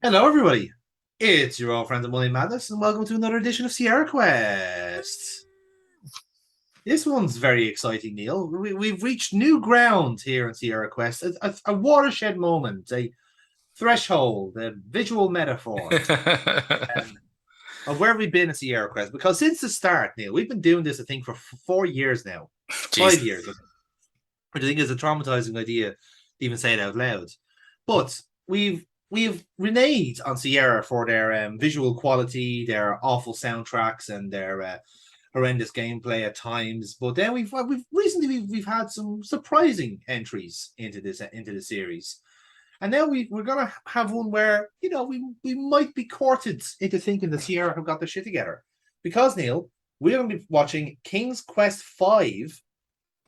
Hello, everybody. It's your old friend of Money Madness, and welcome to another edition of SierraQuest. This one's very exciting, Neil. We've reached new ground here in SierraQuest, a watershed moment, a threshold, a visual metaphor um, of where we've been at SierraQuest. Because since the start, Neil, we've been doing this, I think, for 4 years now. Jesus. 5 years, I think. Which I think is a traumatizing idea to even say it out loud. But we've reneged on Sierra for their visual quality, their awful soundtracks, and their horrendous gameplay at times. But then we've recently we've had some surprising entries into the series, and now we're gonna have one where we might be courted into thinking that Sierra have got their shit together, because Neil, we're gonna be watching King's Quest V.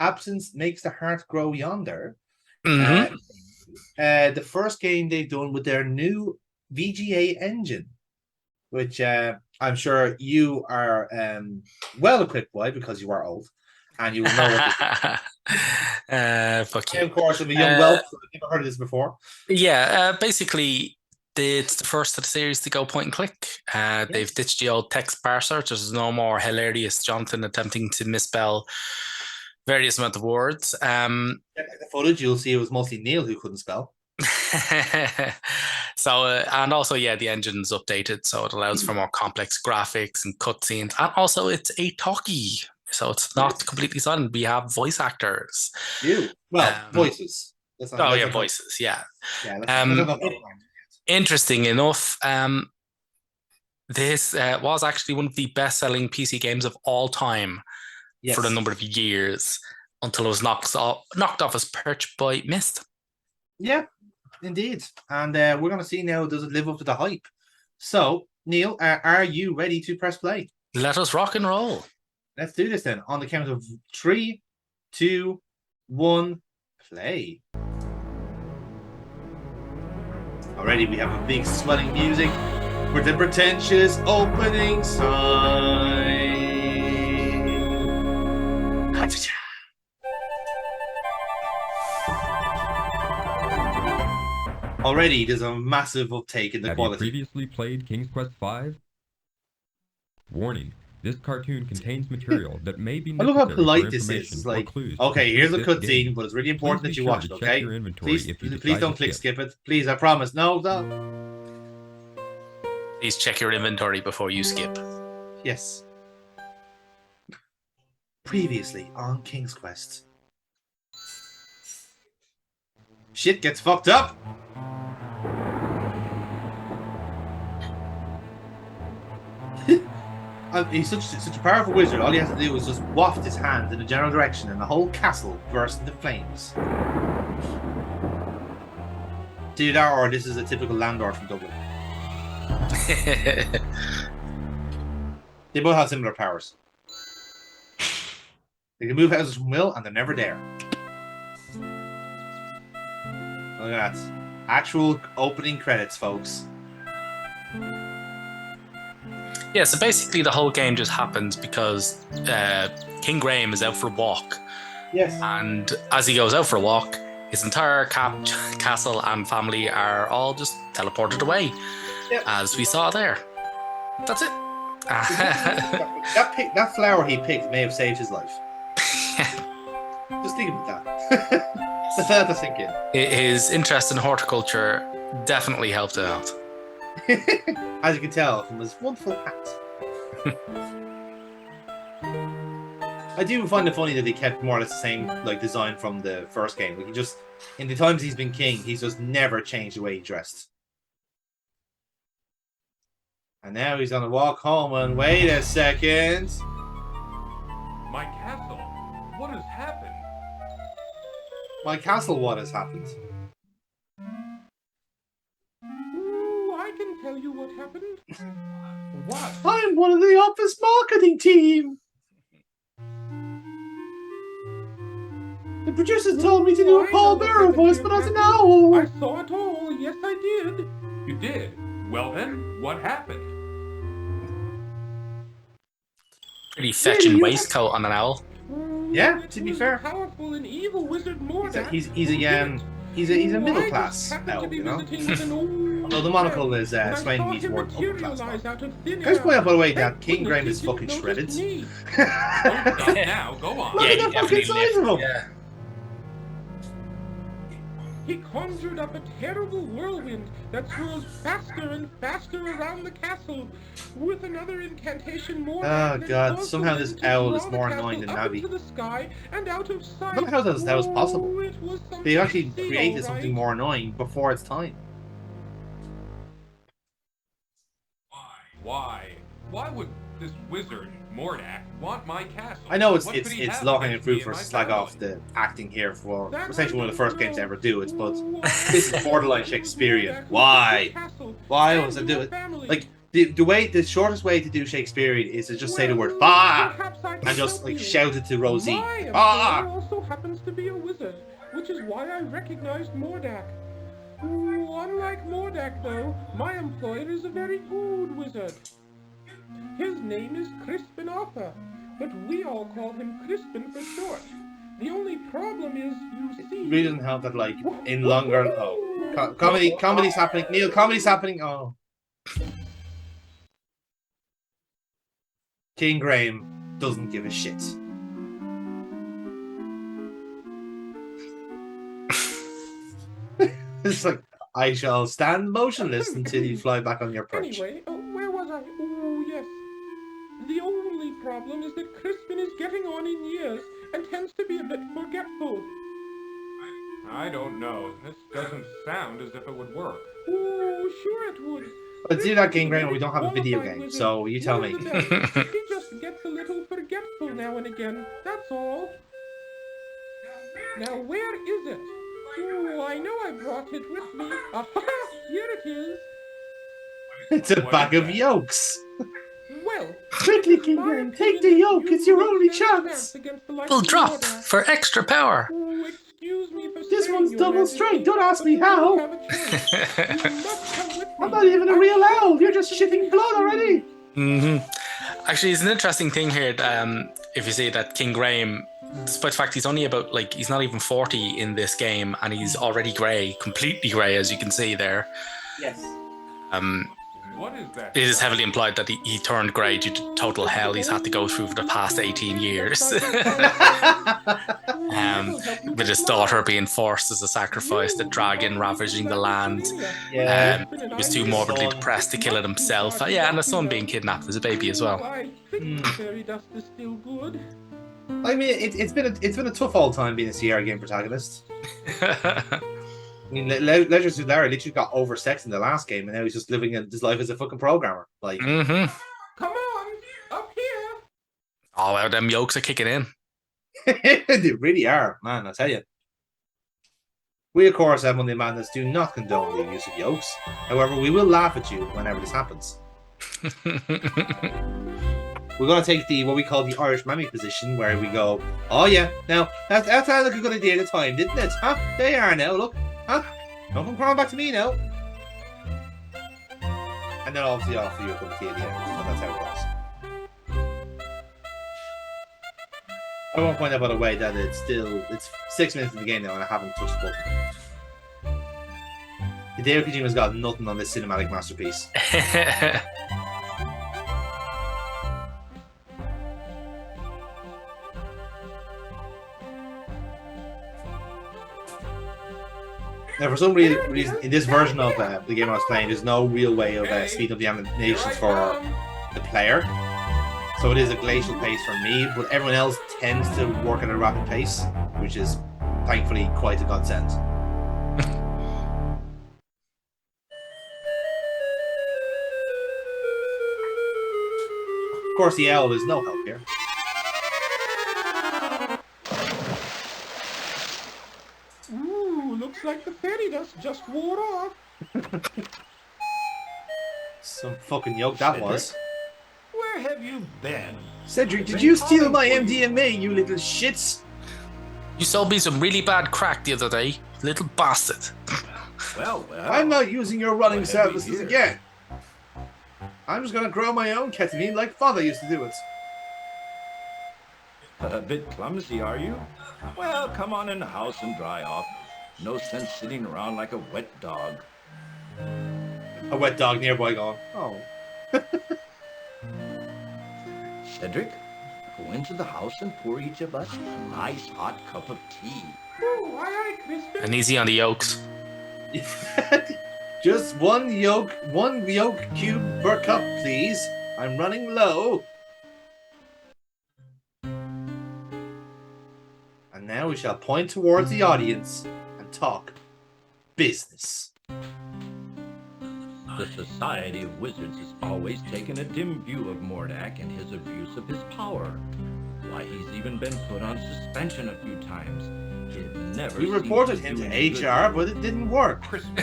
Absence makes the heart grow yonder. Mm-hmm. The first game they've done with their new VGA engine, which I'm sure you are well equipped by because you are old and you will know what this is. Fuck I, you. of course, I'm a young whelp, so I've never heard of this before. Basically, it's the first of the series to go point and click. They've ditched the old text parser. There's no more hilarious Jonathan attempting to misspell various amount of words. The footage, you'll see it was mostly Neil who couldn't spell. So, and also, the engine's updated, so it allows for more complex graphics and cutscenes. And also, it's a talkie, so it's not completely silent. We have voice actors. Voices. Voices. Yeah. Yeah. Interesting enough, this was actually one of the best-selling PC games of all time for a number of years until it was knocked off its perch by Myst. Yeah, indeed. And we're going to see now, does it live up to the hype? So, Neil, are you ready to press play? Let us rock and roll. Let's do this then. On the count of 3, 2, 1, play. Already we have a big swelling music for the pretentious opening sign. Already there's a massive uptake in the quality. Have you previously played King's Quest V? Warning. This cartoon contains material that may be necessary. Look how polite for this is. It's like, clues okay, here's a cutscene, but it's really important that you watch it, okay? Please don't click skip it. Please, I promise. No. Please check your inventory before you skip. Yes. Previously on King's Quest. Shit gets fucked up. He's such a powerful wizard. All he has to do is just waft his hand in a general direction, and the whole castle bursts into flames. Do that, or this is a typical landlord from Dublin. They both have similar powers. They can move houses from will, and they're never there. Look at that. Actual opening credits, folks. Yeah, so basically the whole game just happens because King Graham is out for a walk. Yes. And as he goes out for a walk, his entire castle and family are all just teleported away, as we saw there. That's it. That flower he picked may have saved his life. Just think about that. That's thinking. His interest in horticulture definitely helped it out. As you can tell from his wonderful hat. I do find it funny that he kept more or less the same design from the first game. He just, in the times he's been king, he's just never changed the way he dressed. And now he's on a walk home, and wait a second. My castle. What has happened? My castle, what has happened? I can tell you what happened. What? I'm one of the office marketing team. The producers told me to do a Paul Bearer voice, but as an owl. I saw it all. Yes, I did. You did? Well then, what happened? Pretty fetching waistcoat on an owl. Yeah, to be fair. Powerful and evil wizard more he's a he's a middle class happened to elf, be you know. visiting with an old Although the monocle is friend, and I slightly saw he's him more upper class. materialize out of thin Can I just point air. out, by the way, Thank that King goodness Graham he is didn't fucking notice shredded. me. Don't stop now. Go on. Look Yeah, at he the fucking definitely size of him. Yeah. He conjured up a terrible whirlwind that swirls faster and faster around the castle. With another incantation more Oh, than God, caused somehow the this wind to owl draw is the more castle annoying than up Navi. into the sky and out of sight. I don't know how that was possible. Oh, it was something They actually to see, created all something right. more annoying before its time. Why? Why would this wizard, Mordak, want my castle? I know it's What could he have low-hanging against me fruit and for my slag family? off the acting here for That essentially I one of the don't first games to know. ever do it, but Why? this is borderline It was Shakespearean. Mordak who took Why? the castle Why and was I do your it? family. Like the shortest way to do Shakespearean is to just say the word Well, "bah" perhaps I can and just help like you. shout it to Rosie. My employer "Ah!" also happens to be a wizard, which is why I recognized Mordak. Unlike Mordak, though, my employer is a very good wizard. His name is Crispin Arthur, but we all call him Crispin for short. The only problem is, you It see... really doesn't help that like in longer comedy's happening. Neil, comedy's happening. Oh, King Graham doesn't give a shit. It's like, I shall stand motionless until you fly back on your perch. Anyway, where was I? Oh, yes. The only problem is that Crispin is getting on in years and tends to be a bit forgetful. I don't know. This doesn't sound as if it would work. Oh, sure it would. Let's do that, King Graham. We don't have a video game, so you tell me. He just gets a little forgetful now and again, that's all. Now, where is it? Oh, I know I brought it with me. Aha! Here it is. It's a What bag is of that? yolks. Well, Quickly, King Graham, take the yolk. It's your only chance. Full drop for extra power. Oh, excuse me for This saying, one's Your double Majesty, strength. Don't ask but me you don't how. have a choice. You must come with me. I'm not even a real owl. You're just shitting blood already. Actually, it's an interesting thing here. If you say that King Graham, despite the fact he's only about he's not even 40 in this game, and he's already grey, completely grey, as you can see there. Yes. What is that? It is heavily implied that he turned grey due to total hell he's had to go through for the past 18 years. With his daughter being forced as a sacrifice, the dragon ravaging the land. Yeah. He was too morbidly depressed to kill it himself. Yeah, and the son being kidnapped as a baby as well. I think fairy dust is still good. I mean, it's been a tough old time being a Sierra game protagonist. I mean, Leisure Suit Larry literally got oversexed in the last game, and now he's just living his life as a fucking programmer. Like, Come on, up here. Oh, well, them yolks are kicking in. they really are, man. I tell you. We, of course, at Monday Madness do not condone the use of yolks. However, we will laugh at you whenever this happens. We're going to take what we call the Irish mammy position, where we go, oh yeah, now, that sounded like a good idea at the time, didn't it? Huh? There you are now, look. Huh? Don't come crawling back to me now. And then obviously offer you a cup of tea at the end, but that's how it goes. I won't point out, by the way, that it's 6 minutes in the game now and I haven't touched the button. Hideo Kojima's got nothing on this cinematic masterpiece. Now, for some reason, in this version of the game I was playing, there's no real way of speeding up the animations for the player. So it is a glacial pace for me, but everyone else tends to work at a rapid pace, which is thankfully quite a godsend. Of course, the owl is no help here. Ooh, looks like the fairy dust just wore off. Some fucking yoke that was. Where have you been? Cedric, did you steal my MDMA, you little shits? You sold me some really bad crack the other day, little bastard. Well, I'm not using your running what have we services here? again. I'm just gonna grow my own ketamine like father used to do it. A bit clumsy, are you? Well, come on in the house and dry off. No sense sitting around like a wet dog. A wet dog nearby going, oh. Cedric, go into the house and pour each of us a nice hot cup of tea. Oh, aye, Crispin. And easy on the yolks. Just one yolk cube per cup, please. I'm running low. And now we shall point towards the audience and talk business. The Society of Wizards has always taken a dim view of Mordak and his abuse of his power. Why, he's even been put on suspension a few times. It never We seems reported to him do to any good. HR, but it didn't work. Crispin,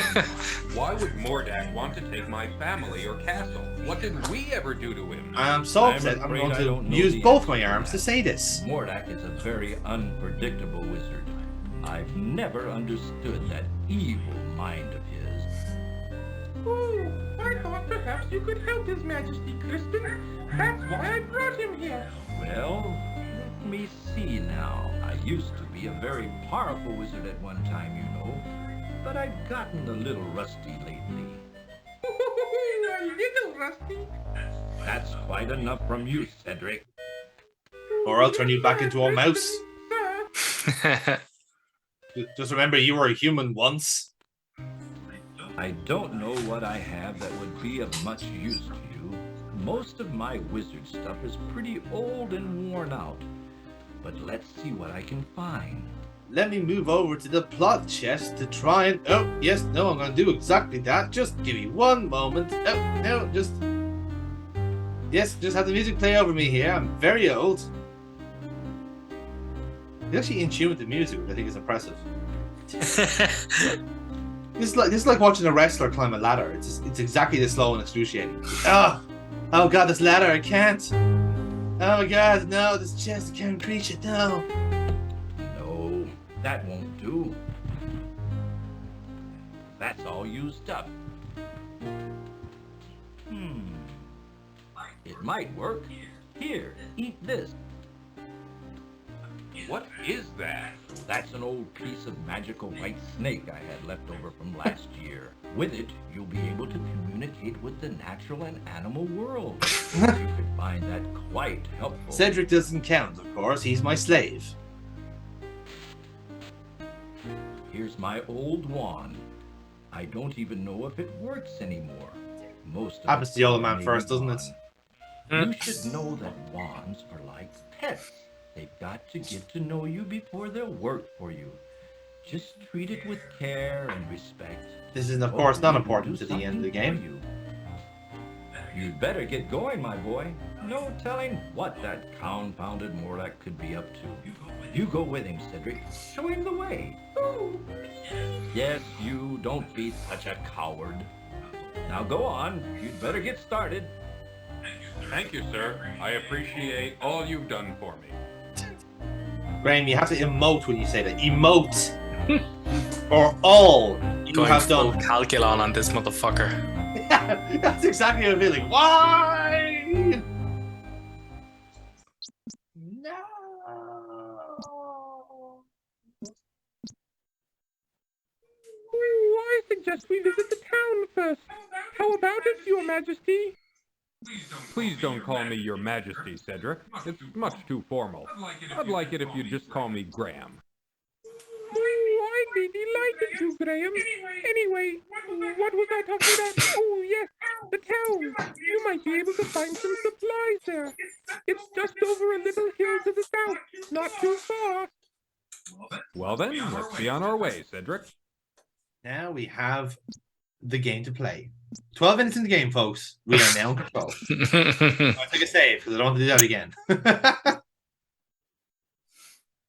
why would Mordak want to take my family or castle? What did we ever do to him? I'm so I'm upset I'm afraid going I to don't know use the both answer my to arms that. to say this. Mordak is a very unpredictable wizard. I've never understood that evil mind of his. Oh, I thought perhaps you could help His Majesty, Crispin. That's why I brought him here. Well, let me see now. I used to be a very powerful wizard at one time, you know, but I've gotten a little rusty lately. A little rusty. That's quite enough from you, Cedric. Or I'll turn you back into a mouse. Sir, Just remember you were a human once. I don't know what I have that would be of much use to you. Most of my wizard stuff is pretty old and worn out. But let's see what I can find. Let me move over to the plot chest to try and... Oh, yes, no, I'm going to do exactly that. Just give me one moment. Oh, no, just... Yes, just have the music play over me here. I'm very old. He's actually in tune with the music, which I think is impressive. This is like watching a wrestler climb a ladder. It's exactly this slow and excruciating. Oh god, this ladder, I can't. Oh my god, no, this chest, I can't reach it, no. No, that won't do. That's all used up. It might work. Here, eat this. What is that? That's an old piece of magical white snake I had left over from last year. With it, you'll be able to communicate with the natural and animal world. You could find that quite helpful. Cedric doesn't count, of course. He's my slave. Here's my old wand. I don't even know if it works anymore. Most of Happens it's to the old man maybe first, doesn't it? gone. You should know that wands are like pets. They've got to get to know you before they'll work for you. Just treat it with care and respect. This is, of course, not Hopefully important to it'll do the end of the something game. for you. You'd better get going, my boy. No telling what that confounded Morlach could be up to. You go with him, Cedric. Show him the way. oh, Yes, you. Don't be such a coward. Now go on. You'd better get started. Thank you, sir. I appreciate all you've done for me. Graham, you have to emote when you say that. Emote. Or all you Going have full done. calculon on this motherfucker. That's exactly what I'm feeling. Why? No. I suggest we visit the town first. How about it, Your Majesty? Please don't call me Your Majesty, Cedric. It's much too formal. I'd like it if you'd just call me Graham. Oh, I'd be delighted to, Graham. Anyway, what was I talking about? Oh, yes, the town. You might be able to find some supplies there. It's just over a little hill to the south, not too far. Well then, let's be on our way, Cedric. Now we have the game to play. 12 minutes in the game, folks. We are now in control. I'll take a save because I don't want to do that again.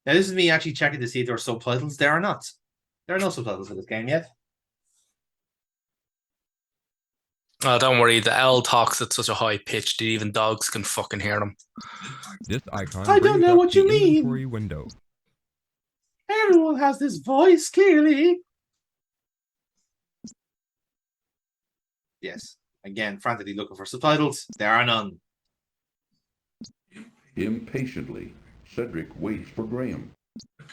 Now, this is me actually checking to see if there are subtitles. There are not. There are no subtitles for this game yet. Oh, don't worry. The owl talks at such a high pitch that even dogs can fucking hear them. This icon I don't brings know up what the you mean. inventory window. Everyone has this voice, clearly. Yes. Again, frantically looking for subtitles. There are none. Impatiently, Cedric waits for Graham.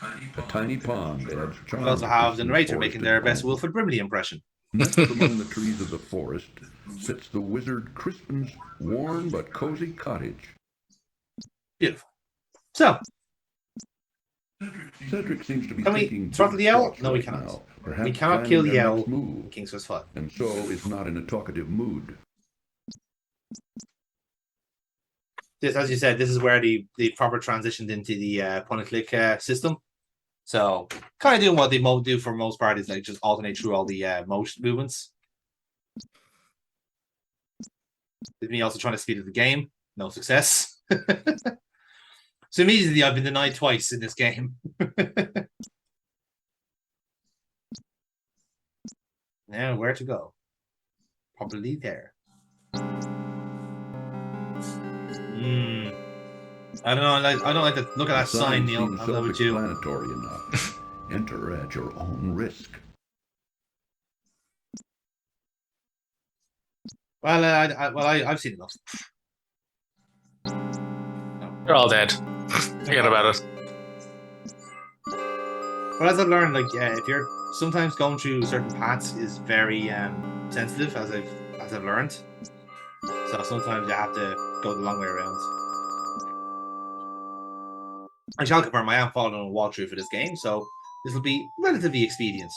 A tiny pond adds charm. We also to have the this narrator making their forested best home. Wilfred Brimley impression. Nestled among the trees of the forest sits the wizard Crispin's warm but cozy cottage. Beautiful. So, Cedric seems to be can we thinking throttle big the owl? thoughts No, we right cannot. now, perhaps We cannot planning kill the their owl next in move, King's Quest 5. and so is not in a talkative mood. This, as you said, this is where the proper transitioned into the point-and-click system. So, kind of doing what they do for most parties, like just alternate through all the motion movements. With me also trying to speed up the game. No success. So immediately I've been denied twice in this game. Now, where to go? Probably there. I don't know. I don't like to look at that The sign, Neil. seems I don't know what you. self-explanatory enough. Enter at your own risk. Well, I've seen enough. They're all dead. Forget about it. But as I've learned, like if you're sometimes going through certain paths is very sensitive, as I've learned. So sometimes you have to go the long way around. I shall confirm I am following a walkthrough for this game, so this will be relatively expedient.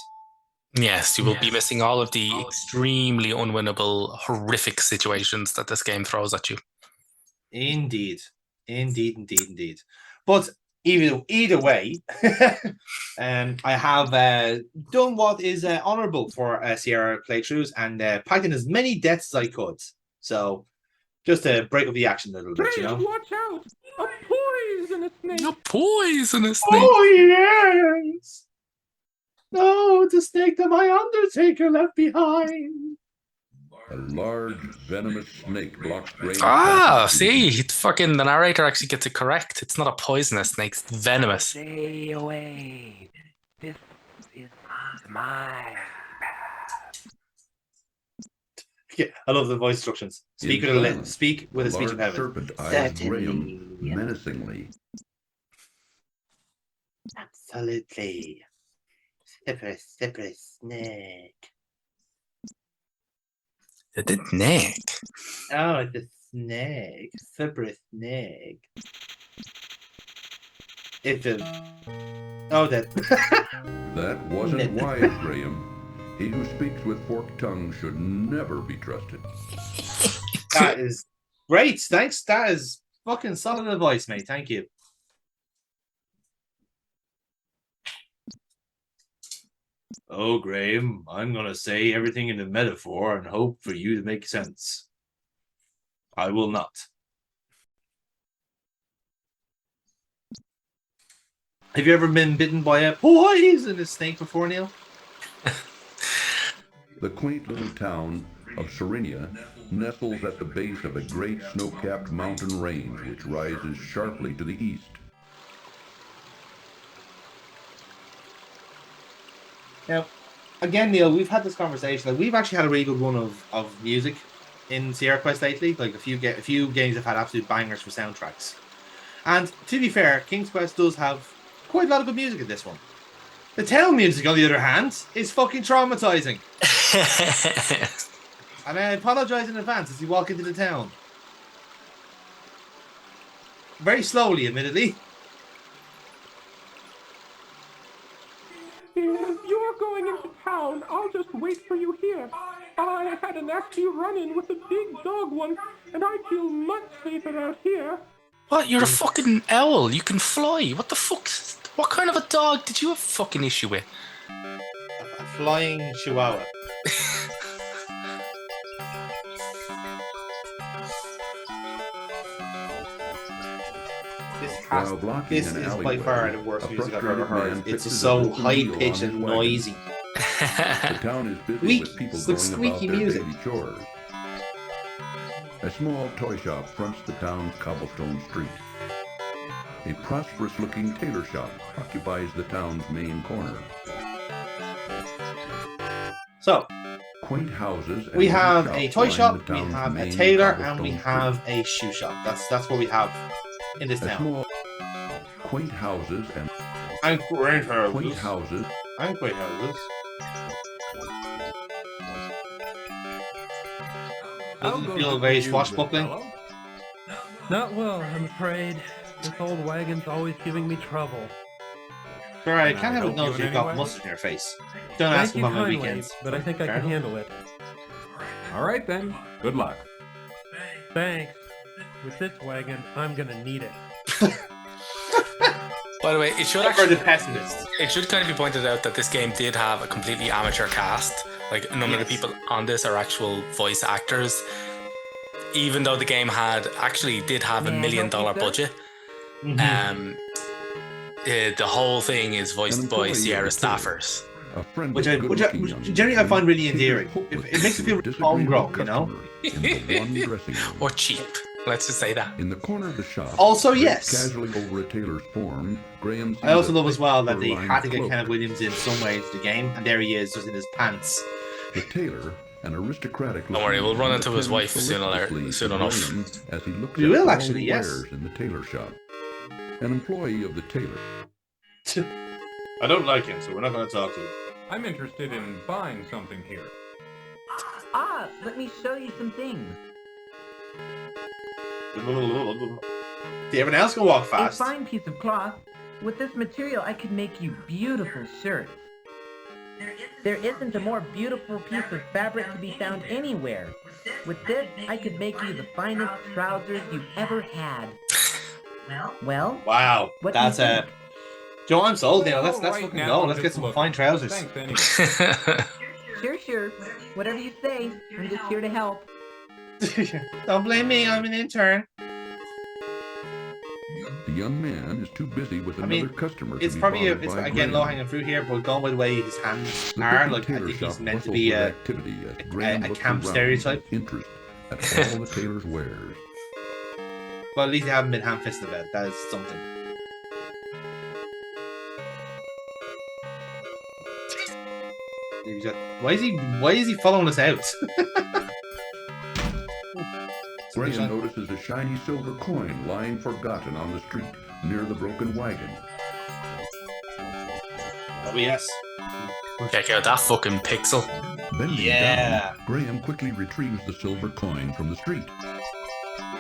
Yes, you will be missing all of the extremely unwinnable, horrific situations that this game throws at you. Indeed. But either way, I have done what is honourable for Sierra playthroughs and packed in as many deaths as I could. So just to break up the action a little bit, you know. Watch out! A poisonous snake! A poisonous snake! Oh yes! No, the snake that my Undertaker left behind. A large venomous snake blocks Graham's Ah, passage. see, the narrator actually gets it correct. It's not a poisonous snake, it's venomous. Stay away. This is my path. Yeah, I love the voice instructions. Speak In with a silence, speak with a speech large impediment. serpent eyes Graham menacingly. Absolutely. Slippery snake. The neck. Oh, it's a snake. Slippery snake. It's a. Oh, that. That wasn't wise, Graham. He who speaks with forked tongue should never be trusted. That is great. Thanks. That is fucking solid advice, mate. Thank you. Oh, Graham, I'm going to say everything in a metaphor and hope for you to make sense. I will not. Have you ever been bitten by a poisonous snake before, Neil? The quaint little town of Serenia nestles at the base of a great snow-capped mountain range which rises sharply to the east. Now, again, Neil, we've had this conversation. Like, we've actually had a really good run of music in SierraQuest lately. Like, a few games have had absolute bangers for soundtracks. And to be fair, King's Quest does have quite a lot of good music in this one. The town music, on the other hand, is fucking traumatizing. And I apologize in advance as you walk into the town. Very slowly, admittedly. If you're going into town, I'll just wait for you here. I had a nasty run-in with a big dog once, and I feel much safer out here. What? You're a fucking owl. You can fly. What the fuck? What kind of a dog did you have fucking issue with? A flying chihuahua. While blocking This an is alleyway, by far the worst a music I've ever frustrated man heard. It's fixes a so broken wheel on high-pitched his and wagon. noisy. The town is busy Squeak- with people it's going squeaky about their music. daily chores. A small toy shop fronts the town's cobblestone street. A prosperous-looking tailor shop occupies the town's main corner. So, Quaint houses. And we little have shops a toy line shop, the we town's have a main tailor, and cobblestone we street. have a shoe shop. That's what we have in this A town. small, quaint houses and And great Quaint houses. houses, And great houses. I'll Doesn't go feel with very you, swashbuckling. good fellow. Not well, I'm afraid. This old wagon's always giving me trouble. Sure, I Can can't I help but help you notice in you've got any way? mustard in your face. Don't ask Thank you about my kindly, weekends. but I think I Fair can enough. handle it. All right then. Good luck. Thanks. With this wagon, I'm gonna need it. By the way, it should For the actually pessimist. it should kind of be pointed out that this game did have a completely amateur cast. Like none of the Yes. people on this are actual voice actors. Even though the game did have May $1 I million help you, sir? budget, Mhm. the whole thing is An voiced by employee of Sierra the tailor. staffers. A friendly, Which good-looking young generally I man find really caters endearing. hopelessly It makes to me feel a disagreeable homegrown, you know? customer in the one dressing room. Or cheap. Let's just say that. In the corner of the shop, Also, draped yes. casually over a tailor's form, Graham sees I also a love as thick well that they fur-lined had to get cloak. Kenneth Williams in some way into the game, and there he is, just in his pants. The tailor, an aristocratic. Don't worry, we'll run into his wife attends soon solicitously soon to enough. Graham as he looks We at will all actually, the yes. wares in the tailor shop. An employee of the tailor. I don't like him, so we're not going to talk to him. I'm interested in buying something here. Ah, let me show you some things. See, everyone else can walk A fast. fine piece of cloth. With this material, I could make you beautiful shirts. There isn't a more beautiful piece of fabric to be found anywhere. With this, I could make you the finest trousers you've ever had. Well, Wow, what that's do you think? Joe, I'm sold now. Let's Right fucking now, go. I'm Let's get just some looking. fine trousers. Thanks anyway. Sure. Whatever you say. I'm just here to help. Don't blame me. I'm an intern. The young man is too busy with I another mean, customer It's to be probably bothered it's by again Graham. low hanging fruit here, but going by the way his hands The are, busy like I tailor think shop he's meant to bustles be with a activity as Graham a looks camp around stereotype. with interest at all the tailor's wares. Well, at least they haven't been ham-fisted about it. That is something. Why is he following us out? Graham notices a shiny silver coin lying forgotten on the street near the broken wagon. Oh yes. Check out that fucking pixel. Bending Yeah. down, Graham quickly retrieves the silver coin from the street.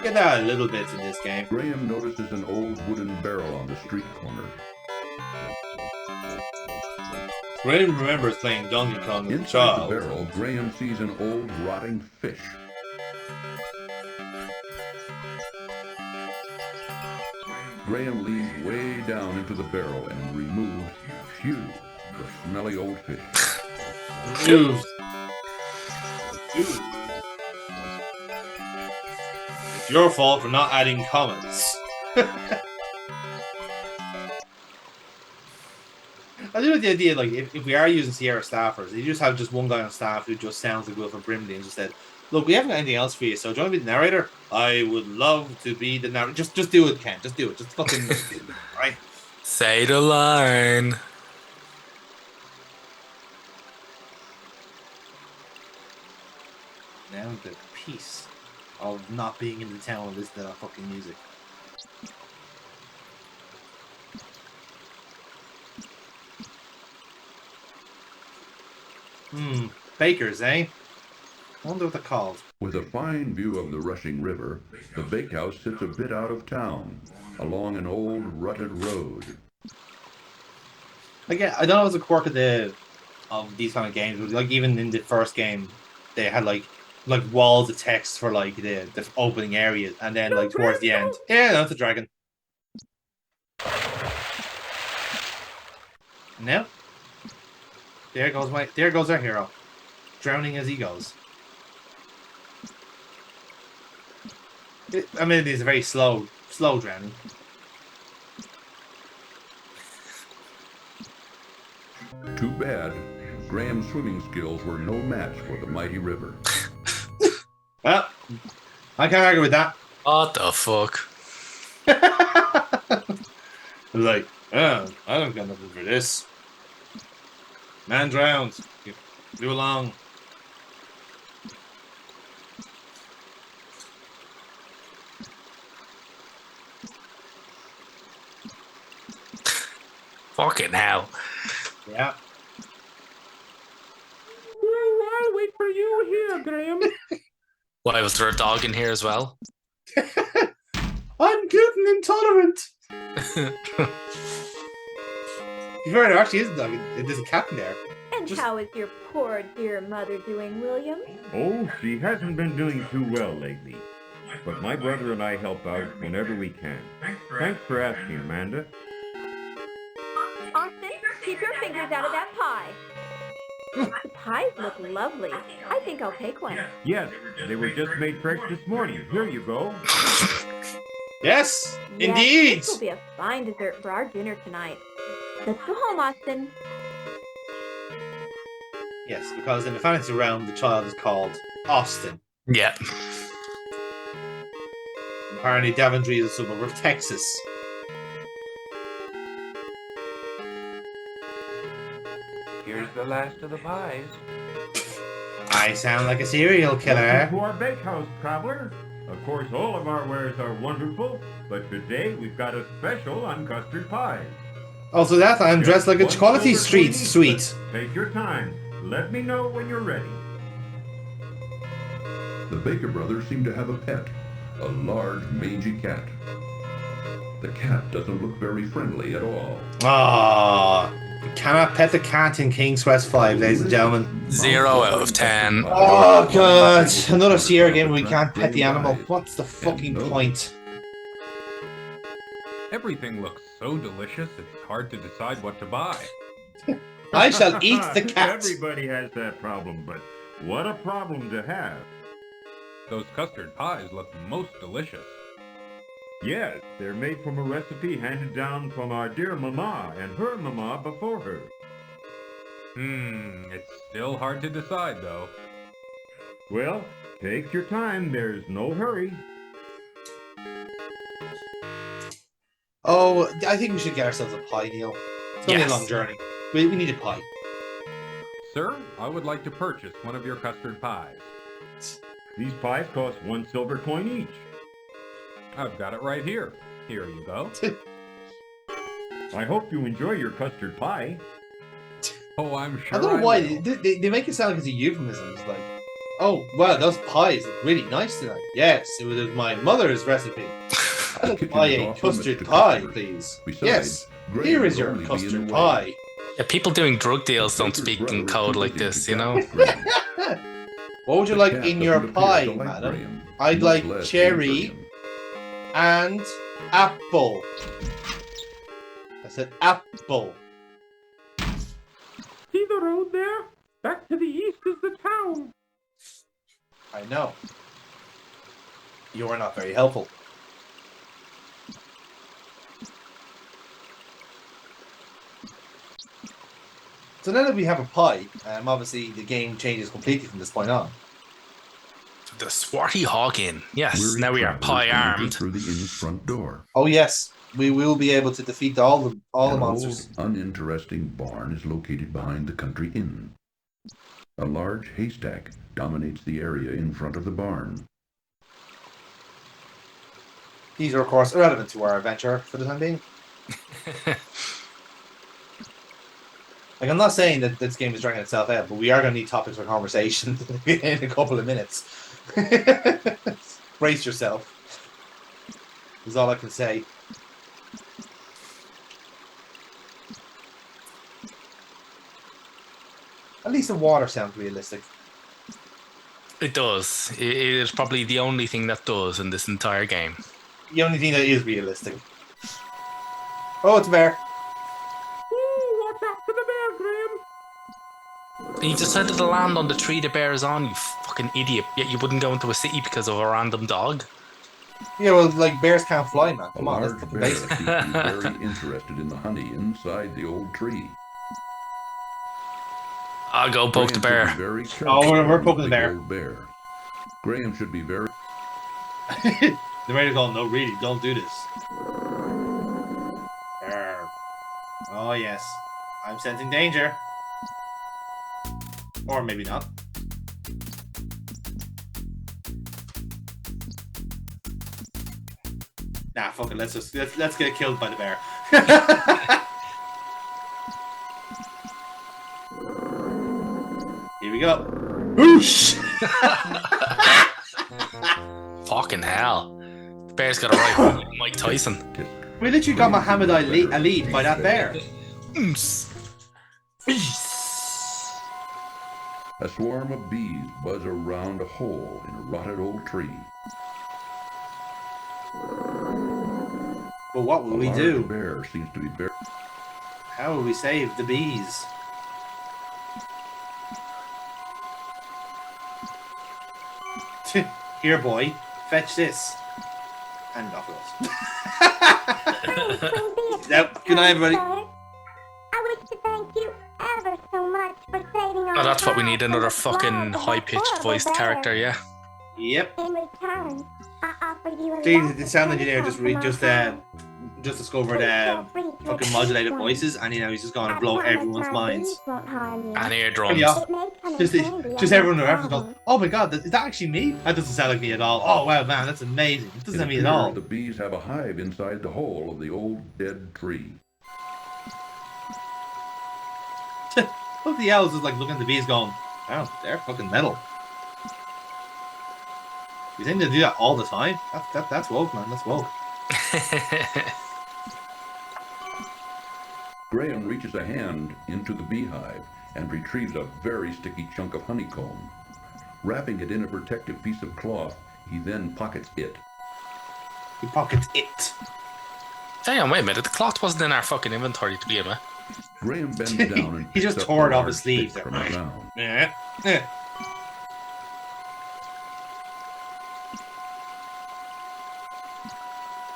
Get that a little bit in this game. Graham notices an old wooden barrel on the street corner. Graham remembers playing Donkey Kong as a Inside child. the barrel, Graham sees an old rotting fish. Graham leans way down into the barrel and removes, the smelly old fish. Dude. It's your fault for not adding comments. I do like the idea, like, if we are using Sierra staffers, you just have just one guy on staff who just sounds like Wilford Brimley and just said, look, we haven't got anything else for you, so do you want to be the narrator? I would love to be the narrator. Just do it, Ken. Just do it. Just fucking do it, right? Say the line. Now the peace of not being in the town and listening to that fucking music. Bakers, eh? I wonder what they're called. With a fine view of the rushing river, the bakehouse sits a bit out of town, along an old rutted road. Again, I don't know if it's a quirk of these kind of games, but like even in the first game, they had like walls of text for like the opening areas, and then like towards the end, yeah, that's a dragon. No, there goes our hero, drowning as he goes. I mean, it is a very slow drowning. Too bad, Graham's swimming skills were no match for the mighty river. Well, I can't argue with that. What the fuck? Like, oh, I don't got nothing for this. Man drowned. Flew along. Fucking hell. Yeah. I'll wait for you here, Graham. Why, was there a dog in here as well? I'm gluten intolerant. There actually is a dog. There's a cat in there. And how is your poor dear mother doing, William? Oh, she hasn't been doing too well lately. But my brother and I help out whenever we can. Thanks for asking, Amanda. Austin, keep your fingers out of that pie. The pies look lovely. I think I'll take one. Yes, they were just made fresh this morning. Here you go. Yes, Yes, indeed. This will be a fine dessert for our dinner tonight. Let's go home, Austin. Yes, because in the fantasy realm, the child is called Austin. Yeah. Apparently, Daventry is a suburb of Texas. Here's the last of the pies. I sound like a serial Welcome killer. to our bakehouse, traveler. Of course, all of our wares are wonderful, but today we've got a special on custard pies. Also, that I'm dressed like a Just quality one street silver coin sweet. each, but take your time. Let me know when you're ready. The Baker brothers seem to have a pet, a large, mangy cat. The cat doesn't look very friendly at all. Ah, you cannot pet the cat in King's Quest 5, ladies and gentlemen. 0 out of 10. Oh god, another Sierra game where we can't pet the animal. What's the fucking point? Everything looks so delicious, it's hard to decide what to buy. I shall eat the cat. Everybody has that problem, but what a problem to have. Those custard pies look most delicious. Yes, they're made from a recipe handed down from our dear mama and her mama before her. It's still hard to decide though. Well, take your time, there's no hurry. Oh, I think we should get ourselves a pie, Neil. It's gonna be a Yes. long journey. We need a pie. Sir, I would like to purchase one of your custard pies. These pies cost 1 silver coin each. I've got it right here. Here you go. I hope you enjoy your custard pie. Oh, I'm sure I don't know why will. they make it sound like it's a euphemism. It's like, oh wow, those pies look really nice tonight. Yes, it was my mother's recipe. I'd like to buy a custard pie, please. Yes, here is your custard pie. Yeah, people doing drug deals don't speak in code like this, you know? What would you like in your pie, madam? I'd like cherry and apple. I said apple. See the road there? Back to the east is the town. I know. You are not very helpful. So now that we have a pie, obviously the game changes completely from this point on. The Swarty Hoggin. Yes, Weary now we are travelers pie enter armed. through the inn's front door. Oh yes, we will be able to defeat all the An monsters. old, uninteresting barn is located behind the country inn. A large haystack dominates the area in front of the barn. These are of course irrelevant to our adventure for the time being. Like, I'm not saying that this game is dragging itself out, but we are going to need topics for conversation in a couple of minutes. Brace yourself. Is all I can say. At least the water sounds realistic. It does. It is probably the only thing that does in this entire game. The only thing that is realistic. Oh, it's a bear. Ooh, watch out for the bear, Graham. And you decided to land on the tree the bear is on, you fucking idiot. Yet you wouldn't go into a city because of a random dog. Yeah, well, like, bears can't fly, man. A Come on, that's large fucking bear basic. seems to be very interested in the honey inside the old tree. I'll go poke the Graham bear. should be very careful Oh, we're around poking the big bear. old bear. Graham should be very... The radio call, no, really, don't do this. Arr. Oh, yes. I'm sensing danger. Or maybe not. Nah, fuck it. Let's get killed by the bear. we go. Whoosh! Fucking hell. The bear's got a right Mike Tyson. We literally got Muhammad Ali by that bear. A swarm of bees buzz around a hole in a rotted old tree. But what will we large do? bear seems to be very... How will we save the bees? Here, boy, fetch this. And off it goes. Yep. Good night, everybody. I wish to thank you ever so much for saving our Oh, that's what we lives need, from another the fucking claws of that high-pitched horrible voiced bear. character, yeah. Yep. In return, I offer you a See, lot the of sound engineer income just discovered fucking modulated voices, and he's just going to I blow promise everyone's my minds. bees won't harm you. And eardrums. Yeah. It makes them candy Just and everyone in the reference novel. goes, "Oh my god, is that actually me?" That doesn't sound like me at all. Oh wow, man, that's amazing. It doesn't sound me at all. The bees have a hive inside the hole of the old dead tree. Look, the owls is like looking at the bees, going, "Wow, they're fucking metal." You think they do that all the time? That's woke, man. That's woke. Graham reaches a hand into the beehive and retrieves a very sticky chunk of honeycomb. Wrapping it in a protective piece of cloth, he then pockets it. He pockets it. Hang on, wait a minute. The cloth wasn't in our fucking inventory to begin with. Graham bends down and He just picks up tore it a off large his sleeve stick there, from the right? ground. Yeah. Yeah.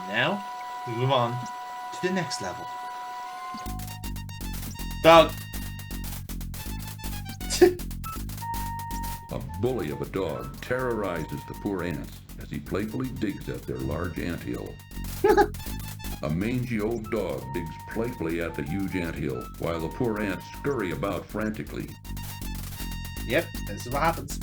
Now, we move on to the next level. Dog. A bully of a dog terrorizes the poor ants as he playfully digs at their large anthill. A mangy old dog digs playfully at the huge anthill, while the poor ants scurry about frantically. Yep, this is what happens.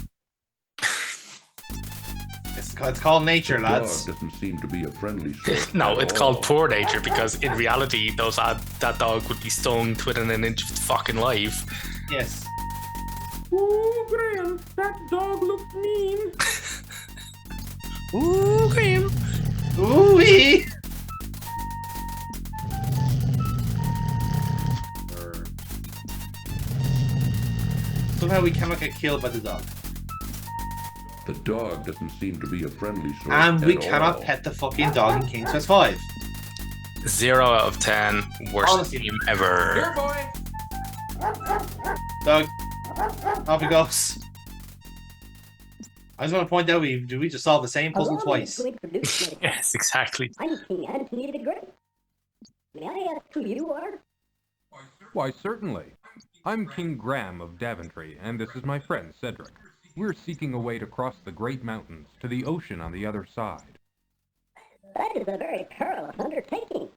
It's called nature, The lads. dog doesn't seem to be a friendly sort. No, at it's all. called poor nature because in reality, that dog would be stung to within an inch of fucking life. Yes. Ooh, Graham, that dog looks mean. Ooh, Graham. Ooh-wee! Somehow we cannot get killed by the dog. The dog doesn't seem to be a friendly sort. And we at cannot all. pet the fucking dog in King's Quest 5. 0 out of 10. Worst Honestly. game ever. Here, boy. Dog. Off he goes. I just want to point out we just solved the same puzzle twice. Yes, exactly. I'm King Anthony the Great. May I ask who you are? Why, certainly. I'm King Graham of Daventry, and this is my friend Cedric. We're seeking a way to cross the Great Mountains to the ocean on the other side. That is a very perilous undertaking.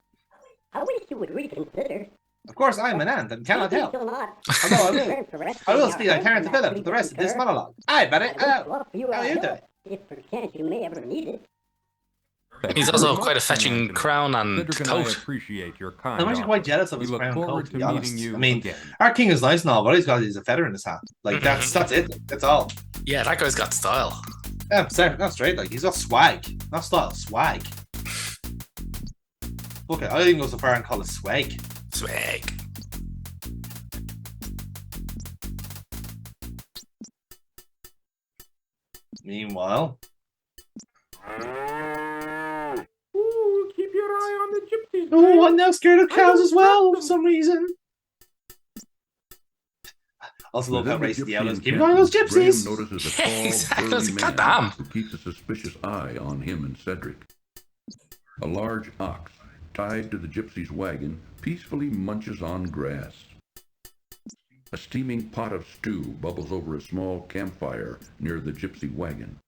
I wish you would reconsider. Of course, I am an ant and cannot Maybe help. you'll not Although I will. return for rescuing I will our speak like friends Terrence Phillip for the rest of this monologue. Aye, buddy. I wish to offer you How our are you help, doing? if perchance you may ever need it. Thank He's you also very much, quite a King fetching Anthony. crown and Cedric and I coat. appreciate your kind I'm actually quite offer. jealous of We his look crown forward coat, to to be honest. meeting you I mean, again. our king is nice and all, but all he's got is a feather in his hat. Like, that's it. That's all. Yeah, that guy's got style. Yeah, that's straight. Like, he's got swag. Not style, swag. Okay, I even go so far and call it swag. Swag. Meanwhile, Ooh, keep your eye on the gypsies. oh, Graham. I'm now scared of I cows don't as well trust for them. some reason. Also love how Within racist the gypsy owl is. Keep an eye on encampment, those gypsies! Graham notices a tall, Exactly. burly man Goddamn. who keeps a suspicious eye on him and Cedric. A large ox, tied to the gypsy's wagon, peacefully munches on grass. A steaming pot of stew bubbles over a small campfire near the gypsy wagon.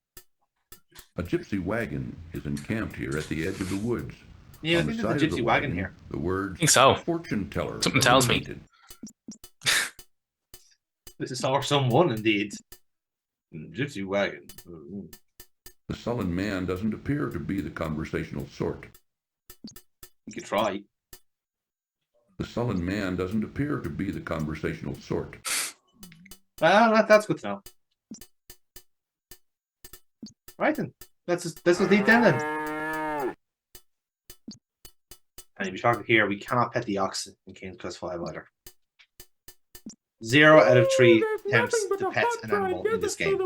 A gypsy wagon is encamped here at the edge of the woods. Yeah, I On the think there's a side of the gypsy wagon here. The words Think so. fortune teller Something are tells me. painted. This is our someone indeed. Gypsy wagon. Ooh. The sullen man doesn't appear to be the conversational sort. You could try. The sullen man doesn't appear to be the conversational sort. Well, that's good to know. Right then. Let's just leave then. And if you talk here, we cannot pet the ox in King's Quest 5 either. 0 out of 3 attempts to pet an animal in this game.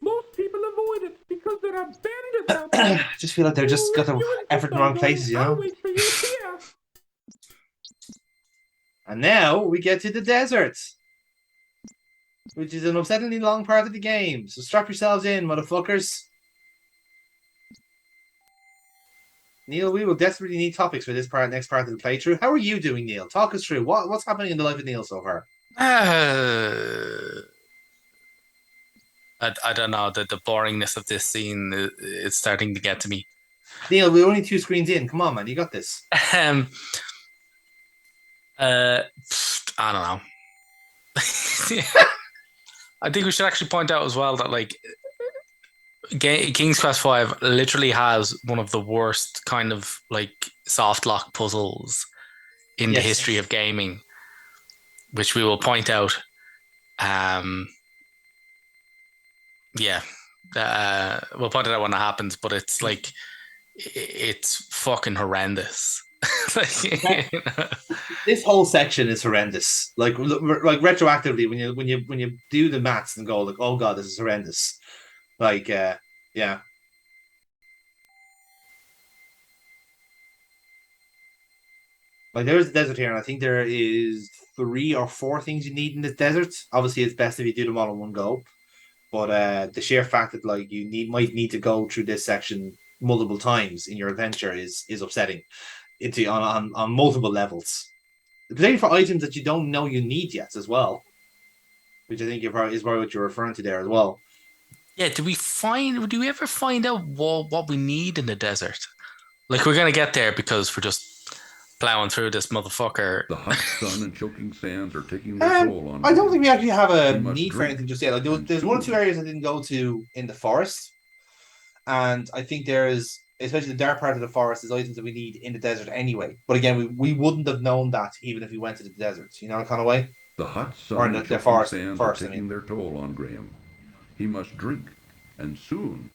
Most people avoid it because there are bandits out there. I just feel like they're just got the effort in the wrong places, you I'll know? wait for you here. And now we get to the desert, which is an upsettingly long part of the game. So strap yourselves in, motherfuckers. Neil, we will desperately need topics for this next part of the playthrough. How are you doing, Neil? Talk us through what's happening in the life of Neil so far. I don't know. The boringness of this scene is starting to get to me. Neil, we're only 2 screens in. Come on, man, you got this. I don't know. I think we should actually point out as well that like King's Quest 5 literally has one of the worst kind of like soft lock puzzles in the history of gaming, which we will point out. We'll point it out when it happens, but it's like it's fucking horrendous. This whole section is horrendous. Like retroactively, when you do the maths and go like, oh god, this is horrendous. Like, yeah. Like there's a desert here, and I think there is 3 or 4 things you need in this desert. Obviously, it's best if you do them all in one go. But the sheer fact that like you might need to go through this section multiple times in your adventure is upsetting. It's on multiple levels, particularly for items that you don't know you need yet as well, which I think is probably what you're referring to there as well. Yeah, do we ever find out what we need in the desert? Like we're gonna get there because we're just plowing through this motherfucker. The hot sun and choking sands are taking their toll on I don't think we actually have a must need for drink anything just yet. Like there's 1 or 2 areas I didn't go to in the forest, and I think there is, especially the dark part of the forest, is items that we need in the desert anyway. But again, we wouldn't have known that even if we went to the desert. You know, kind of way. The hot Or sun the and choking forest- sands forest, I are taking mean. their toll on Graham. He must drink, and soon.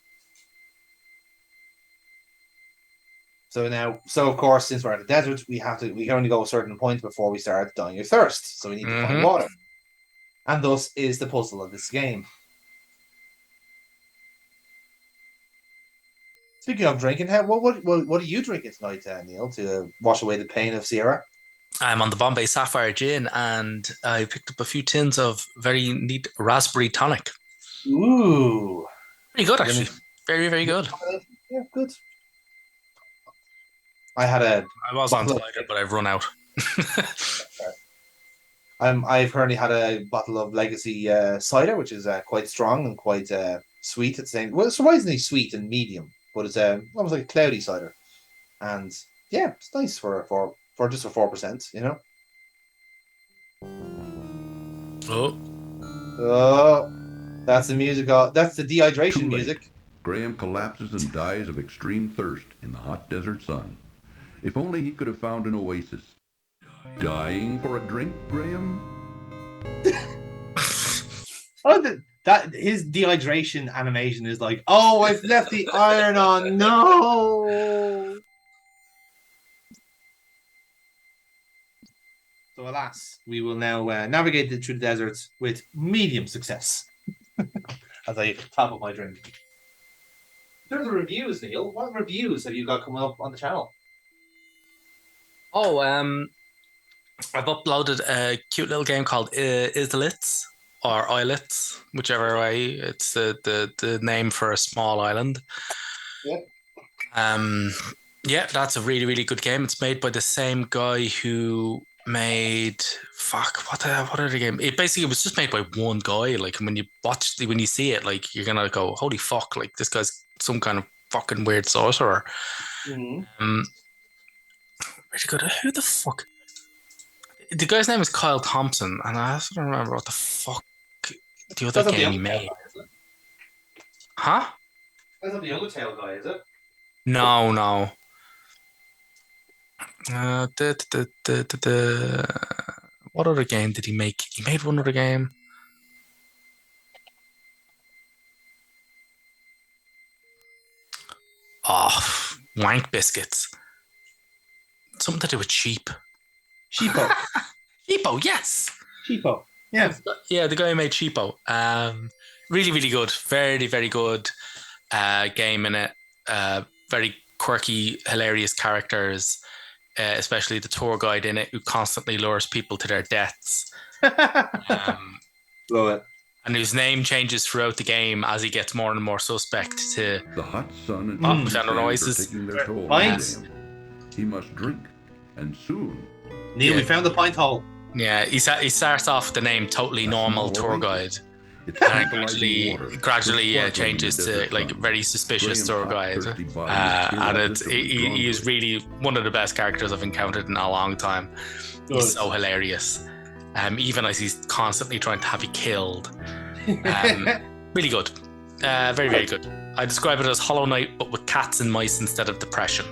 So of course, since we're at the desert, we can only go a certain point before we start dying of thirst. So we need to find water, and thus is the puzzle of this game. Speaking of drinking, what are you drinking tonight, Neil, to wash away the pain of Sierra? I'm on the Bombay Sapphire Gin, and I picked up a few tins of very neat raspberry tonic. Ooh, pretty good actually. Very, very good. Yeah, good. I was on cider, but I've run out. I've currently had a bottle of Legacy cider, which is quite strong and quite sweet at the same. Well, it's surprisingly sweet and medium, but it's almost like a cloudy cider, and yeah, it's nice for just a 4%, you know. Oh, that's the music. That's the dehydration music. Graham collapses and dies of extreme thirst in the hot desert sun. If only he could have found an oasis. Dying for a drink, Graham? That his dehydration animation is like, oh, I've left the iron on. No. So alas, we will now navigate through the deserts with medium success. As I top up my drink. In terms of reviews, Neil, what reviews have you got coming up on the channel? Oh, I've uploaded a cute little game called Islets or Islets, whichever way. It's the name for a small island. Yep. Yeah, that's a really, really good game. It's made by the same guy who made what other game? It basically was just made by one guy. Like when you see it, like you're gonna go, holy fuck! Like this guy's some kind of fucking weird sorcerer. Mm-hmm. Really good. Who the fuck? The guy's name is Kyle Thompson, and I also don't remember what the fuck the other game he made. Huh? That's not the Undertale guy, is it? No. What other game did he make? He made one other game. Oh, wank biscuits. Something to do with sheep. Sheepo. Sheepo, yes. Sheepo. Yeah. Yeah, the guy who made Sheepo. Really, really good. Very, very good game in it. Very quirky, hilarious characters, especially the tour guide in it who constantly lures people to their deaths. Love it. And whose name changes throughout the game as he gets more and more suspect to... The hot sun and Oh, heat sound sands noises. are taking their toll on Pints. Graham. He must drink, and soon. Neil, we found the pint hole. Yeah, he starts off with the name Totally Normal Tour Guide. It's And tranquilizing water. gradually Sparkling changes in the to desert like sun. very suspicious Graham's tour hot, guide. thirsty body is And irresistibly he drawn is to it. really one of the best characters I've encountered in a long time. Good. He's so hilarious. Even as he's constantly trying to have you killed. Really good. Very, very good. I describe it as Hollow Knight, but with cats and mice instead of depression.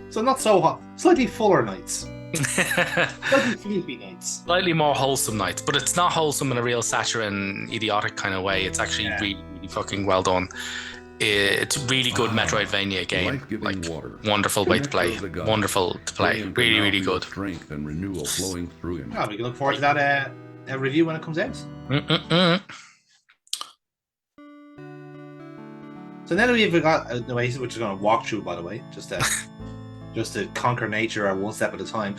So not so hot. Slightly fuller nights. Slightly sleepy nights. Slightly more wholesome nights, but it's not wholesome in a real saccharine, idiotic kind of way. It's actually really, really fucking well done. It's a really good Metroidvania game. Life-giving Like, water. wonderful way to play. Connect with the gods. Wonderful to play. Graham can Really, now really feel good. Strength and renewal flowing through him. Oh, we can look forward to that review when it comes out. So now that we've got an Oasis, which is going to walk through, by the way, just to conquer nature one step at a time.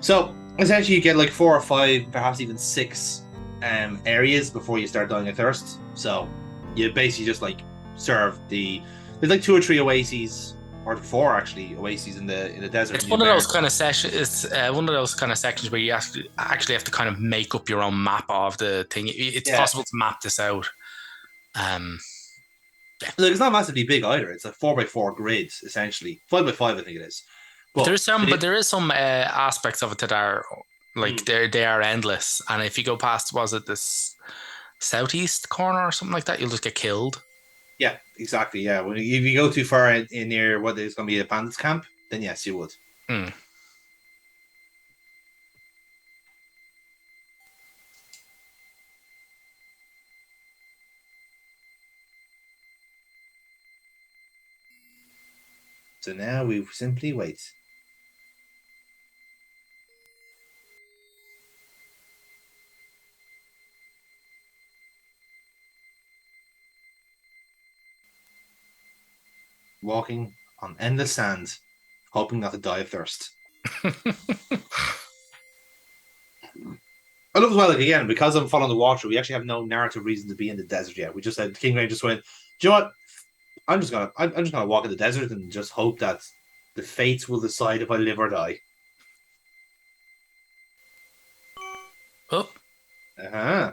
So essentially, you get like 4 or 5, perhaps even 6 areas before you start dying of thirst. So you basically just like serve there's like 2 or 3 oases, or 4 actually oases in the desert. It's one of those kind of sessions. It's one of those kind of sections where you actually have to kind of make up your own map of the thing. It's possible to map this out. Look, it's not massively big either. It's a 4x4 grid essentially, 5x5 I think it is. But there is some aspects of it that are like they are endless, and if you go past, was it this southeast corner or something like that, you'll just get killed. Yeah, exactly. Yeah, if you go too far in near what is going to be a bandits camp, then yes, you would. So now we simply wait. Walking on endless sand, hoping not to die of thirst. I love as well, like, again, because I'm following the walkthrough, we actually have no narrative reason to be in the desert yet. We just said King Ray just went, do you know what? I'm just gonna walk in the desert and just hope that the fates will decide if I live or die. Oh. Uh-huh.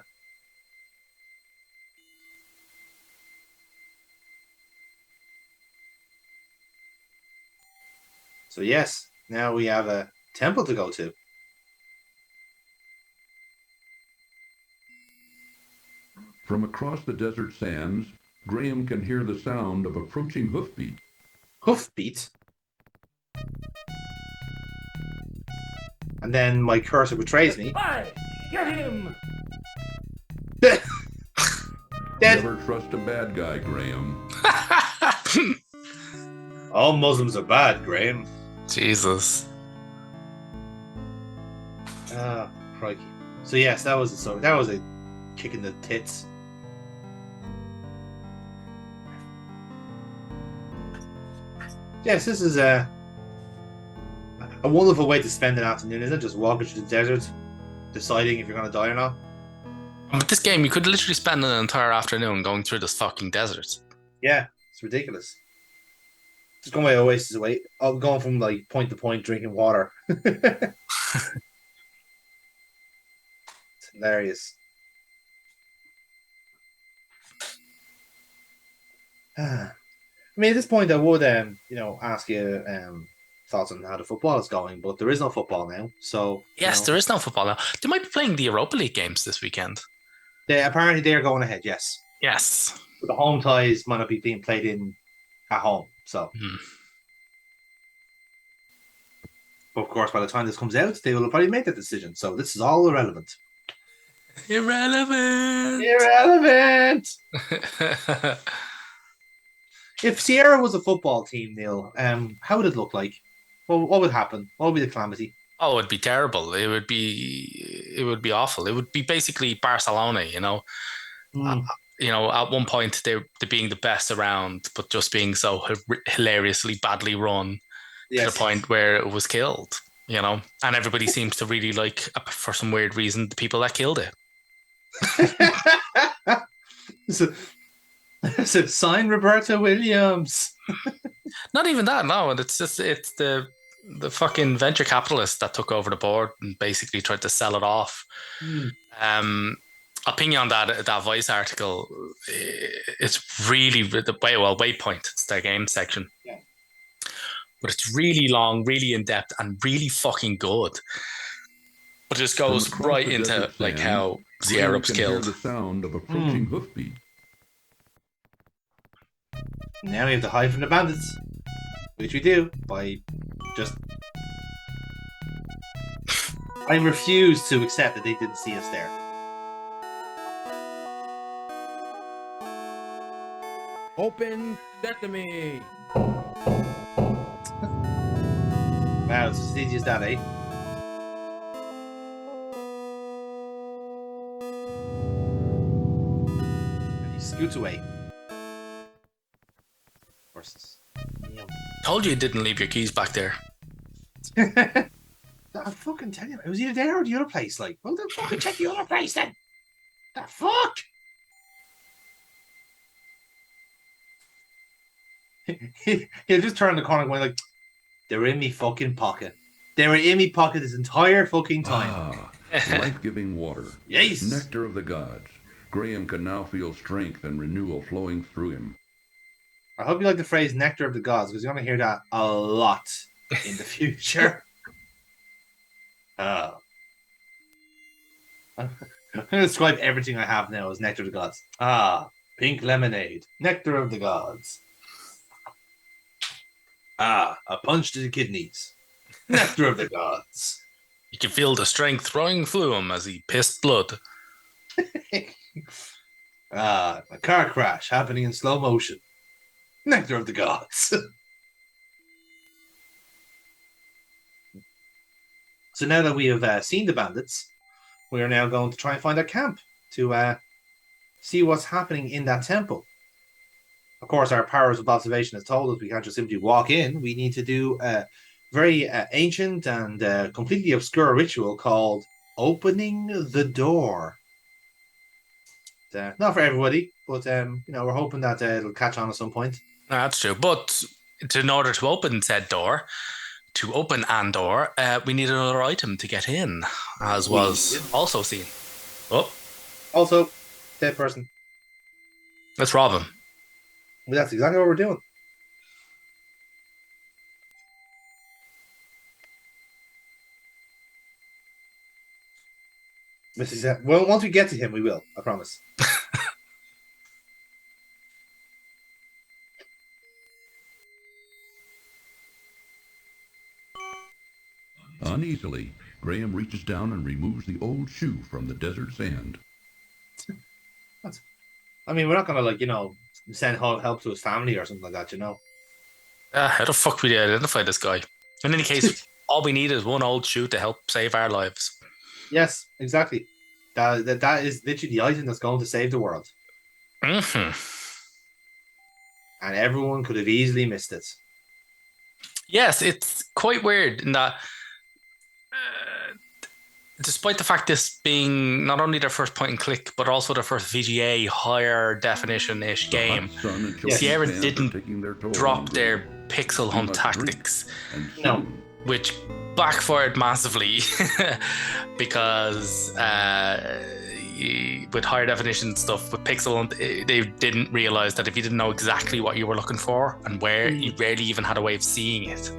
So yes, now we have a temple to go to. From across the desert sands, Graham can hear the sound of approaching hoofbeat. Hoofbeat? And then my cursor betrays me. Hi! Get him! Dead. Never trust a bad guy, Graham. All Muslims are bad, Graham. Jesus. Ah, crikey. So yes, that was a kick in the tits. Yes, this is a wonderful way to spend an afternoon, isn't it? Just walking through the desert, deciding if you're going to die or not. With this game, you could literally spend an entire afternoon going through this fucking desert. Yeah, it's ridiculous. Just going my oasis away. I'm going from like point to point drinking water. It's hilarious. I mean, at this point, I would, ask you thoughts on how the football is going, but there is no football now. So yes, there is no football now. They might be playing the Europa League games this weekend. Apparently, they're going ahead. Yes. Yes. But the home ties might not be being played at home. So, But of course, by the time this comes out, they will have probably made that decision. So this is all irrelevant. Irrelevant. Irrelevant. If Sierra was a football team, Neil, how would it look like? What would happen? What would be the calamity? Oh, it'd be terrible. It would be awful. It would be basically Barcelona, you know. At one point they're being the best around, but just being so hilariously badly run to the point where it was killed, you know. And everybody seems to really like, for some weird reason, the people that killed it. So sign Roberta Williams. Not even that, no. It's the fucking venture capitalist that took over the board and basically tried to sell it off. Opinion on that Vice article, it's really Waypoint, it's their game section. Yeah. But it's really long, really in depth, and really fucking good. But it just goes right into like how Sierra was killed. The sound of approaching hoofbeats. Now we have to hide from the bandits, which we do by just. I refuse to accept that they didn't see us there. Open sesame! Wow, it's as easy as that, eh? And he scoots away. Horses. Told you didn't leave your keys back there. I fucking tell you, it was either there or the other place. Like, well, then fucking check the other place then. The fuck? He'll just turn the corner going like, they were in me fucking pocket. They were in me pocket this entire fucking time. Life-giving water. Yes. Nectar of the gods. Graham can now feel strength and renewal flowing through him. I hope you like the phrase nectar of the gods, because you're going to hear that a lot in the future. I'm going to describe everything I have now as nectar of the gods. Pink lemonade. Nectar of the gods. A punch to the kidneys. Nectar of the gods. You can feel the strength running through him as he pissed blood. A car crash happening in slow motion. Nectar of the gods. So now that we have seen the bandits, we are now going to try and find their camp to see what's happening in that temple. Of course, our powers of observation has told us we can't just simply walk in. We need to do a very ancient and completely obscure ritual called opening the door. Not for everybody, but we're hoping that it'll catch on at some point. That's true. But in order to open said door, to open an door, we need another item to get in, as was also seen. Oh. Also, dead person. Let's rob him. Well, that's exactly what we're doing. Well, once we get to him, we will. I promise. Uneasily, Graham reaches down and removes the old shoe from the desert sand. I mean, we're not going to, send help to his family or something like that, How the fuck would we identify this guy? In any case, all we need is one old shoe to help save our lives. Yes, exactly. That is literally the item that's going to save the world. Mm-hmm. And everyone could have easily missed it. Yes, it's quite weird in that despite the fact this being not only their first point and click, but also their first VGA higher definition-ish game, Sierra didn't drop their pixel hunt tactics. No. Which backfired massively because with higher definition stuff, with pixel hunt, they didn't realize that if you didn't know exactly what you were looking for and where, you rarely even had a way of seeing it.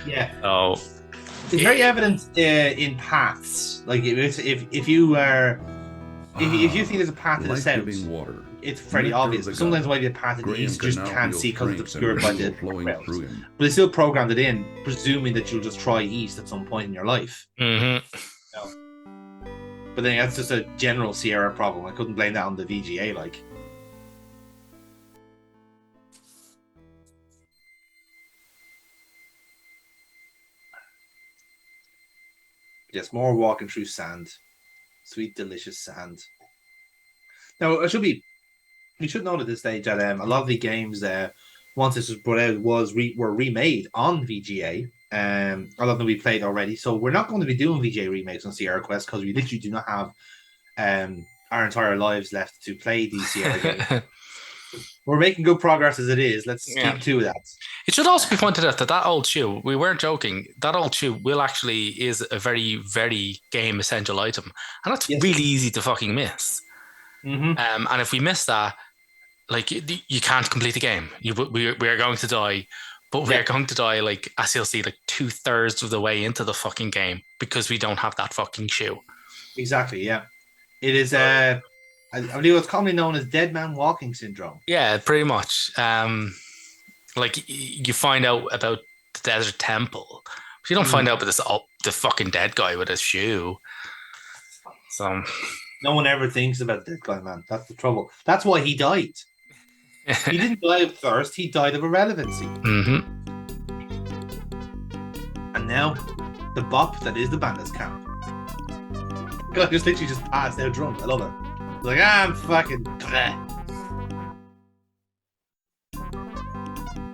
Yeah. So it's very evident in paths. Like if you think there's a path to the south, water. It's fairly obvious. Sometimes it might be a path in the east you just can't see because it's obscured by the clouds. But they still programmed it in, presuming that you'll just try east at some point in your life. Mm-hmm. But then that's just a general Sierra problem. I couldn't blame that on the VGA, like. Yes, more walking through sand. Sweet, delicious sand. Now, we should note at this stage that a lot of the games, once this was brought out, were remade on VGA. A lot of them we played already. So we're not going to be doing VGA remakes on SierraQuest because we literally do not have our entire lives left to play these Sierra games. We're making good progress as it is. Let's keep to that. It should also be pointed out that old shoe, we weren't joking, that old shoe is a very, very game essential item. And that's really easy to fucking miss. Mm-hmm. And if we miss that, like, you can't complete the game. We are going to die, but we are going to die, like, as you'll see, like 2/3 of the way into the fucking game because we don't have that fucking shoe. Exactly, yeah. It is, I believe it's commonly known as dead man walking syndrome. Yeah, pretty much. Like, you find out about the desert temple, but you don't find out about the fucking dead guy with his shoe. So no one ever thinks about the dead guy, man. That's the trouble. That's why he died. He didn't die of thirst. He died of irrelevancy. Mm-hmm. And now, the bop that is the bandits camp. God, just literally just passed out drunk. I love it. Like, I'm fucking.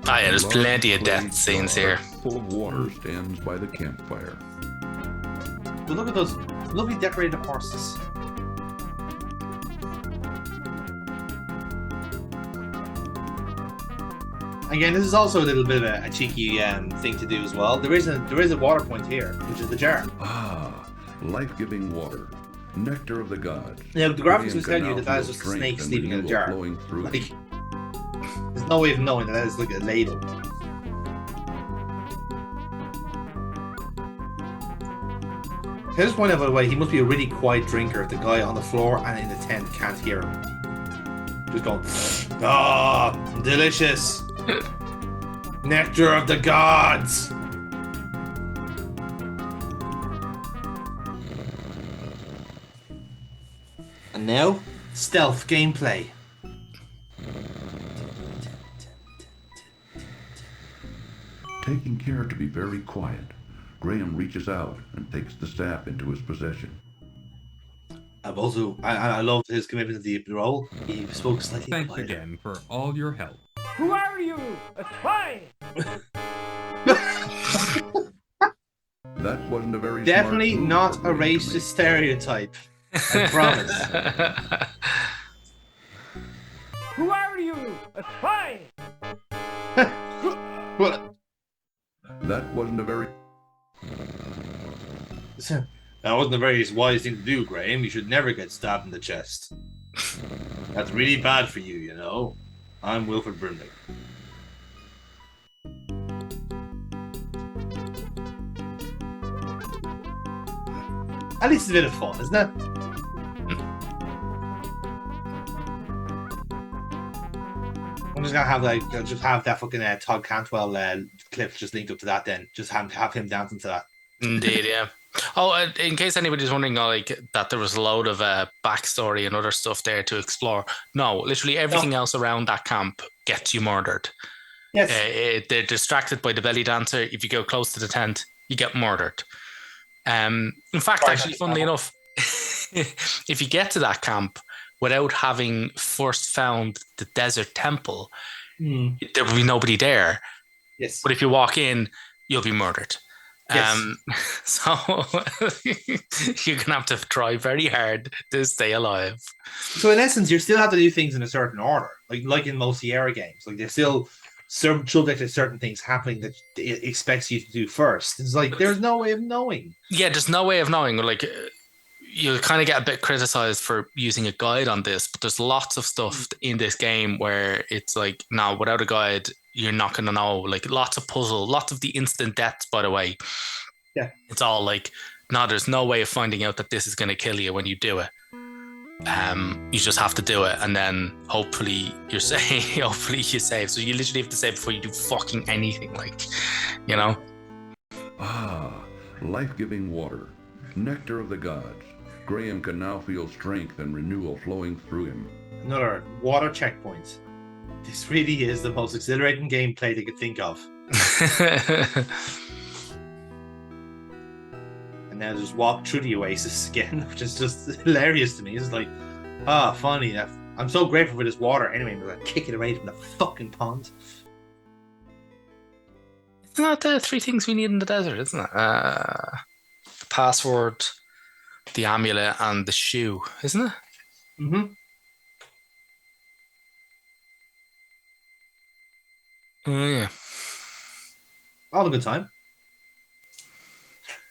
Oh yeah, there's plenty of death scenes here. Full of water stands by the campfire. But look at those lovely decorated horses. Again, this is also a little bit of a cheeky thing to do as well. There is a water point here, which is the jar. Ah, life-giving water, nectar of the gods. Now, the graphics will tell you that is just a snake sleeping in a jar. Like, there's no way of knowing that is like a ladle. Can I just point out, by the way, he must be a really quiet drinker if the guy on the floor and in the tent can't hear him. Just going, delicious. Nectar of the gods. And now, stealth gameplay. Taking care to be very quiet, Graham reaches out and takes the staff into his possession. I love his commitment to the role. He spoke slightly Thanks quieter. again for all your help. Who are you? A spy? That wasn't a very Definitely smart move not for a Graham to racist make. stereotype. I promise. Who are you? A spy? Well, That wasn't a very... that wasn't a very wise thing to do, Graham. You should never get stabbed in the chest. That's really bad for you, you know. I'm Wilfred Brimley. At least it's a bit of fun, isn't it? I'm just gonna have that fucking Todd Cantwell clip just linked up to that. Then just have him dancing to that. Indeed, yeah. Oh, in case anybody's wondering, like, that there was a load of backstory and other stuff there to explore. No, literally everything else around that camp gets you murdered. Yes. They're distracted by the belly dancer. If you go close to the tent, you get murdered. In fact, actually, funnily enough, if you get to that camp without having first found the desert temple, there will be nobody there. Yes. But if you walk in, you'll be murdered. Yes. So you're gonna have to try very hard to stay alive. So in essence, you still have to do things in a certain order, like in most Sierra games. Like they're still subject to certain things happening that it expects you to do first. It's like there's no way of knowing. Yeah, there's no way of knowing. Like, you kind of get a bit criticized for using a guide on this, but there's lots of stuff in this game where it's like, no, without a guide, you're not going to know. Like, lots of puzzle, lots of the instant deaths, by the way. Yeah. It's all like, no, there's no way of finding out that this is going to kill you when you do it. You just have to do it, and then hopefully you're safe. Hopefully you save. So you literally have to save before you do fucking anything, like, you know? Ah, life-giving water, nectar of the gods, Graham can now feel strength and renewal flowing through him. Another water checkpoint. This really is the most exhilarating gameplay they could think of. And now just walk through the oasis again, which is just hilarious to me. It's like, funny. I'm so grateful for this water. Anyway, we're like kick it away from the fucking pond. Isn't that the 3 things we need in the desert, isn't it? The password, the amulet, and the shoe, isn't it? Mm-hmm. Oh, yeah. All a good time.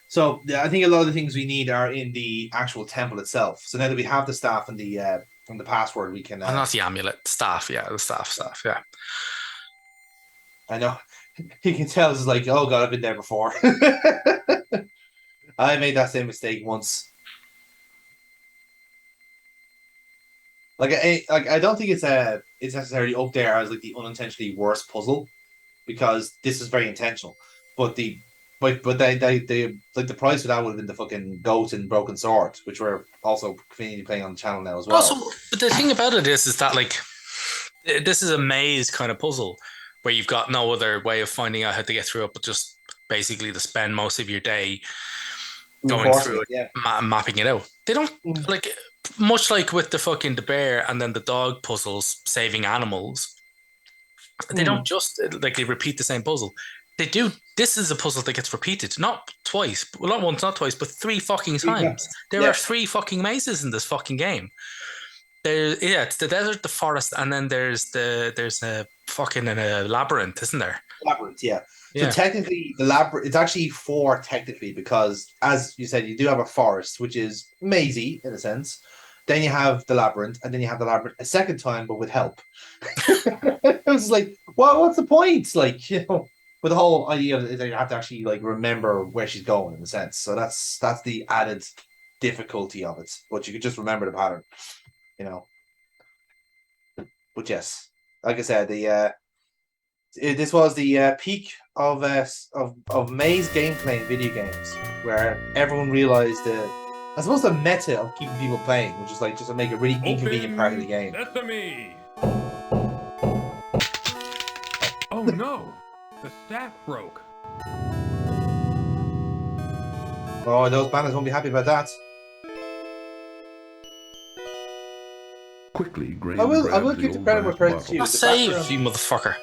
So I think a lot of the things we need are in the actual temple itself. So now that we have the staff and the password, we can. Not the amulet, staff. Yeah, the staff. Yeah. I know. He can tell it's like, oh god, I've been there before. I made that same mistake once. I don't think it's necessarily up there as like the unintentionally worst puzzle, because this is very intentional. But they like the price for that would have been the fucking goat and broken sword, which we're also conveniently playing on the channel now as well. Also, but the thing about it is that like this is a maze kind of puzzle where you've got no other way of finding out how to get through it, but just basically to spend most of your day going through it, mapping it out. They don't like much like with the bear and then the dog puzzles, saving animals. They don't just like they repeat the same puzzle. They do. This is a puzzle that gets repeated, not twice, well, not once, not twice, but 3 fucking times. There are 3 fucking mazes in this fucking game. It's the desert, the forest, and then there's a fucking labyrinth, isn't there? Labyrinth, yeah. So technically, the labyrinth, it's actually 4 technically, because as you said, you do have a forest, which is mazy in a sense. Then you have the labyrinth, and then you have the labyrinth a second time, but with help. I was like, well, what's the point? Like, you know, with the whole idea that you have to actually like remember where she's going in a sense. So that's the added difficulty of it. But you could just remember the pattern, you know. But yes, like I said, this was the peak of maze gameplay in video games, where everyone realized I suppose the meta of keeping people playing, which is like just to make a really inconvenient part of the game. Sesame! Oh no! The staff broke. Oh, those banners won't be happy about that. Quickly, Graham I will grabs give the the old credit brass where credit's bottle. due. Save, you motherfucker.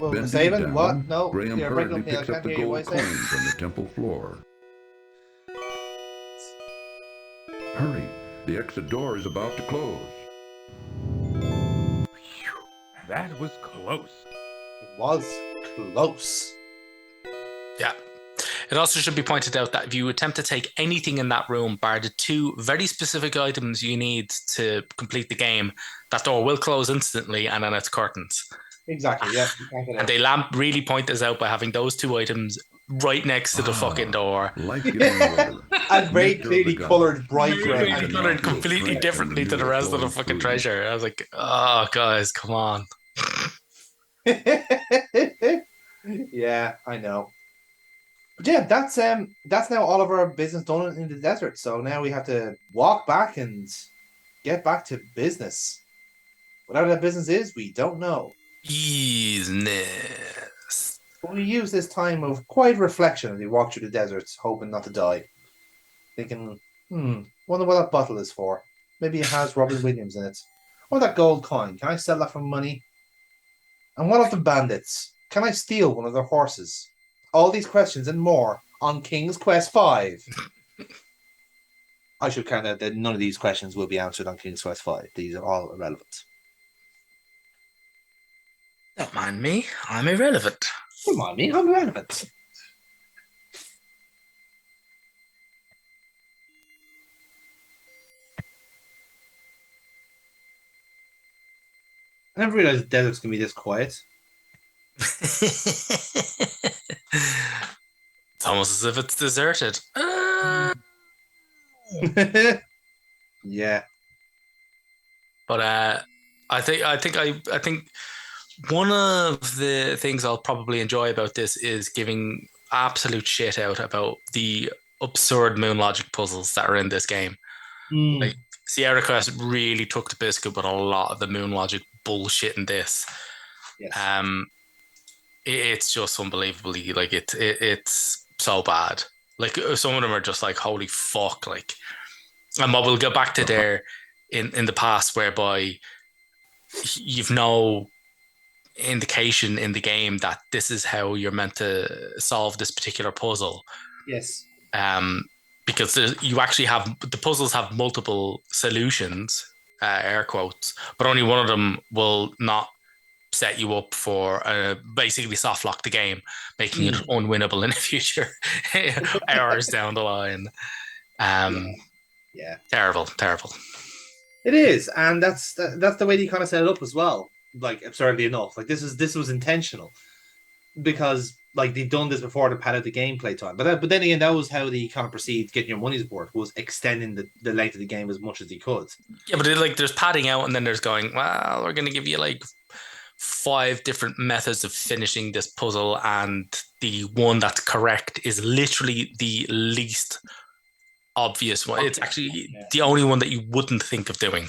Well, Bending saving? down, What? No. Graham Yeah, hurriedly breaking up picks the- I up the can't hear you. gold What I say? coin from the temple floor. Hurry! The exit door is about to close. That was close. It was close. Yeah. It also should be pointed out that if you attempt to take anything in that room, bar the 2 very specific items you need to complete the game, that door will close instantly, and then it's curtains. Exactly, yeah. And they really point this out by having those 2 items right next to the fucking door. Life-giving water. And very Nectar of clearly the gods. coloured bright Very red. colored completely differently to the rest of the fucking treasure. I was like, oh, guys, come on. Yeah, I know. But yeah, that's now all of our business done in the desert. So now we have to walk back and get back to business. Whatever that business is, we don't know. Business. But we use this time of quiet reflection as we walk through the desert, hoping not to die. Thinking, wonder what that bottle is for. Maybe it has Robin Williams in it. Or that gold coin. Can I sell that for money? And what of the bandits? Can I steal one of their horses? All these questions and more on King's Quest V. I should count out that none of these questions will be answered on King's Quest V. These are all irrelevant. Don't mind me. I'm irrelevant. Don't mind me. I'm irrelevant. I never realized the desert's going to be this quiet. It's almost as if it's deserted. Yeah. But I think one of the things I'll probably enjoy about this is giving absolute shit out about the absurd moon logic puzzles that are in this game. Like SierraQuest really took the biscuit with a lot of the moon logic bullshit in this. Yes. It's just unbelievably like it's so bad. Like some of them are just like holy fuck. Like, and what we'll go back to there in the past, whereby you've no indication in the game that this is how you're meant to solve this particular puzzle. Yes. Because you actually have the puzzles have multiple solutions, air quotes, but only one of them will not set you up for basically soft lock the game, making it unwinnable in the future hours down the line. Yeah. Terrible. It is, and that's the way they kind of set it up as well. Like, absurdly enough, like this was intentional, because like they'd done this before to pad out the gameplay time. But then again, that was how they kind of perceived getting your money's worth, was extending the length of the game as much as they could. Yeah, but like there's padding out, and then there's going, well, we're going to give you like 5 different methods of finishing this puzzle, and the one that's correct is literally the least obvious one. It's actually the only one that you wouldn't think of doing.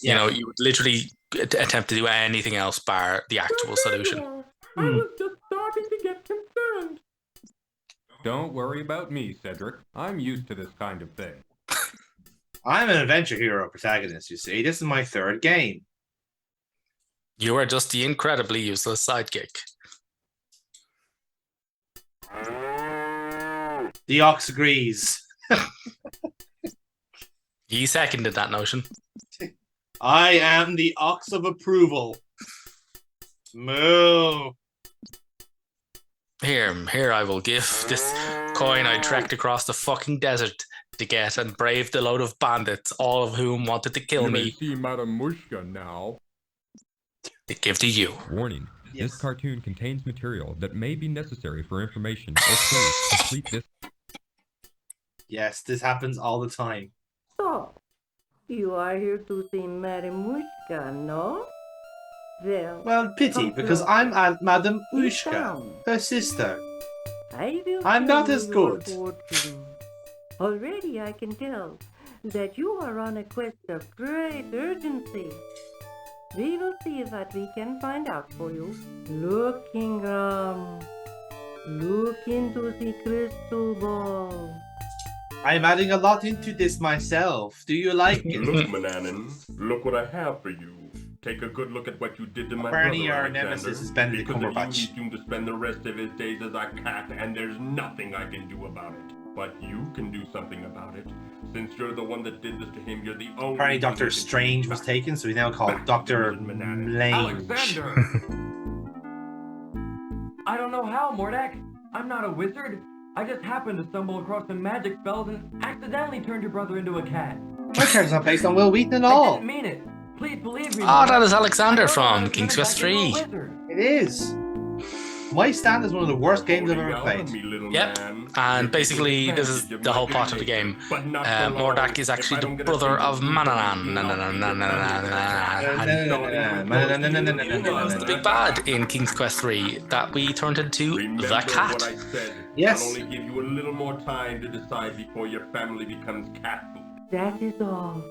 You know, you would literally attempt to do anything else bar the actual solution. I was just starting to get concerned. Don't worry about me, Cedric. I'm used to this kind of thing. I'm an adventure hero protagonist, you see. This is my 3rd game. You are just the incredibly useless sidekick. The ox agrees. He seconded that notion. I am the ox of approval. Moo. Here I will give this coin I trekked across the fucking desert to get and braved a load of bandits, all of whom wanted to kill me. You may see Madame Mushka now. To give to you. Warning. This cartoon contains material that may be necessary for information or clues to complete this. Yes, this happens all the time. So, you are here to see Madame Mushka, no? Well, pity, because I'm Aunt Madame Ushka, her sister. I'm not as good. Already I can tell that you are on a quest of great urgency. We will see what we can find out for you. Look, Ingram. Look into the crystal ball. I'm adding a lot into this myself. Do you like it? Look, Mananan, look what I have for you. Take a good look at what you did to my Apparently brother, our Alexander. nemesis is Benedict Because of Cumberbatch. you, he's doomed to spend the rest of his days as a cat, and there's nothing I can do about it. But you can do something about it. Since you're the one that did this to him, you're the only... Apparently Dr. Strange was taken, so he's now called Dr. Lange. Alexander! I don't know how, Mordak. I'm not a wizard. I just happened to stumble across some magic spells and accidentally turned your brother into a cat. My character's not based on Will Wheaton at I all. didn't mean it. Please believe me. Oh, that is Alexander from King's Quest 3. It is. My stand is one of the worst games I've ever played. Yep, and basically this is the whole plot of the game. Mordak is actually the brother of Mananan. The big bad in King's Quest 3 that we turned into the cat. What I said. Yes. I'll only give you a little more time to decide before your family becomes cat food. That is all.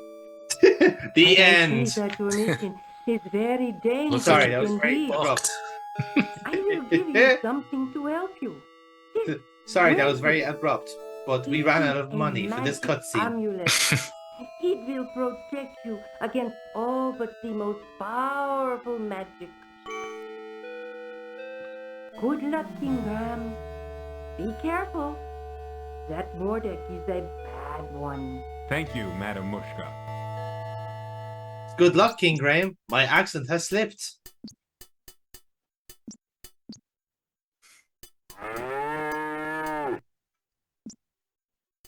The I end. see that your mission is very dangerous Sorry, that was very indeed. abrupt. I will give you something to help you. Sorry, that was very abrupt. But we ran out of money for this cutscene. Amulet. It will protect you against all but the most powerful magic. Good luck, Ingram. Be careful. That Mordek is a bad one. Thank you, Madam Mushka. Good luck, King Graham. My accent has slipped.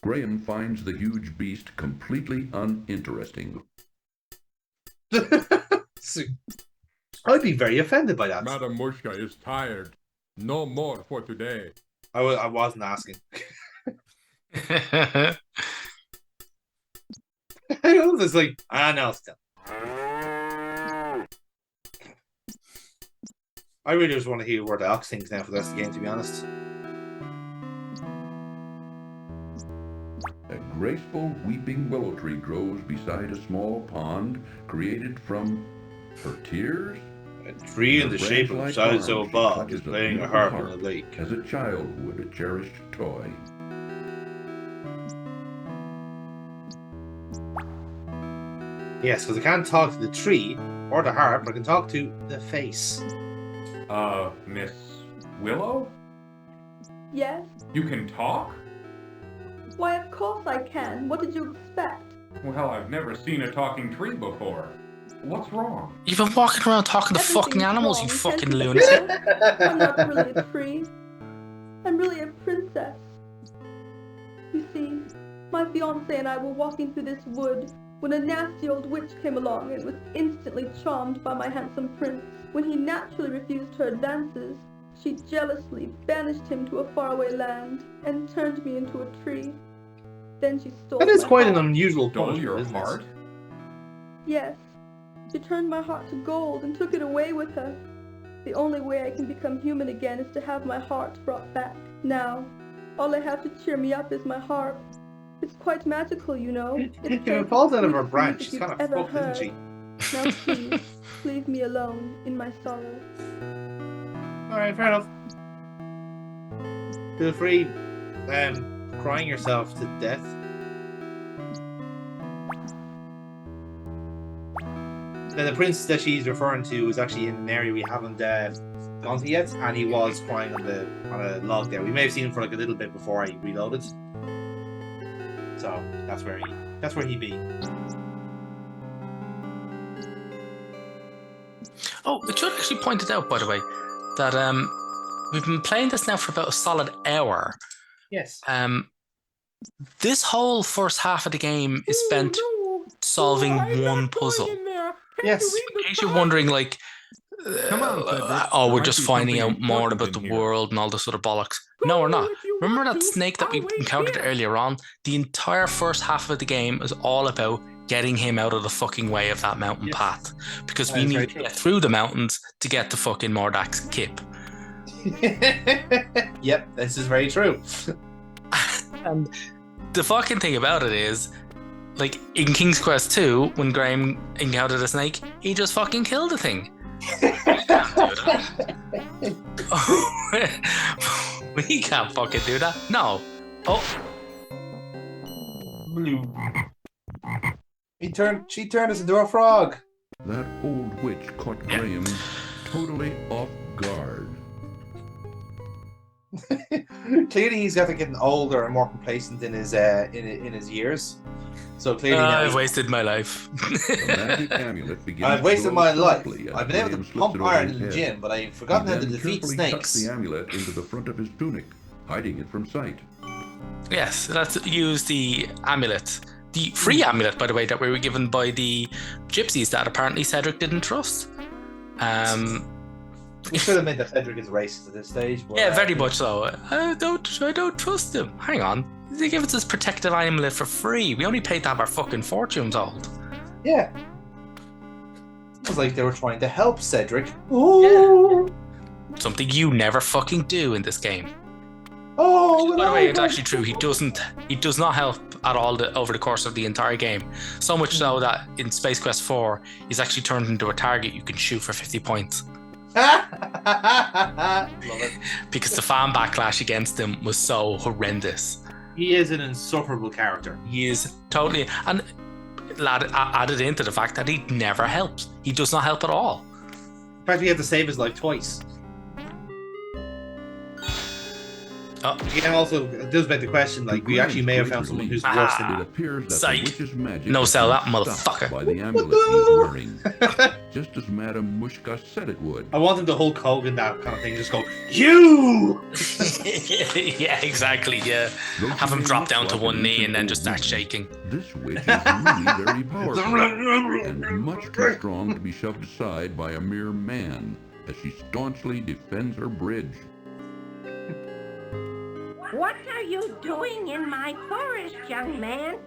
Graham finds the huge beast completely uninteresting. I'd be very offended by that. Madame Mushka is tired. No more for today. I wasn't asking. I know, it's like, no, still. I really just want to hear where the ox sings now for the rest of the game, to be honest. graceful weeping willow tree grows beside a small pond created from her tears. A tree in the shape of Sizo Bob is playing a harp on the lake. As a child would a cherished toy. Yes, because I can't talk to the tree or the harp, but I can talk to the face. Miss Willow? Yes? You can talk? Why, of course I can. What did you expect? Well, I've never seen a talking tree before. What's wrong? You've been walking around talking to fucking Everything's animals, wrong, you fucking can't you lunatic. tell? I'm not really a tree. I'm really a princess. You see, my fiancé and I were walking through this wood when a nasty old witch came along and was instantly charmed by my handsome prince. When he naturally refused her advances, she jealously banished him to a faraway land and turned me into a tree. Then she stole That is my quite heart. an unusual Stole punishment, your isn't it? heart? Yes. She turned my heart to gold and took it away with her. The only way I can become human again is to have my heart brought back. Now, all I have to cheer me up is my harp. It's quite magical, you know. If it falls out of her branch, she's kind of ever fucked, isn't heard. she? Now please, leave me alone in my sorrow. Alright, fair enough. Feel free crying yourself to death. Now, the prince that she's referring to is actually in an area we haven't gone to yet, and he was crying on a log there. We may have seen him for like a little bit before I reloaded. So that's where he be. Oh, it should actually pointed out, by the way, that we've been playing this now for about a solid hour. Yes. This whole first half of the game is spent solving one puzzle. Yes. In case you're wondering, like, Come on, Cedric. oh, There we're might just be finding something out more important about the in here. world and all this sort of bollocks. No, we're not. Remember that snake that we encountered earlier on? The entire first half of the game is all about getting him out of the fucking way of that mountain path. Because we need to get through the mountains to get to fucking Mordak's kip. Yep, this is very true. And the fucking thing about it is, like, in King's Quest 2, when Graham encountered a snake, he just fucking killed the thing. We can't do that. We can't fucking do that. No. Oh. She turned us into a frog. That old witch caught Graham totally off guard. Clearly, he's got to getting older and more complacent in his years. So clearly, now I've wasted my life. I've wasted my life. I've been able to pump iron in the gym, but I've forgotten how to defeat snakes. The amulet into the front of his tunic, hiding it from sight. Yes, let's use the amulet. The free amulet, by the way, that we were given by the gypsies that apparently Cedric didn't trust. We should have made that Cedric is racist at this stage. But, yeah, very much so. I don't trust him. Hang on. They gave us this protective amulet for free. We only paid to have our fucking fortunes old. Yeah. It was like they were trying to help Cedric. Ooh. Yeah. Something you never fucking do in this game. Oh, by the way, it's actually true. He does not help at all over the course of the entire game. So much so that in Space Quest 4, he's actually turned into a target you can shoot for 50 points. Love it. Because the fan backlash against him was so horrendous. He is an insufferable character. He is totally, and added into the fact that he never helps. He does not help at all. In fact, we have to save his life twice. Oh. Again, also, it does beg the question, like, we actually may have found someone who's worse than It appears that Psych. the witch's magic No has sell been that motherfucker. stopped by the amulet he's wearing, just as Madame Mushka said it would. I want him to Hulk Hogan that kind of thing, just go, you! Yeah, exactly, yeah. Have him drop down to one knee and then just start shaking. This witch is really very powerful and much too strong to be shoved aside by a mere man as she staunchly defends her bridge. What are you doing in my forest, young man?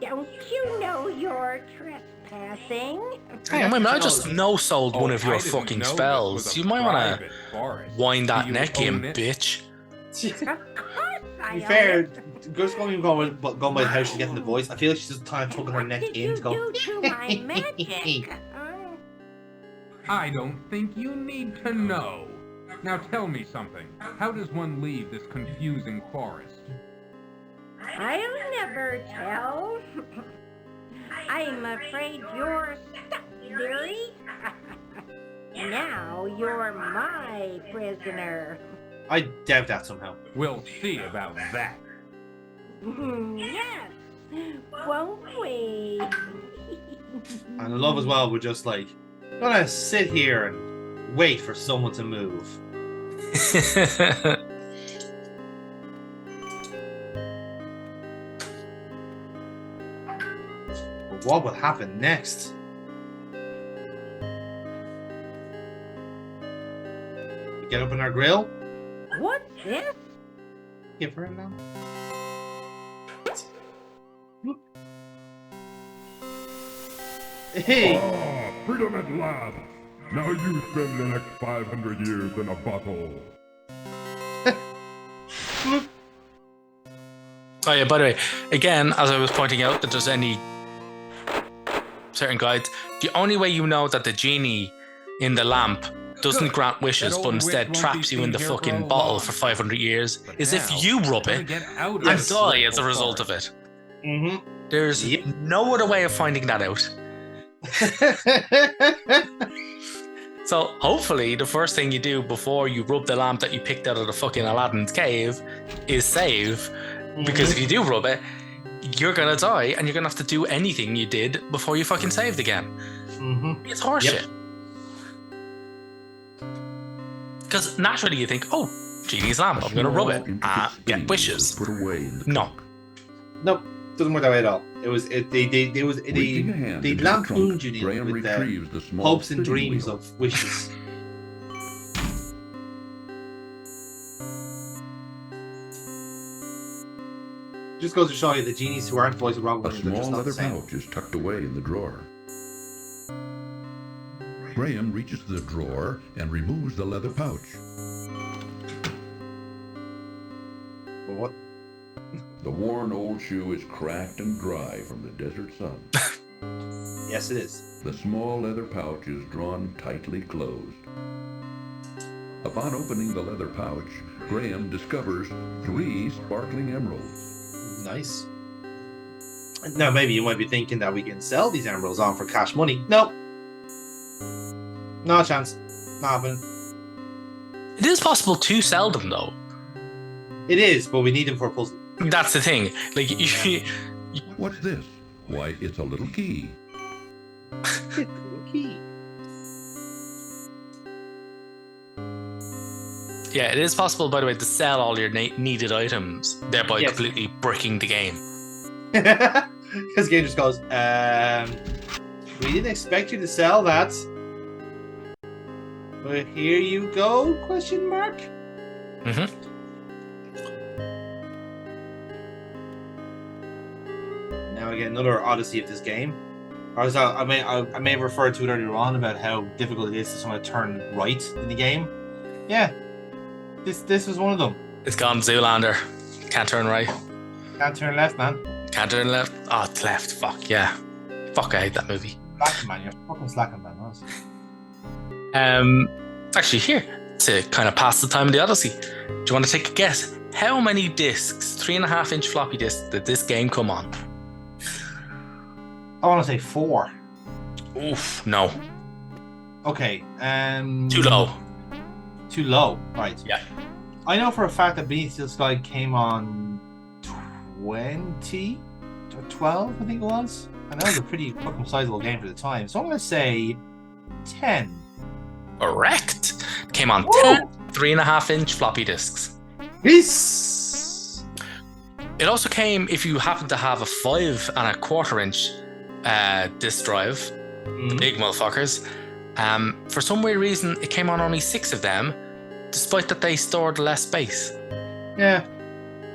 Don't you know you're trespassing? Hang on, wait a minute, I just no-sold one of your fucking spells. You might want to wind that neck in, bitch. Of course To be fair, Girl's going by how she's getting the voice. I feel like she's just kind of tucking her neck in to go. I don't think you need to know. Now tell me something. How does one leave this confusing forest? I'll never tell. I'm afraid you're stuck, dearie. Now you're my prisoner. I doubt that somehow. We'll see about that. Yes, won't we? And I love as well, we're just like, gonna sit here and wait for someone to move. But what will happen next? We get up in our grill. What's this? Give her a now. Hey! Ah, freedom at last! Now you spend the next 500 years in a bottle. Oh yeah, by the way, again, as I was pointing out that there's any certain guides, the only way you know that the genie in the lamp doesn't grant wishes but instead traps you in the fucking bottle for 500 years is if you rub it and die as a result of it. There's no other way of finding that out. So hopefully the first thing you do before you rub the lamp that you picked out of the fucking Aladdin's cave is save, because if you do rub it, you're gonna die and you're gonna have to do anything you did before you fucking saved again. It's horseshit. Because naturally you think, oh, genie's lamp, I'm gonna rub it and get wishes. No. Nope. Doesn't work that way at all. They lampooned you with the hopes and dreams of wishes. Just goes to show you the genies who aren't voiced wrong. A small leather pouch is tucked away in the drawer. Graham reaches the drawer and removes the leather pouch. Well, what? The worn old shoe is cracked and dry from the desert sun. Yes, it is. The small leather pouch is drawn tightly closed. Upon opening the leather pouch, Graham discovers 3 sparkling emeralds. Nice. Now, maybe you might be thinking that we can sell these emeralds on for cash money. Nope. No chance. Not happening. It is possible to sell them though. It is, but we need them for a puzzle. That's the thing. Like, what's this? Why, it's a little key. Key. Yeah, it is possible, by the way, to sell all your needed items, thereby completely bricking the game. Because the game just goes, we didn't expect you to sell that. But here you go, question mark? Now again, another odyssey of this game. Or as I may have referred to it earlier on about how difficult it is to someone turn right in the game. Yeah, this was one of them. It's gone Zoolander. Can't turn right. Can't turn left, man. Can't turn left. Oh, it's left. Fuck yeah. Fuck, I hate that movie. Slacking, man. You're fucking slacking, man. Actually, here to kind of pass the time in the Odyssey. Do you want to take a guess? How many discs, 3.5-inch floppy discs, did this game come on? I want to say 4. Oof, no. Okay. Too low. Too low, right? Yeah. I know for a fact that Beneath the Sky came on 20 or 12, I think it was. And that was a pretty fucking sizable game for the time. So I'm going to say 10. Correct. Came on 10 3.5-inch floppy disks. Yes. It also came if you happen to have a 5.25-inch disk drive, the big motherfuckers. For some weird reason, it came on only 6 of them, despite that they stored less space. Yeah.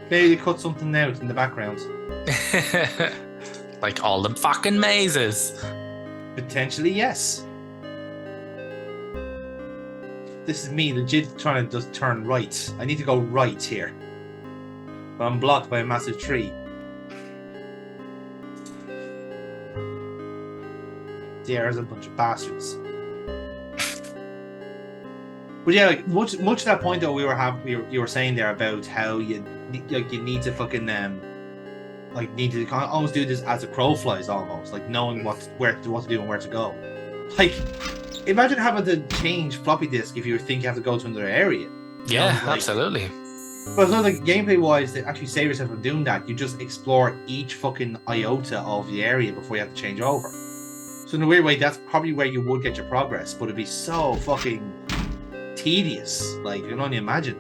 Maybe they cut something out in the background. Like all the fucking mazes. Potentially, yes. This is me legit trying to just turn right. I need to go right here. But I'm blocked by a massive tree. Sierra's a bunch of bastards. But yeah, like much to that point though, you were saying there about how you need to fucking need to kind of almost do this as a crow flies, almost like knowing what to do and where to go. Like, imagine having to change floppy disk if you think you have to go to another area. Yeah, absolutely. But it's not like gameplay wise to actually save yourself from doing that. You just explore each fucking iota of the area before you have to change over. So in a weird way, that's probably where you would get your progress, but it'd be so fucking tedious. Like, you can only imagine.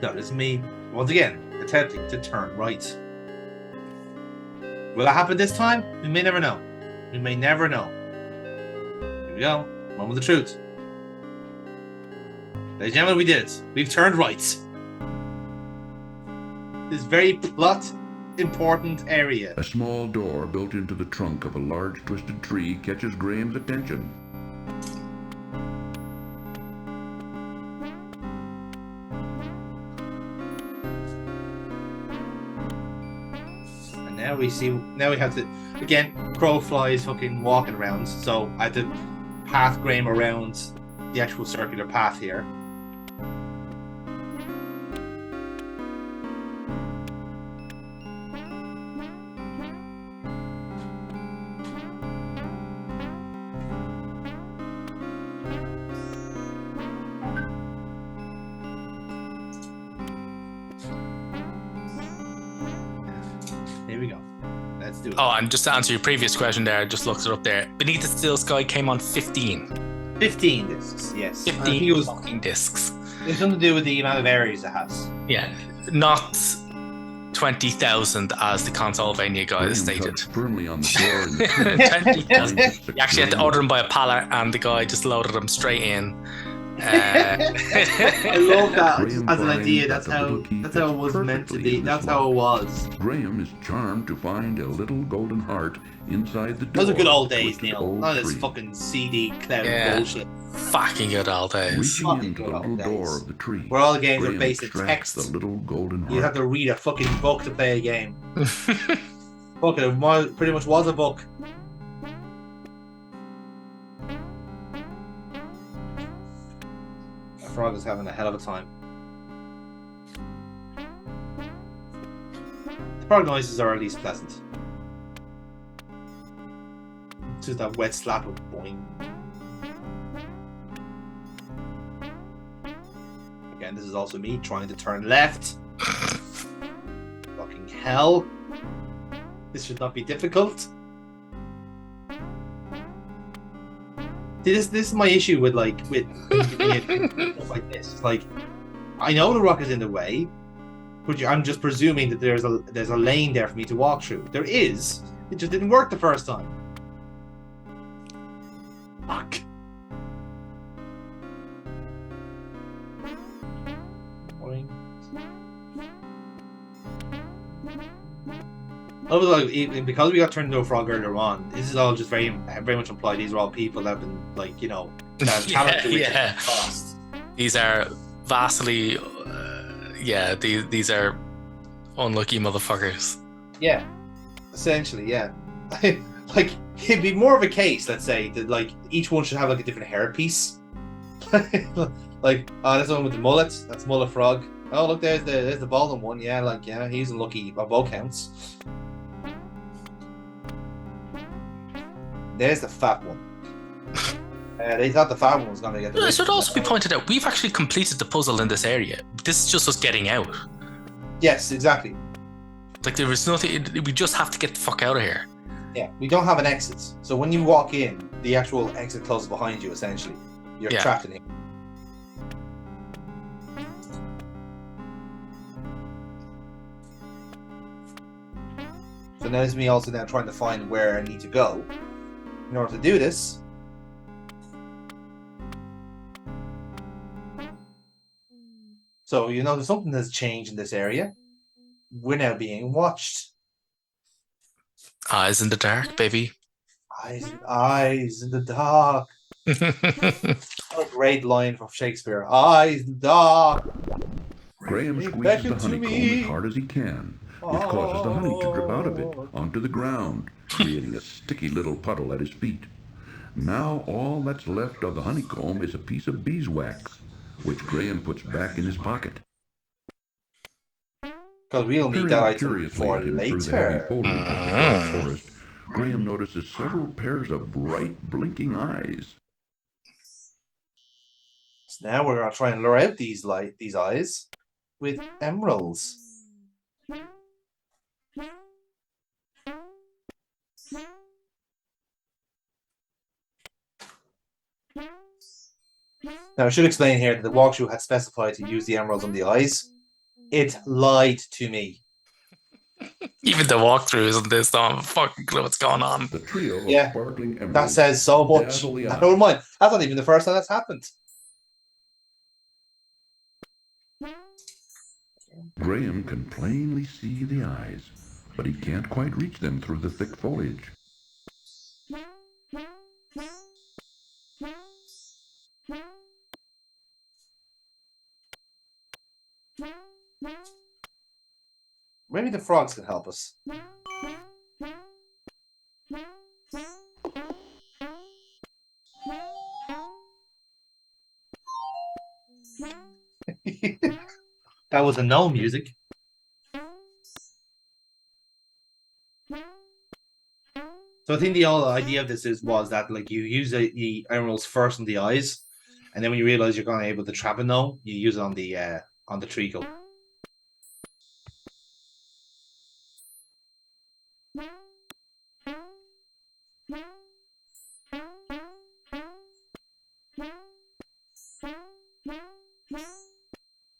That is me, once again, attempting to turn right. Will that happen this time? We may never know. We may never know. Here we go. Moment of the truth. Ladies and gentlemen, we did it. We've turned right. This very plot important area. A small door built into the trunk of a large twisted tree catches Graham's attention. And now we have to, again, crow flies fucking walking around, so I have to path Graham around the actual circular path here. Here we go. Let's do it. Oh, and just to answer your previous question there, I just looked it up there. Beneath the Steel Sky came on 15. 15 discs, yes. 15 fucking discs. It's something to do with the amount of areas it has. Yeah, not 20,000 as the Consolvania guy stated. Firmly on the door in the 20,000. You actually had to order them by a pallet, and the guy just loaded them straight in. I love that as an idea. That's how it was meant to be. That's how it was. Graham is charmed to find a little golden heart inside the door. Those are good old days, Neil. Not this fucking CD cloud bullshit. Fucking good old days. Reaching into the little door of the tree, where all the games Graham are based in extracts text. the little golden heart. You have to read a fucking book to play a game. Fuck it, pretty much was a book. Frog is having a hell of a time. The frog noises are at least pleasant. It's just that wet slap of boing. Again, this is also me trying to turn left. Fucking hell. This should not be difficult. See, this is my issue with stuff like this. Like, I know the rock is in the way, but I'm just presuming that there's a lane there for me to walk through. There is. It just didn't work the first time. Fuck. Boing. Because we got turned into a frog earlier on, this is all just very much implied. These are all people that have been, like, you know, that have challenged the cost. These are vastly, these are unlucky motherfuckers. Yeah, essentially, yeah. Like, it'd be more of a case, let's say, that like each one should have like a different hairpiece. Like, that's the one with the mullet. That's Mullet Frog. Oh, look, there's the balding one. Yeah, like, yeah, he's unlucky by both counts. There's the fat one. They thought the fat one was going to get the... It should also be pointed out, we've actually completed the puzzle in this area. This is just us getting out. Yes, exactly. Like, there is nothing... We just have to get the fuck out of here. Yeah, we don't have an exit. So when you walk in, the actual exit closes behind you, essentially. You're trapped in here. So now it's me also now trying to find where I need to go. In order to do this, so you know something has changed in this area. We're now being watched. Eyes in the dark, baby. Eyes in the dark. A great line from Shakespeare. Eyes dark. Graham He squeezes the beckoned to honeycomb me. as hard as he can, which causes the honey to drip out of it onto the ground, creating a sticky little puddle at his feet. Now all that's left of the honeycomb is a piece of beeswax, which Graham puts back in his pocket. Because we'll need Peering that item curiously for at him through the heavy later. foliage of the dark forest, Graham notices several pairs of bright, blinking eyes. So now we're going to try and lure out these eyes with emeralds. Now, I should explain here that the walkthrough had specified to use the emeralds on the eyes. It lied to me. Even the walkthroughs on this don't have a fucking clue what's going on. The trio of Yeah, sparkling emeralds that says so much. dazzle the I eye. don't mind. That's not even the first time that's happened. Graham can plainly see the eyes, but he can't quite reach them through the thick foliage. Maybe the frogs can help us. That was a no music. So I think the whole idea of this was that like you use the emeralds first on the eyes, and then when you realize you're going to be able to trap a no, you use it on the treacle.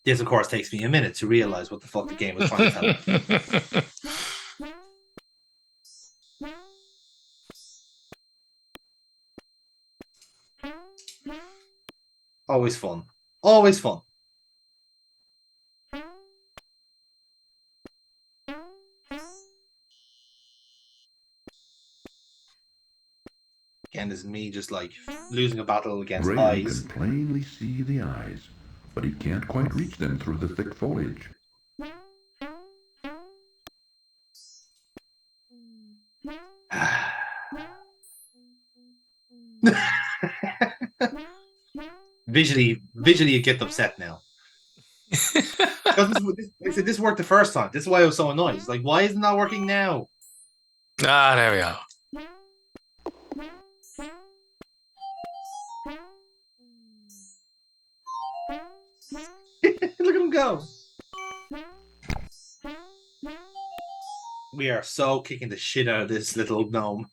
This, of course, takes me a minute to realize what the fuck the game was trying to tell me. Always fun. Always fun. Again, this is me just like losing a battle against Graham eyes. can plainly see the eyes, but he can't quite reach them through the thick foliage. Visually, you get upset now. This worked the first time. This is why I was so annoyed. It's like, why isn't that working now? Ah, there we go. Look at him go. We are so kicking the shit out of this little gnome.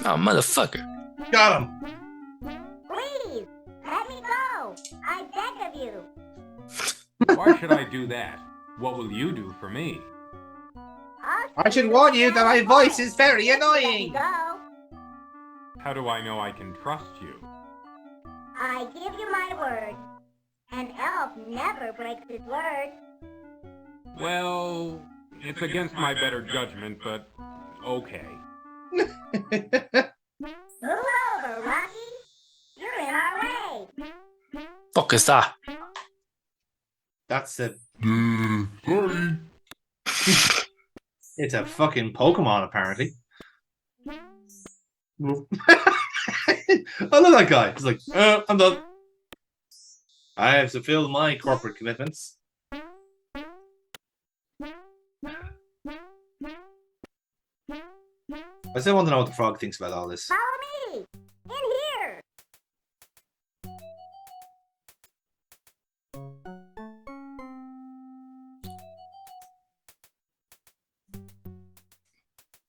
Oh, motherfucker. Got him. Please, let me go. I beg of you. Why should I do that? What will you do for me? I should warn you that my voice is very annoying. Go. How do I know I can trust you? I give you my word. An elf never breaks his word. Well, it's against my better judgment, but okay. Move over, Rocky. You're in our way. Fuck is that? That's it. Sorry. It's a fucking Pokemon, apparently. I love that guy. He's like, I'm done. I have fulfilled my corporate commitments. I still want to know what the frog thinks about all this. Follow me. In here.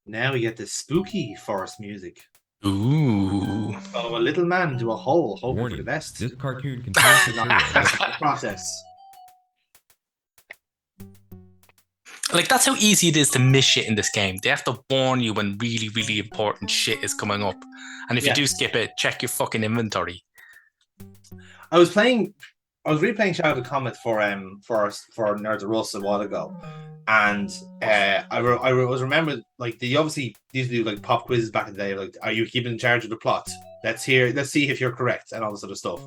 Now we get the spooky forest music. Ooh. Follow a little man into a hole, hoping Warning, for the best. this cartoon contains material that Process. Like, that's how easy it is to miss shit in this game. They have to warn you when really, really important shit is coming up. And if Yeah. you do skip it, check your fucking inventory. I was replaying Shadow of the Comet for Nerds of Rust a while ago, and I was remembered like they obviously used to do like pop quizzes back in the day. Like, are you keeping in charge of the plot? Let's see if you're correct, and all this other stuff.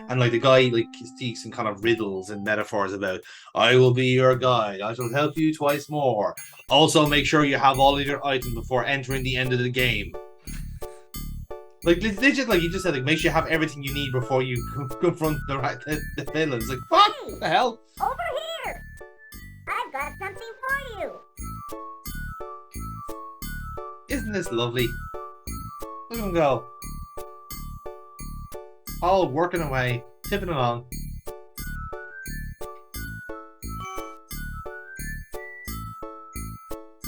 And like the guy like speaks in kind of riddles and metaphors about, I will be your guide, I shall help you twice more. Also, make sure you have all of your items before entering the end of the game. Like legit, like you just said, like make sure you have everything you need before you confront the villains. Like fuck, what the hell? Over here! I've got something for you. Isn't this lovely? Look at him go. All working away, tipping along.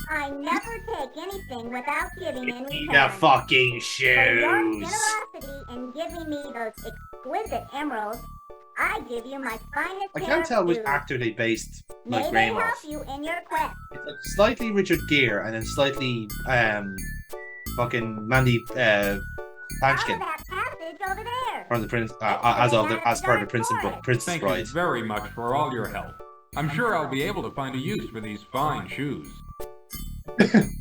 I never take anything without giving in return. The fucking For your shoes. generosity in giving me those exquisite emeralds, I give you my finest I pair can't of tell which shoes. actor they based May like they Graham help off. you in your quest. It's like slightly Richard Gere and then slightly fucking Mandy Follow Panskin that passage over there. from the Prince as part of the Princess Thank Bride. you very much for all your help. I'm sure I'll be able to find a use for these fine shoes.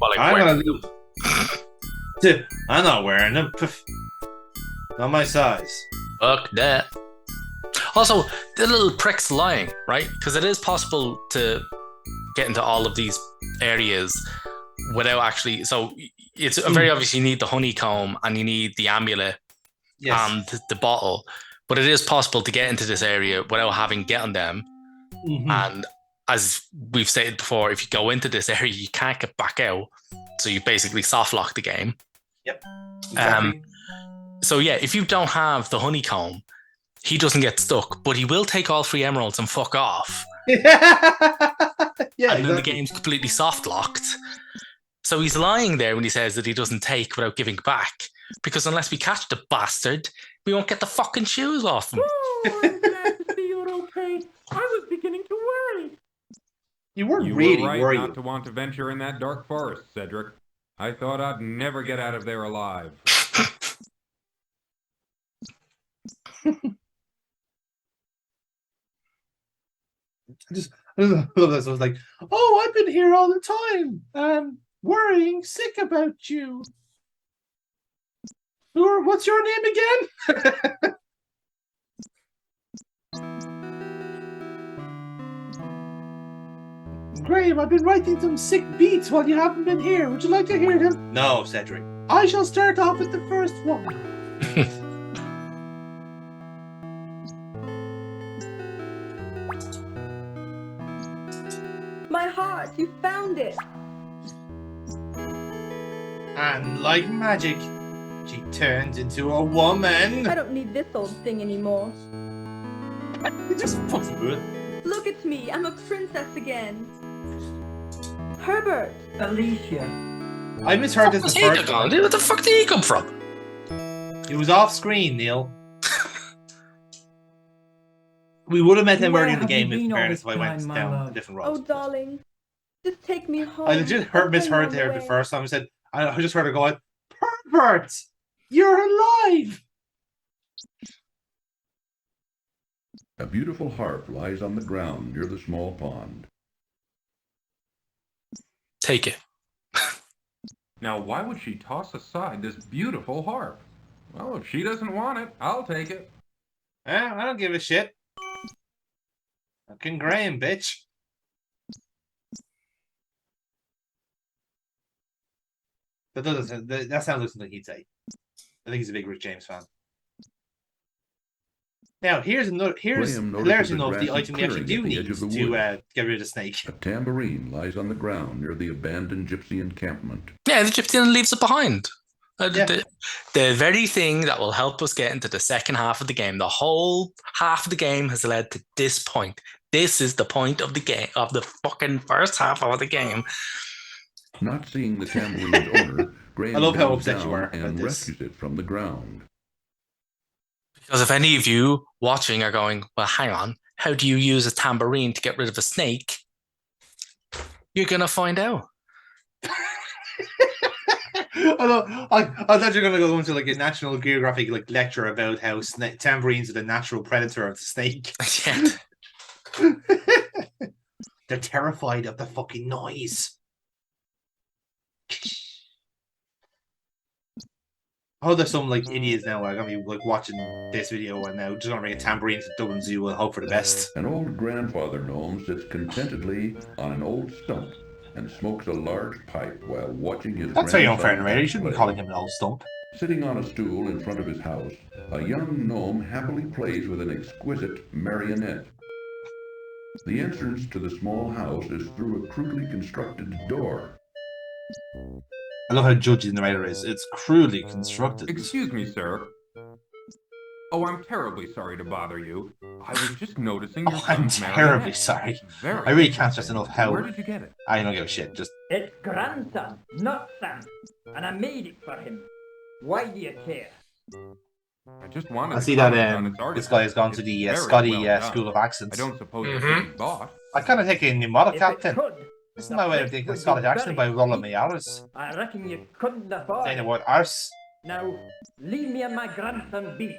Well, I'm gonna leave. I'm not wearing them. Not my size. Fuck that. Also, the little prick's lying, right? Because it is possible to get into all of these areas without actually. So it's very obvious you need the honeycomb and you need the amulet and the bottle, but it is possible to get into this area without having gotten them. And as we've stated before, if you go into this area, you can't get back out. So you basically soft lock the game. Yep. Exactly. So yeah, if you don't have the honeycomb, he doesn't get stuck, but he will take all 3 emeralds and fuck off. And then the game's completely soft locked. So he's lying there when he says that he doesn't take without giving back. Because unless we catch the bastard, we won't get the fucking shoes off him. Oh, I'm glad to see you're okay. I was beginning to worry. You weren't You really were right worried. not to want to venture in that dark forest, Cedric. I thought I'd never get out of there alive. I love this. I was like, oh, I've been here all the time. Worrying, sick about you. What's your name again? Graham, I've been writing some sick beats while you haven't been here. Would you like to hear them? No, Cedric. I shall start off with the first one. My heart, you found it. And like magic, she turns into a woman. I don't need this old thing anymore. You just fucking do it. Look at me, I'm a princess again. Herbert. Alicia. I misheard this the first time. Where the fuck did he come from? He was off screen, Neil. We would have met him early in the game in fairness if I went down a different road. Oh, darling. Just take me home. I legit misheard there the first time. I said, I just heard her go, Herbert, you're alive. A beautiful harp lies on the ground near the small pond. Take it. Now, why would she toss aside this beautiful harp? Well, if she doesn't want it, I'll take it. I don't give a shit. Fucking Graham, bitch. That sounds like something he'd say. I think he's a big Rick James fan. Now, here's Graham notices hilarious a enough the grassy item we actually clearing do at the need edge of the to wood. get rid of the snake. A tambourine lies on the ground near the abandoned gypsy encampment. Yeah, the Egyptian leaves it behind. The very thing that will help us get into the second half of the game. The whole half of the game has led to this point. This is the point of the game, of the fucking first half of the game. Not seeing the tambourine's owner, Graham I love how bends upset you down are and about this. rescues it from the ground. Because if any of you watching are going, well, hang on, how do you use a tambourine to get rid of a snake? You're going to find out. I thought you were going to go into like a National Geographic like lecture about how tambourines are the natural predator of the snake. They're terrified of the fucking noise. Oh, there's some like idiots now are gonna be like watching this video and now just gonna bring a tambourine to Dublin Zoo and hope for the best. An old grandfather gnome sits contentedly on an old stump and smokes a large pipe while watching his That's very unfair, grandson narrator. You shouldn't be play. calling him an old stump. Sitting on a stool in front of his house, a young gnome happily plays with an exquisite marionette. The entrance to the small house is through a crudely constructed door. I love how judgy the narrator is. It's crudely constructed. Excuse me, sir. Oh, I'm terribly sorry to bother you. I was just noticing your I'm son's terribly marionette. sorry. Very I really can't stress enough how. Where did you get it? I don't give a shit. Just It's grandson, not son. And I made it for him. Why do you care? I just wanted I to see that comment on its this artistry. guy has gone to It's the very Scotty well done. School of Accents. I don't suppose it can be bought. I kind of take a new model If it captain. could, This is my way of thinking Scottish accent by rolling my R's. I reckon you couldn't afford Saying the it. word arse. Now, leave me and my grandson be.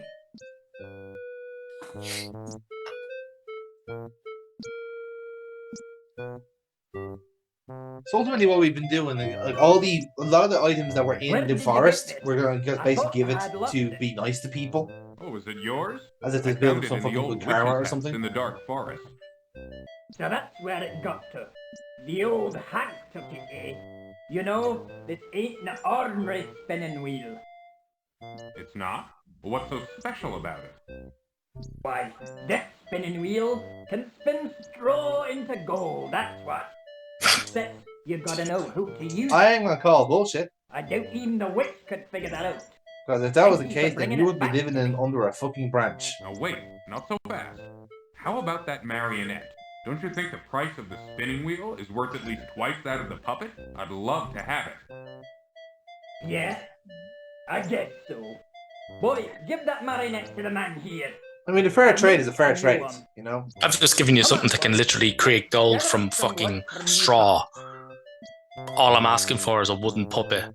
So ultimately, what we've been doing, like a lot of the items that were in the forest, we're gonna just basically give it to be nice to people, Oh, was it yours? as if I they build found it some in the fucking old good karma or witch's house something. in the dark forest. So that's where it got to. The old hack took it, eh? You know, this ain't an ordinary spinning wheel. It's not? Well, what's so special about it? Why, this spinning wheel can spin straw into gold, that's what. Except you gotta know who to use. I ain't gonna call bullshit, I doubt even the witch could figure that out. because if that was the Thank you case, for then bringing you it would be back living to in me. under a fucking branch. Now wait, not so fast. How about that marionette? Don't you think the price of the spinning wheel is worth at least twice that of the puppet? I'd love to have it. Yeah, I guess so. Boy, give that marionette to the man here. I mean, a fair trade is a fair trade, you know. I've just given you something that can literally create gold from fucking straw. All I'm asking for is a wooden puppet.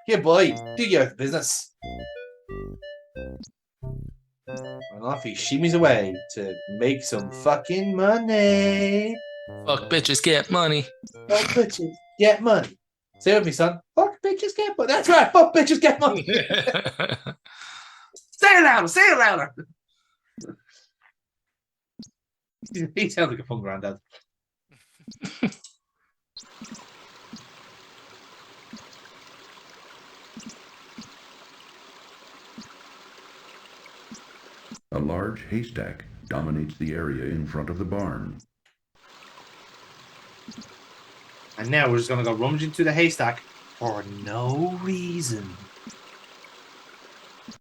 Yeah, boy, do your business. And off he shimmies away to make some fucking money. Fuck bitches, get money. Fuck bitches, get money. Say it with me, son. Fuck bitches, get money. That's right. Fuck bitches, get money. Say it louder. Say it louder. He sounds like a fun granddad. A large haystack dominates the area in front of the barn. And now we're just gonna go rummaging through the haystack for no reason.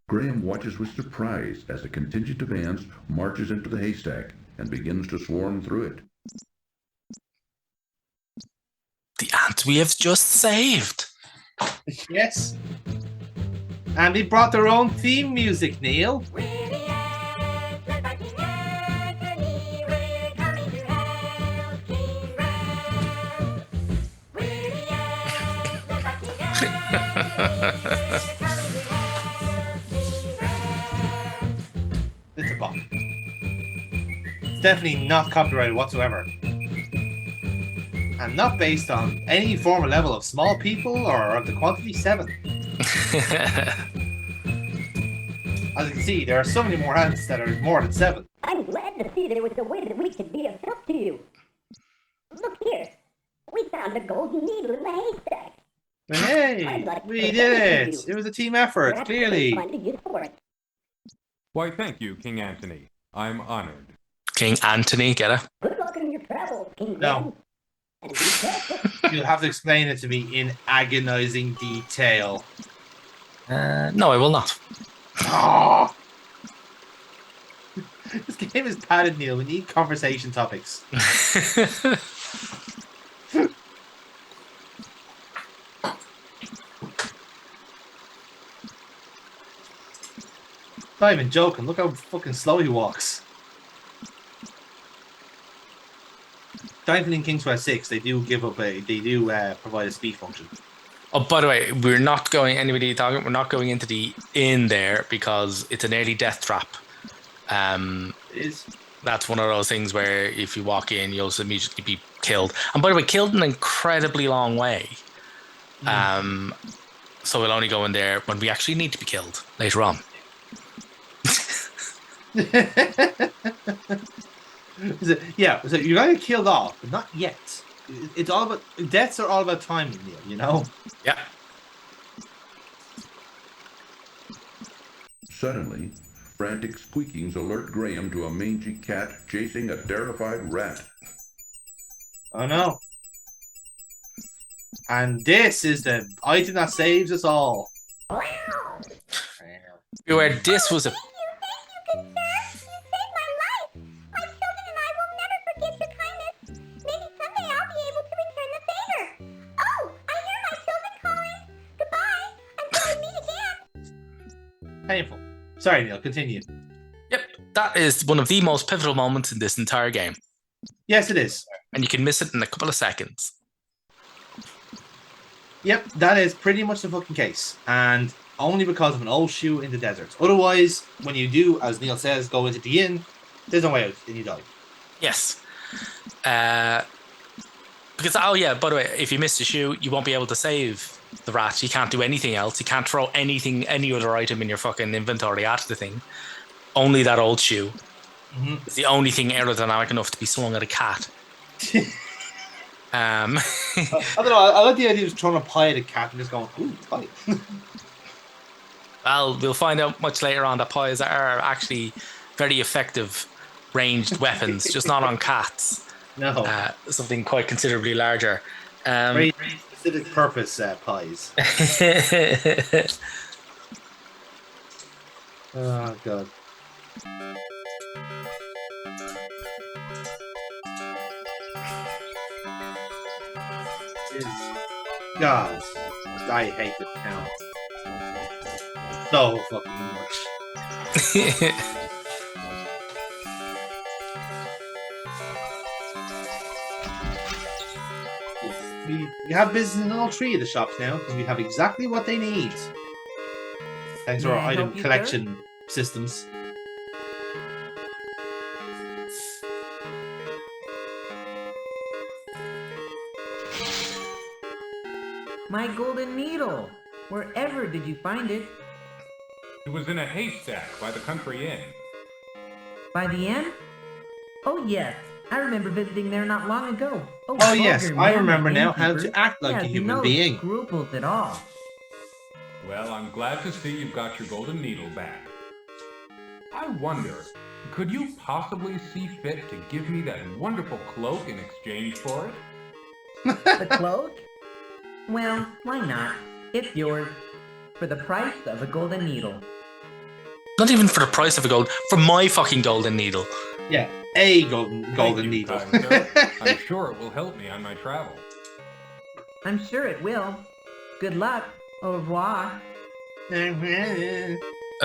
Graham watches with surprise as a contingent of ants marches into the haystack and begins to swarm through it. The ant we have just saved. Yes. And they brought their own theme music, Neil. It's a bop. It's definitely not copyrighted whatsoever. And not based on any form or level of small people or of the quantity 7. As you can see, there are so many more ants that are more than 7. I'm glad to see there was a way that we could be of help to you. Look here. We found a golden needle in the haystack. Hey, we did it! It was a team effort, Perhaps clearly. we can find a use for it. Why, thank you, King Antony. I'm honored. King Anthony, get it? Good luck in your travels, King No. Ben. And be careful. You'll have to explain it to me in agonizing detail. No, I will not. Oh. This game is padded, Neil. We need conversation topics. Not even joking. Look how fucking slow he walks. Diamond in King's Quest 6, they do give up a. They do provide a speed function. Oh, by the way, we're not going. Anybody talking? We're not going into the inn there because it's an early death trap. It is. That's one of those things where if you walk in, you'll immediately be killed. And by the way, killed in an incredibly long way. So we'll only go in there when we actually need to be killed later on. Yeah, so you're gonna get killed off, but not yet. It's all about deaths are all about timing, Neil. You know. Yeah. Suddenly, frantic squeakings alert Graham to a mangy cat chasing a terrified rat. Oh no. And this is the item that saves us all. Where this was a painful. Sorry, Neil, continue. Yep, that is one of the most pivotal moments in this entire game. Yes, it is. And you can miss it in a couple of seconds. Yep, that is pretty much the fucking case. And only because of an old shoe in the desert. Otherwise, when you do, as Neil says, go into the inn, there's no way out and you die. Yes. Because, oh yeah, by the way, if you miss the shoe, you won't be able to save the rat. You can't do anything else. You can't throw anything, any other item in your fucking inventory at the thing. Only that old shoe. Mm-hmm. It's the only thing aerodynamic enough to be swung at a cat. I don't know, I like the idea of throwing a pie at a cat and just going, ooh, pie. Well, we'll find out much later on that pies are actually very effective ranged weapons, just not on cats. No. Something quite considerably larger. Very specific purpose pies. Oh, God. God, I hate this town so fucking much. We have business in all three of the shops now because we have exactly what they need. Thanks to our item collection systems. My golden needle! Wherever did you find it? It was in a haystack by the country inn. By the inn? Oh yes, I remember visiting there not long ago. Oh yes, I remember now how innkeeper. to act like a He has human no being. scruples at all. Well, I'm glad to see you've got your golden needle back. I wonder, could you possibly see fit to give me that wonderful cloak in exchange for it? The cloak? Well, why not? It's yours. For the price of a golden needle. Not even for the price of a gold, for my fucking golden needle. Yeah, a golden Thank you, needle. kind sir. I'm sure it will help me on my travel. I'm sure it will. Good luck. Au revoir. It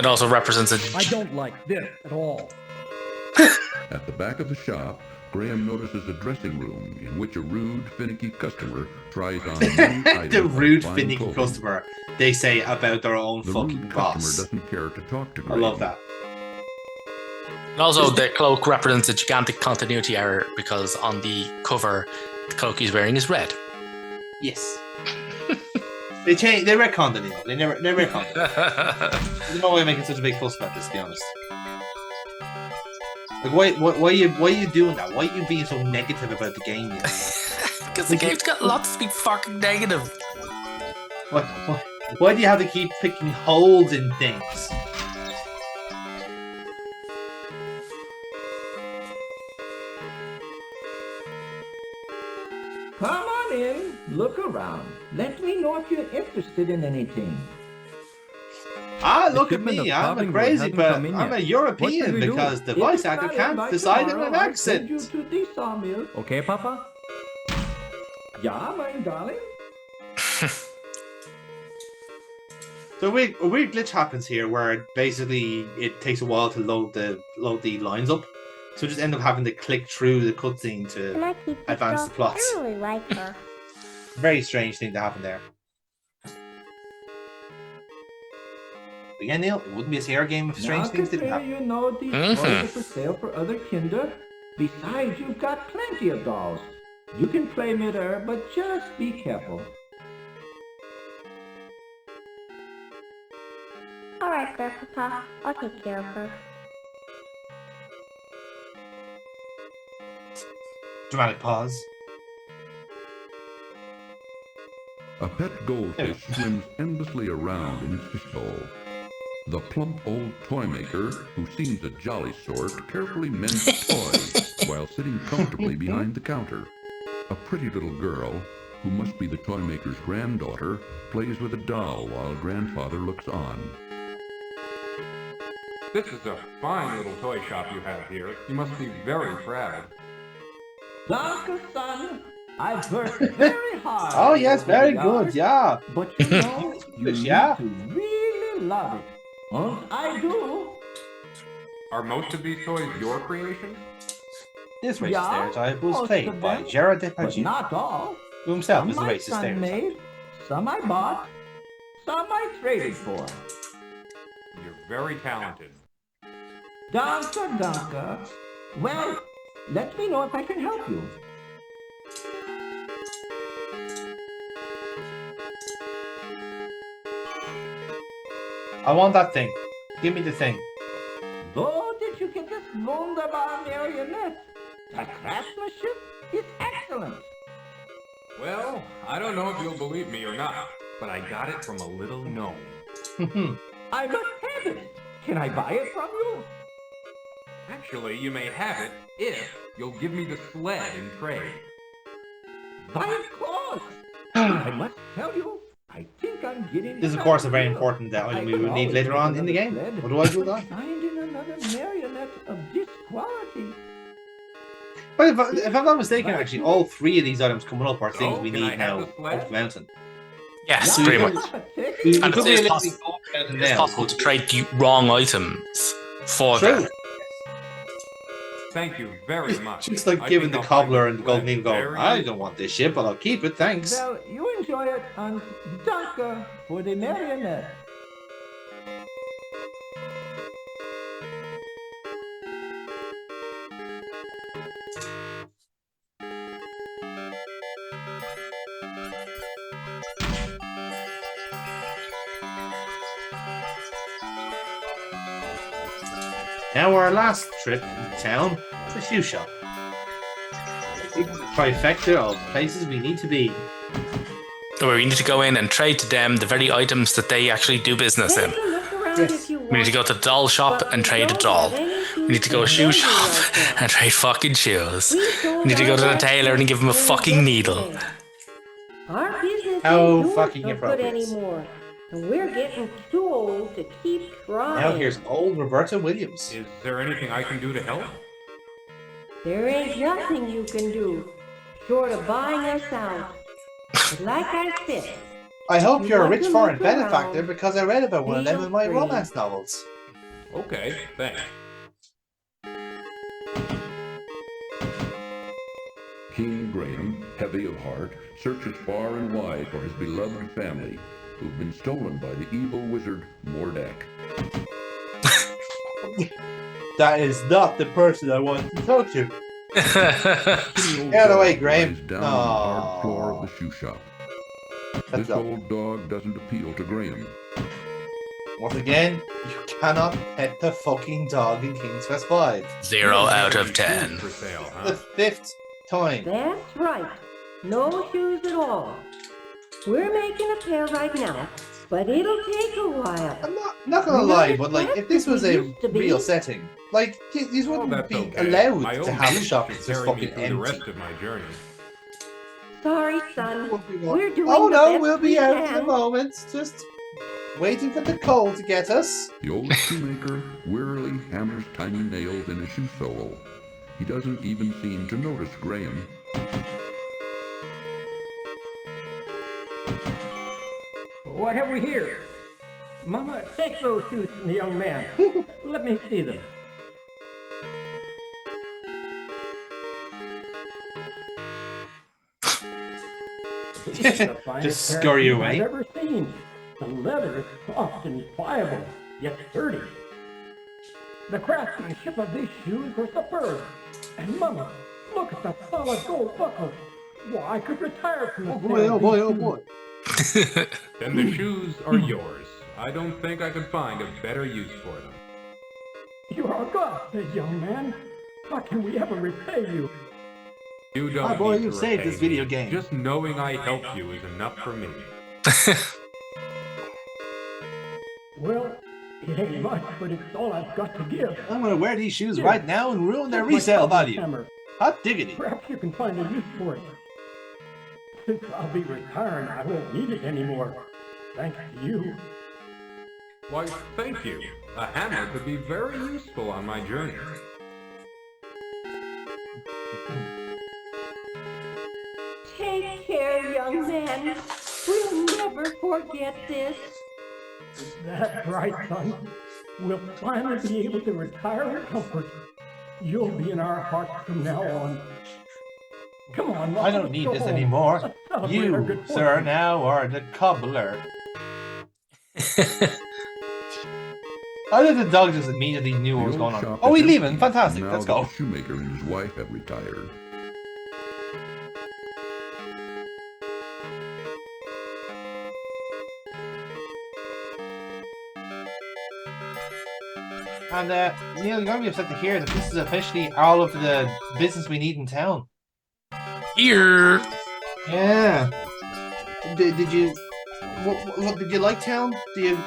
also represents a... I don't like this at all. At the back of the shop, Graham notices a dressing room in which a rude, finicky customer tries on many items The of rude, fine finicky clothing. customer, they say about their own The fucking rude boss. customer doesn't care to talk to I Graham. love that. And also, the cloak represents a gigantic continuity error because on the cover, the cloak he's wearing is red. Yes. They retconned the needle. They retconned it. There's no way making such a big fuss about this, to be honest. Like, why are you doing that? Why are you being so negative about the game? Because the game's got lots to be fucking negative. Why do you have to keep picking holes in things? Come on in, look around. Let me know if you're interested in anything. Ah, look The at shipment me. of I'm a Popping Wood crazy, hasn't but come in I'm yet. a European What should we do? because the If voice it's actor not in can't by decide on tomorrow, an I'll send you accent. to the sawmill. Okay, Papa? Yeah, my darling. So a weird glitch happens here where basically it takes a while to load the lines up. So just end up having to click through the cutscene to advance the plot. I really like her. Very strange thing to happen there. Again, Neil, it wouldn't be a Sierra game if strange Now things didn't consider happen. you know these toys are for sale for other kinder. Besides, you've got plenty of dolls. You can play mid-air, but just be careful. right, Grandpapa. I'll take care of her. Dramatic pause. A pet goldfish swims endlessly around in its fishbowl. The plump old toy maker, who seems a jolly sort, carefully mends toys while sitting comfortably behind the counter. A pretty little girl, who must be the toy maker's granddaughter, plays with a doll while grandfather looks on. This is a fine little toy shop you have here. You must be very proud. Danke, son. I've worked very hard. Oh yes, very good, yeah. But you know, you need Yeah. to really love it. And I do. Are most of these toys your creations? This racist Yeah, stereotype was most played of by them, Gerard but Depardieu, not all. who himself is a Some my racist son stereotype. made, some I bought, some I traded for. You're very talented. Danke, danke. Well, let me know if I can help you. I want that thing. Give me the thing. Though did you get this wunderbar marionette? The craftsmanship is excellent. Well, I don't know if you'll believe me or not, but I got it from a little gnome. I must have it. Can I buy it from you? Actually, you may have it if you'll give me the sled in trade. Why, of course. I must tell you, I think I'm getting. This is, of course, a very important item we will need later on in the game. Otherwise, we'll die. Finding another marionette of this quality. But if I'm not mistaken, actually, all three of these items coming up are things we can I need have now the sled? up the mountain. Yes, So pretty you much. could- And could be it's a little possible, bit up the mountain it's now, possible but- to trade the wrong items for True. them. Thank you very much. Just like I giving think the I'll find cobbler the and the golden sled needle going, very I don't want this shit, but I'll keep it, thanks. Well, you enjoy it, and danke for the marionette. Now our last trip in town, the shoe shop. The trifecta of places we need to be. Where we need to go in and trade to them the very items that they actually do business in. Take a look around if you want. We need to go to the doll shop and trade a doll. We need to go to a shoe shop and trade fucking shoes. We need to go to the tailor and give him a fucking needle. Our business How ain't doing fucking so good appropriate. anymore. And we're getting too old to keep trying. Now here's old Roberta Williams. Is there anything I can do to help? There ain't nothing you can do, short of buying us out. But like I said, I hope you you're a want rich to foreign look benefactor around, because I read about one of them in my feel free. romance novels. Okay, thanks. King Graham, heavy of heart, searches far and wide for his beloved family, who've been stolen by the evil wizard Mordak. That is not the person I want to talk to. Get out of the way, Graham. Lies down on the hard floor of the shoe shop. That's This all. old dog doesn't appeal to Graham. Once again, you cannot pet the fucking dog in King's Quest 5. 0 out of 10. For sale, The huh? 5th time. that's right. No shoes at all. We're making a pair right now, but it'll take a while. I'm not gonna We're lie, not but like, as if this was a used to be. real setting, like, these wouldn't that's be okay. allowed My to old have shoes shops should just carry me fucking through the empty. rest of my journey. Sorry, son. We're doing Oh the no, best we'll be we out in can. a moment. Just waiting for the cold to get us. The old shoemaker wearily hammers tiny nails in his shoe sole. He doesn't even seem to notice Graham. What have we here? Mama, take those shoes from the young man. Let me see them. This is the finest Just pair of scurry shoes away. I've ever seen. The leather is soft and pliable, yet sturdy. The craftsmanship of these shoes are superb. And Mama, look at the solid gold buckle. Why, I could retire from the Oh boy, oh boy, oh boy. Then the shoes are yours. I don't think I could find a better use for them. You are a godsend, young man. How can we ever repay you? You don't My boy, need you to saved repay this video me. game. Just knowing I helped you is enough for me. Well, it ain't much, but it's all I've got to give. I'm gonna wear these shoes Here, right now and ruin their take my resale cutlass value. hammer. Hot diggity. Perhaps you can find a use for it. Since I'll be retiring, I won't need it anymore. Thanks to you. Why, thank you. A hammer could be very useful on my journey. Take care, young man. We'll never forget this. That's right, son. We'll finally be able to retire in comfort. You'll be in our hearts from now on. Come on, I don't need this anymore. You, sir, now are the cobbler. I think the dog just immediately knew what was going on. Oh, he's leaving. Fantastic. Now Let's go. The shoemaker and his wife have retired. And Neil, you're gonna be upset to hear that this is officially all of the business we need in town. Here. Yeah. Did you? What did you like town? Does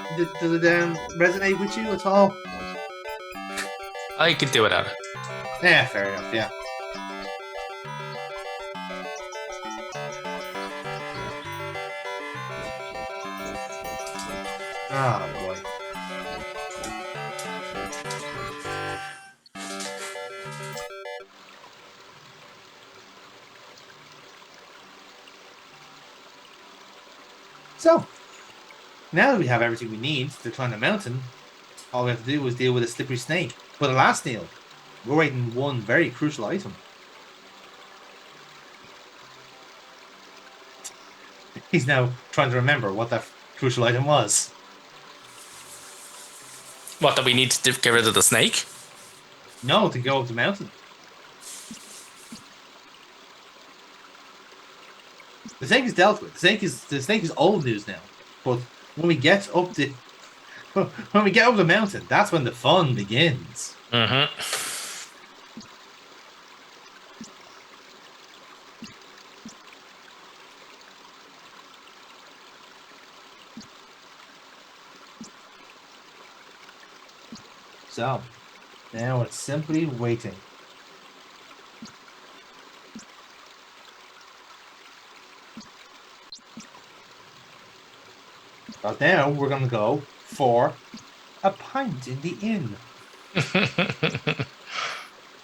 it resonate with you at all? I could do without it. Yeah, fair enough. Yeah. Oh boy. So, now that we have everything we need to climb the mountain, all we have to do is deal with a slippery snake. But alas, Neil, we're waiting one very crucial item. He's now trying to remember what that crucial item was. What, that we need to get rid of the snake? No, to go up the mountain. The snake is dealt with. The snake is old news now. But when we get up the mountain, that's when the fun begins. Mm-hmm. So, now it's simply waiting. But now we're going to go for a pint in the inn.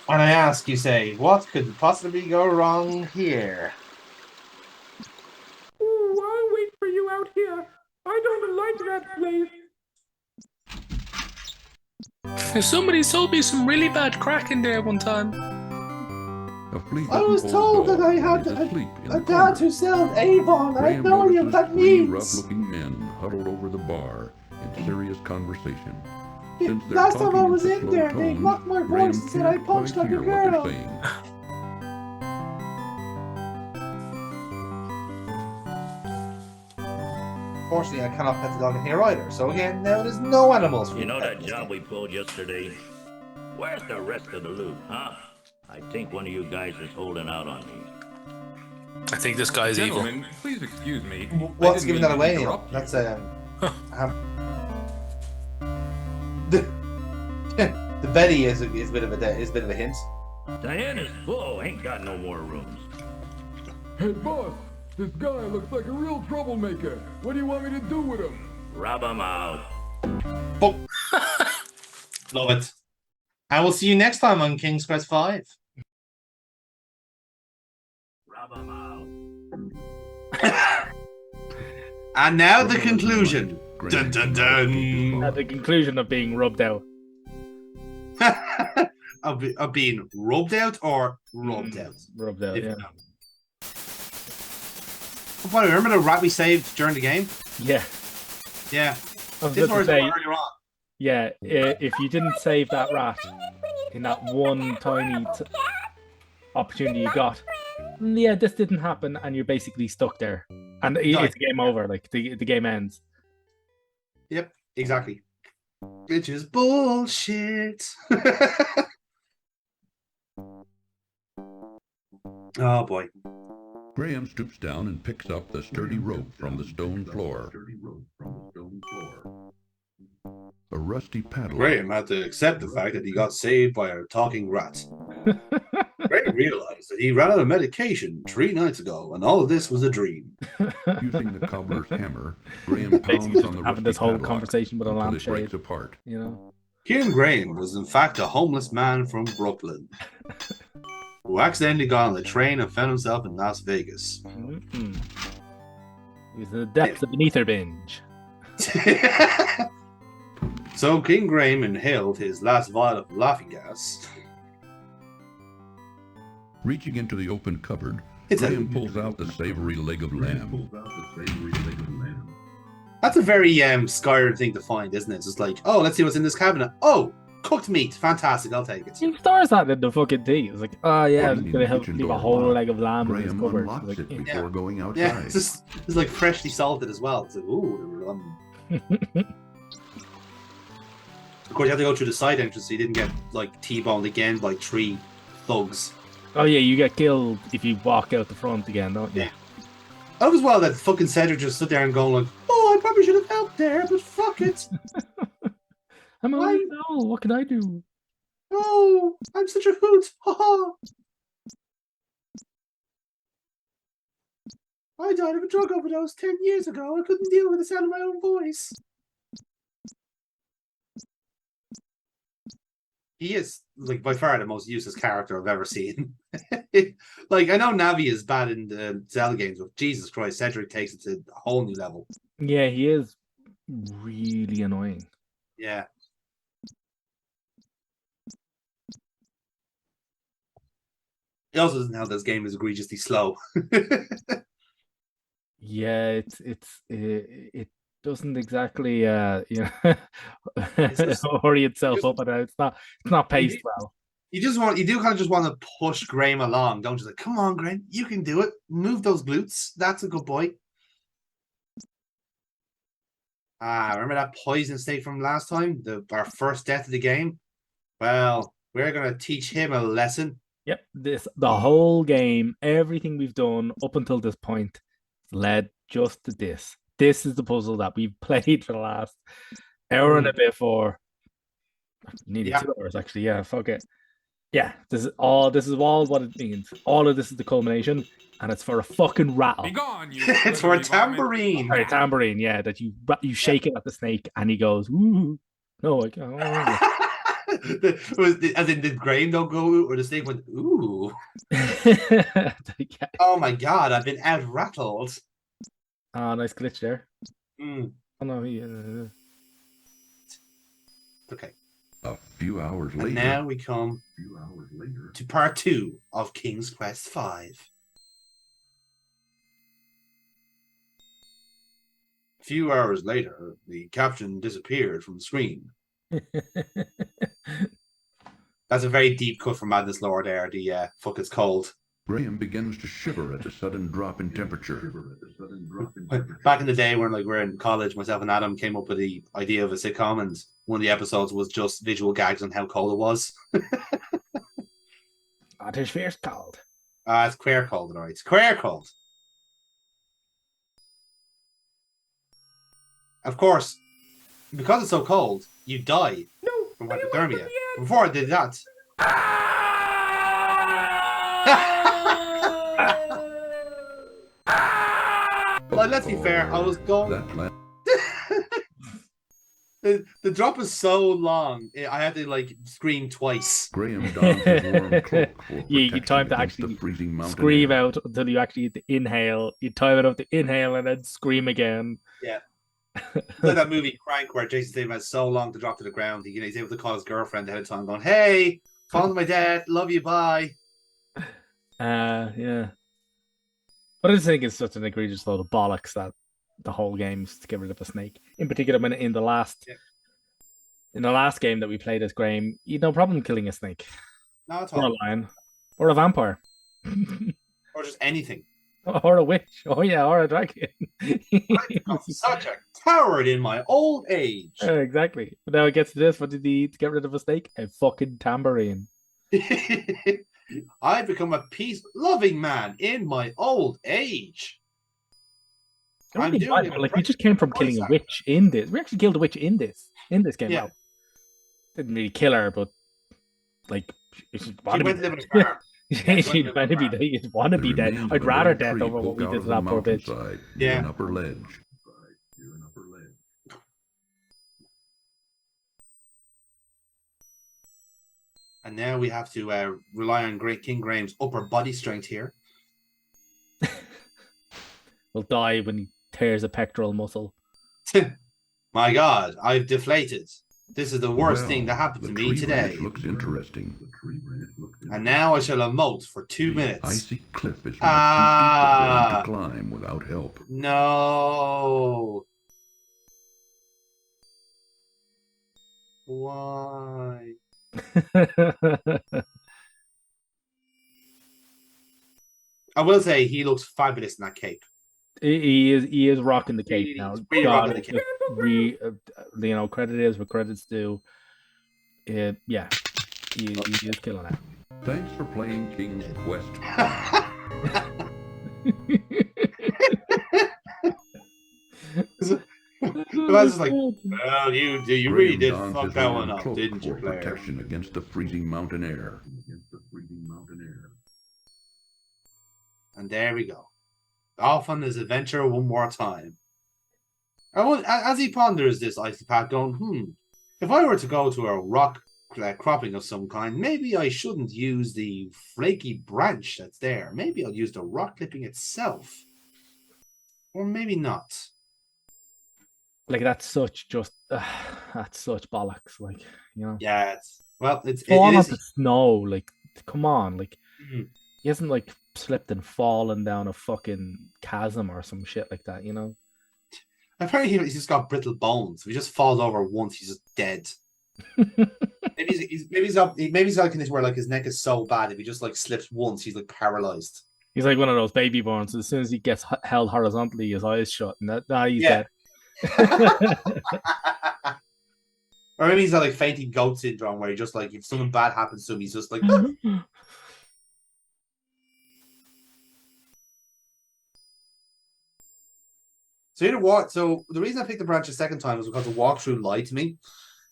And I ask, you say, what could possibly go wrong here? Ooh, I'll wait for you out here. I don't like that place. Somebody sold me some really bad crack in there one time. I was told that I had a dad who sold Avon. I have no idea what that means. Rough-looking men huddled over the bar in serious conversation. Since they're Last time I talking was with a in slow there, they tone, mocked my Graham voice and said I can't punched quite like a hear what they're girl. saying. Fortunately, I cannot pet the dog in here either. So again, now there's no animals for You me know to pet that in this job game. we pulled yesterday? Where's the rest of the loot, huh? I think one of you guys is holding out on me. I think this guy's evil. Gentlemen, please excuse me. What's I didn't giving mean that to away? interrupt you. That's the Betty is a bit of a hint. Diana's full, ain't got no more rooms. Hey, boss, this guy looks like a real troublemaker. What do you want me to do with him? Rob him out. Boom. Love it. I will see you next time on King's Quest 5. Rob him out. And now the conclusion. Dun dun dun. At the conclusion of being rubbed out. of being rubbed out or rubbed out? Rubbed out, yeah. But remember the rat we saved during the game? Yeah. Yeah. I was This about was to say, earlier on. yeah, if you didn't save that rat in that one tiny opportunity you got, yeah, this didn't happen, and you're basically stuck there. And it's game over, like, the game ends. Yep, exactly. Which is bullshit. Oh boy. Graham stoops down and picks up the sturdy rope from the stone floor. A rusty paddle. Graham had to accept the fact that he got saved by a talking rat. Graham realized that he ran out of medication 3 nights ago, and all of this was a dream. Using the cobbler's hammer, Graham pounds on the having this rusty whole padlock conversation with a until it lampshade. breaks apart. You know. Kieran Graham was in fact a homeless man from Brooklyn who accidentally got on the train and found himself in Las Vegas. Mm-hmm. He was in the depths of an ether binge. So King Graham inhaled his last vial of laughing gas. Reaching into the open cupboard, It's Graham pulls out the savory leg of lamb. That's a very Skyrim thing to find, isn't it? It's just like, oh, let's see what's in this cabinet. Oh, cooked meat. Fantastic, I'll take it. He stores that in the fucking thing. It's like, oh yeah, I'm Opening gonna the help kitchen leave a door whole lock, leg of lamb in his Graham cupboard. unlocks Like, it before going outside. Yeah, it's like freshly salted as well. It's like, ooh. Of course, you have to go through the side entrance so you didn't get like T-boned again by 3 thugs. oh yeah, you get killed if you walk out the front again, don't you? Yeah. I love as well that fucking Cedric just stood there and going like, oh, I probably should have helped there, but fuck it. I'm only no. What can I do? Oh, I'm such a hoot. Haha. I died of a drug overdose 10 years ago. I couldn't deal with the sound of my own voice. He is, like, by far the most useless character I've ever seen. Like, I know Navi is bad in the Zelda games, but Jesus Christ, Cedric takes it to a whole new level. Yeah, he is really annoying. Yeah. He also doesn't help that this game is egregiously slow. Yeah, it doesn't exactly hurry itself up, and it's not paced well. You do kind of just want to push Graham along, don't you? Like, come on, Graham, you can do it. Move those glutes. That's a good boy. Remember that poison snake from last time? Our first death of the game? Well, we're gonna teach him a lesson. Yep, the whole game, everything we've done up until this point led just to this. This is the puzzle that we've played for the last hour and a bit for nearly 2 hours, actually. Yeah, fuck it. Yeah, this is all what it means. All of this is the culmination, and it's for a fucking rattle. Be gone, you It's for a tambourine. Or a tambourine, yeah, that you shake it at the snake, and he goes, ooh. No, I can't. As in, did Graham don't go ooh, or the snake went ooh? Oh my god, I've been out rattled. Ah, nice glitch there. Oh no, okay. A few hours later. And now we come to part 2 of King's Quest V. A few hours later, the caption disappeared from the screen. That's a very deep cut from Madness Lore there, the fuck it's cold. Graham begins to shiver at the sudden drop in temperature. Back in the day when we're in college, myself and Adam came up with the idea of a sitcom, and one of the episodes was just visual gags on how cold it was. It is fierce cold. It's queer cold, alright. It's queer cold. Of course, because it's so cold, you die from hypothermia. Before I did that. Well, let's be fair, I was going. The drop is so long, I had to scream twice. Graham dons his warm cloak for you time to actually scream out until you actually inhale. You time it up to inhale and then scream again. Yeah. Like that movie Crank where Jason Statham has so long to drop to the ground, he's able to call his girlfriend ahead of time going, hey, found my dad, love you, bye. Yeah. But I just think it's such an egregious load of bollocks that the whole game's to get rid of a snake. In particular, when in the last game that we played as Graham, you had no problem killing a snake. Not at Or all. a lion. Or a vampire. Or just anything. Or a witch. Oh yeah, or a dragon. I'm such a coward in my old age. Exactly. But now it gets to this. What did he eat to get rid of a snake? A fucking tambourine. I've become a peace-loving man in my old age. I'm doing it. Like we just came from killing a witch in this. We actually killed a witch in this game. Yeah. Well, didn't really kill her, but like she went to live in a farm. She'd want to be dead. You'd want to be dead. I'd rather death over what we did to that poor bitch. Yeah. An upper ledge. And now we have to rely on Great King Graham's upper body strength here. Will die when he tears a pectoral muscle. My God, I've deflated. This is the worst thing that happened to me today. Looks interesting. And now I shall emote for 2 minutes. Icy cliff is to climb without help. No. Why? I will say he looks fabulous in that cape. He is rocking the cape now. Really rocking the cape. You know, credit is what credit's due. Yeah, he is killing it. Thanks for playing King's Quest. I was just like, well, you really did fuck that one up, didn't you, player? Protection against the freezing mountain air. And there we go. Off on his adventure one more time. As he ponders this icy path, going, if I were to go to a rock cropping of some kind, maybe I shouldn't use the flaky branch that's there. Maybe I'll use the rock clipping itself. Or maybe not. Like that's such bollocks. Like, you know. Yeah, it's falling off the snow. Like, come on. Like, he hasn't like slipped and fallen down a fucking chasm or some shit like that. You know. Apparently, he's just got brittle bones. If he just falls over once, he's just dead. maybe he's got a condition where like his neck is so bad if he just like slips once, he's like paralyzed. He's like one of those baby borns. As soon as he gets held horizontally, his eyes shut, and he's dead. Or maybe he's got like fainting goat syndrome, where he just like if something bad happens to him, he's just like. So you know what? So the reason I picked the branch a second time was because the walkthrough lied to me,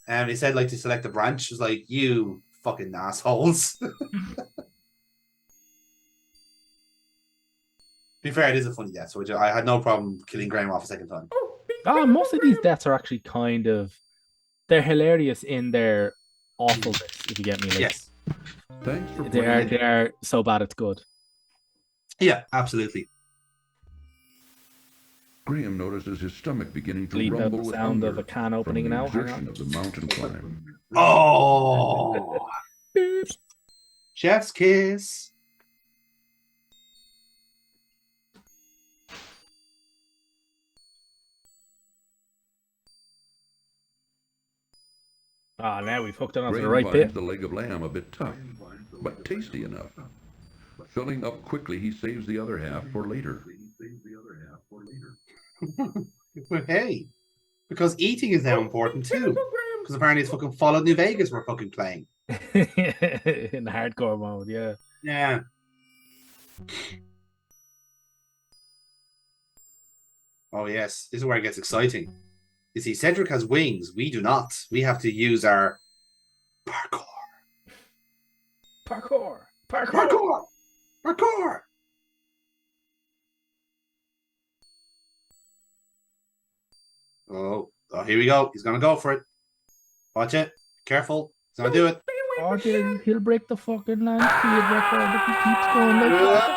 and he said like to select the branch. It was like, you fucking assholes. To be fair, it is a funny death, so I had no problem killing Graham off a second time. Most of these deaths are actually they're hilarious in their awfulness, if you get me. Like, yes. Thanks for they are so bad it's good. Yeah, absolutely. Graham notices his stomach beginning to Bleed out rumble the with sound hunger of a can opening from the now. exertion of the mountain climb. Oh, chef's kiss. Now we've hooked it onto the Graham right finds bit. the leg of lamb a bit tough, but tasty enough. Filling up quickly, he saves the other half for later. But hey, because eating is now important too. Because apparently it's fucking Fallout New Vegas we're fucking playing. In hardcore mode, yeah. Yeah. Oh yes, this is where it gets exciting. You see, Cedric has wings. We do not. We have to use our parkour. Parkour. Oh, here we go. He's gonna go for it. Watch it. Careful. He's gonna do it. Oh, dude, he'll break the fucking land speed record if he keeps going like that.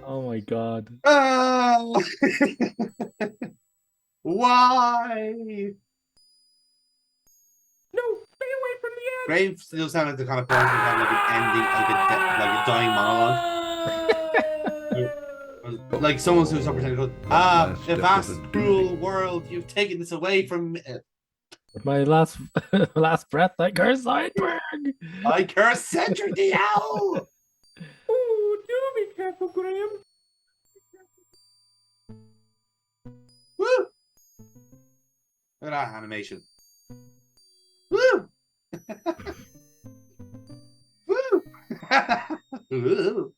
Oh my god. Oh! Why? No, stay away from the end. Graham still sounds like the kind of person who have like an ending, like a dying monologue. Like someone who's up pretending to go, the vast cruel world, you've taken this away from me. With my last breath, I curse Zoidberg. I curse Cedric the Owl. Uncle Graham? Woo! Look at that animation. Woo! Woo! Woo!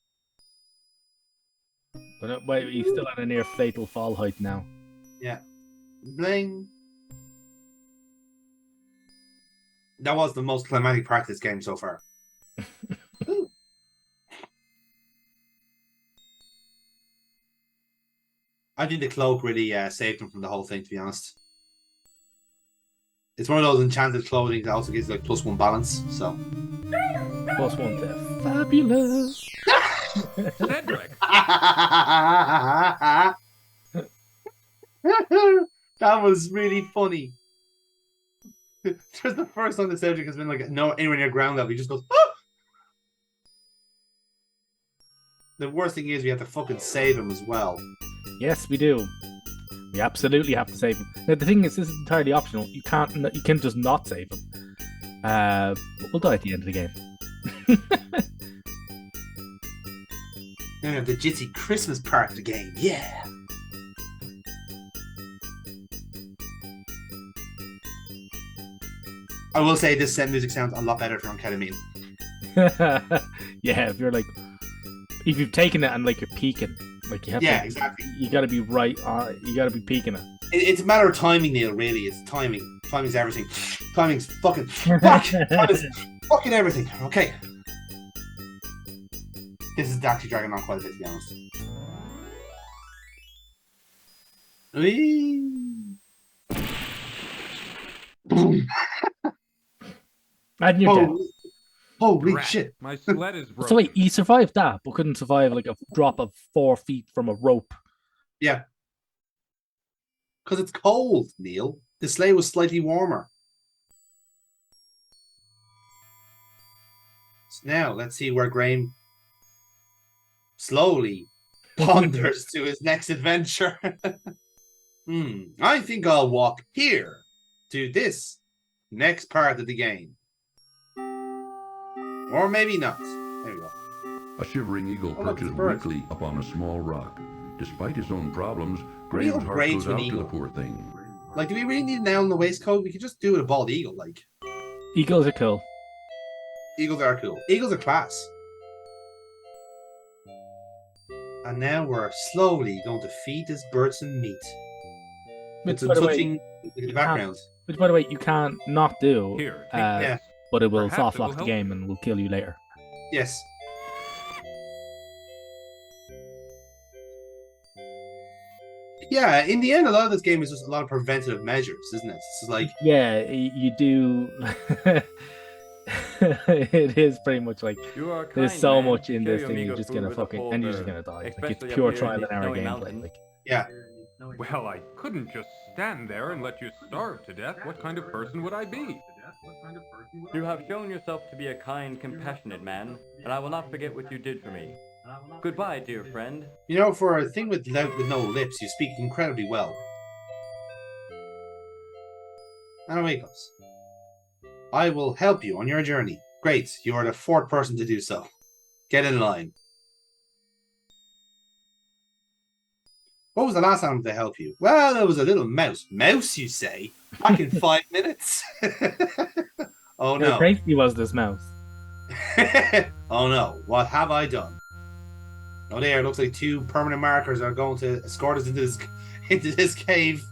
But wait, he's still at a near fatal fall height now. Yeah. Bling. That was the most climatic practice game so far. I think the cloak really saved him from the whole thing, to be honest. It's one of those enchanted clothing that also gives like +1 balance, so. +1 to fabulous. Cedric! That was really funny. Just the first time that Cedric has been like anywhere near ground level, he just goes, ah! The worst thing is we have to fucking save him as well. Yes, we do. We absolutely have to save him. Now the thing is, this is entirely optional. You can just not save him. But we'll die at the end of the game. Now we have the jitty Christmas part of the game. Yeah. I will say this set music sounds a lot better if you're on ketamine. Yeah, if you've taken it and like you're peaking, like you have to, exactly. You got to be right on. You got to be peaking it. It's a matter of timing, Neil. Really, it's timing. Timing's everything. Timing's fucking timing's fucking everything. Okay. This is actually dragging on quite a bit, to be honest. Whee! Boom. And you're dead. Holy Rat. shit. My sled is broken. So wait, he survived that, but couldn't survive like a drop of 4 feet from a rope. Yeah. Because it's cold, Neil. The sleigh was slightly warmer. So now, let's see where Graham slowly ponders to his next adventure. I think I'll walk here to this next part of the game. Or maybe not. There we go. A shivering eagle perches weakly upon a small rock. Despite his own problems, Graham's heart upgrade goes to an out to eagle? the poor thing. Like, do we really need an owl in the waistcoat? We could just do it a bald eagle, like. Eagles are cool. Eagles are cool. Eagles are class. And now we're slowly going to feed this bird some meat. It's a by the way, touching in the background. Which, by the way, you can't not do. Here, take Yeah. But it will Perhaps soft it will lock the help. game and will kill you later. Yes. Yeah, in the end, a lot of this game is just a lot of preventative measures, isn't it? It's just like, Yeah, you do. It is pretty much like You are there's kind, so man. much in Share this your thing. You're meager just food gonna with a fucking full and you're just bird, gonna die. Like especially it's up pure here in trial these and error snowy gameplay. mountains. Like yeah. Well, I couldn't just stand there and let you starve to death. What kind of person would I be? You have shown yourself to be a kind, compassionate man, and I will not forget what you did for me. Goodbye, dear friend. You know, for a thing with no lips, you speak incredibly well. And away it goes. I will help you on your journey. Great, you are the 4th person to do so. Get in line. What was the last time to help you? Well, there was a little mouse. Mouse, you say? Back in 5 minutes? Oh how no. crazy was this mouse? Oh no, what have I done? Oh there, looks like 2 permanent markers are going to escort us into this cave.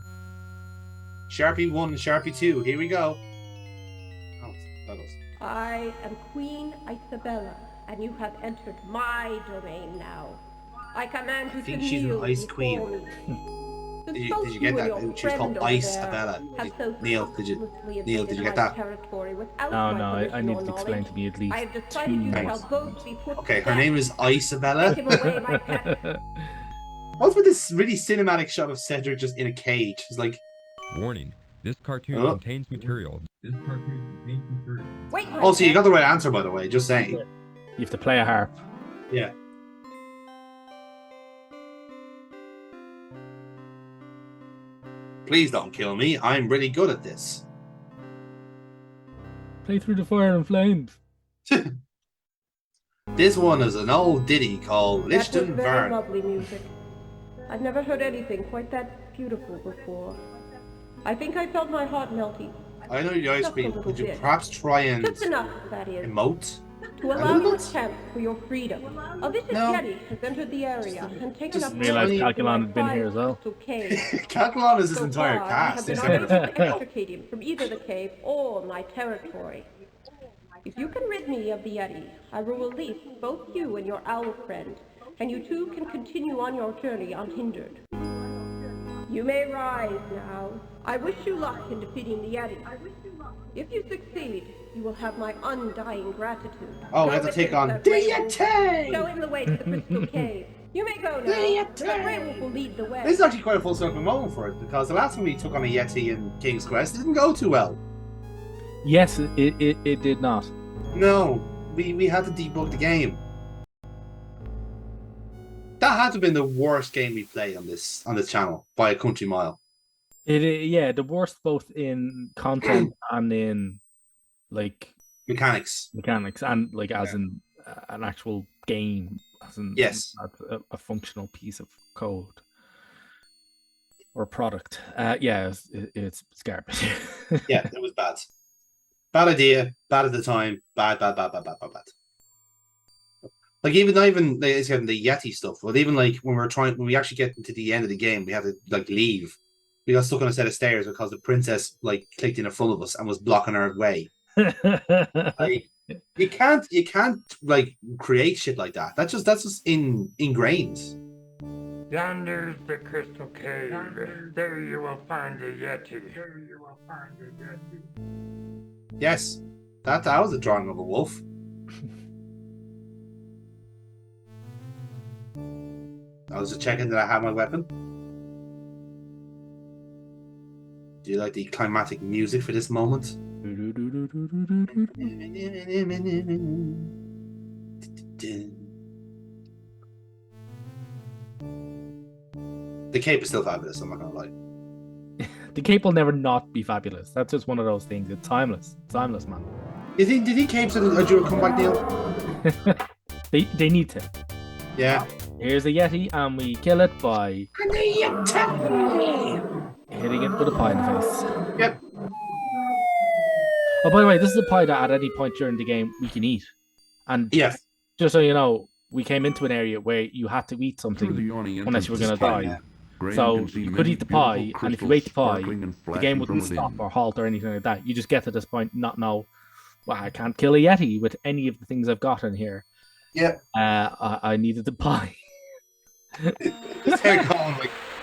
Sharpie 1 and Sharpie 2, here we go. Oh, that goes. I am Queen Isabella, and you have entered my domain now. I command you I think to she's an kneel ice before queen. me. Did you get that? and your She's called friend over Isabella. there have so Neil, ruthlessly Neil, did you invaded get my that? territory without Oh my no, I permission need or to explain knowledge. to me at least I have decided you 2 shall both be put Okay, to her death. name is Isabella. Take him away, my pet. What's with this really cinematic shot of Cedric just in a cage? It's like, Warning: this cartoon Oh. contains material. Wait, my oh, so you pet. got the right answer, by the way. Just saying. You have to play a harp. Yeah. Please don't kill me. I'm really good at this. Play through the fire and flames. This one is an old ditty called That was Lichten very Varn. lovely music. I've never heard anything quite that beautiful before. I think I felt my heart melting. I know your ice Just a cream. little Could you bit. perhaps try and Just enough, that is. emote? To A allow little you a bit? chance for your freedom. A vicious No. yeti has entered the area and taken up Realised residence in Calculon my had been here as well. crystal cave. Calculon is his So entire far, I have cast. been unable to extricate him from either the cave or my territory. If you can rid me of the yeti, I will release both you and your owl friend, and you two can continue on your journey unhindered. You may rise now. I wish you luck in defeating the yeti. If you succeed, you will have my undying gratitude. Oh, we Go have to with take him, on Sir the Grey Wolf. Yeti! Show him the way to the crystal cave. You may go now. The Yeti! Sir Grey Wolf will lead the way. This is actually quite a full circle moment for it, because the last time we took on a Yeti in King's Quest, it didn't go too well. Yes, it did not. No, we had to debug the game. That had to have been the worst game we played on this channel by a country mile. Yeah, the worst both in content and in like mechanics, and like as in an actual game, as in yes, a functional piece of code or product. Yeah, it's garbage. Yeah, it was bad. Bad idea, bad at the time, bad. Like not even like, the Yeti stuff, but even like when we actually get into the end of the game, we had to like leave. We got stuck on a set of stairs because the princess like clicked in front of us and was blocking our way. Like, you can't like create shit like that. That's just ingrained. Yonder's the crystal cave. There you will find the Yeti. Yes, that was a drawing of a wolf. I was just checking that I have my weapon. Do you like the climatic music for this moment? The cape is still fabulous, I'm not gonna lie. The cape will never not be fabulous. That's just one of those things. It's timeless. Timeless, man. Do you think capes are due a comeback, Neil? They need to. Yeah. Here's a Yeti, and we kill it by hitting it with a pie in the face. Yep. Oh, by the way, this is a pie that at any point during the game we can eat. And yes, just so you know, we came into an area where you had to eat something unless you were going to die. So you could eat the pie, and if you ate the pie, the game wouldn't stop or halt or anything like that. You just get to this point, not know, well, I can't kill a Yeti with any of the things I've got in here. Yeah. I needed the pie. It's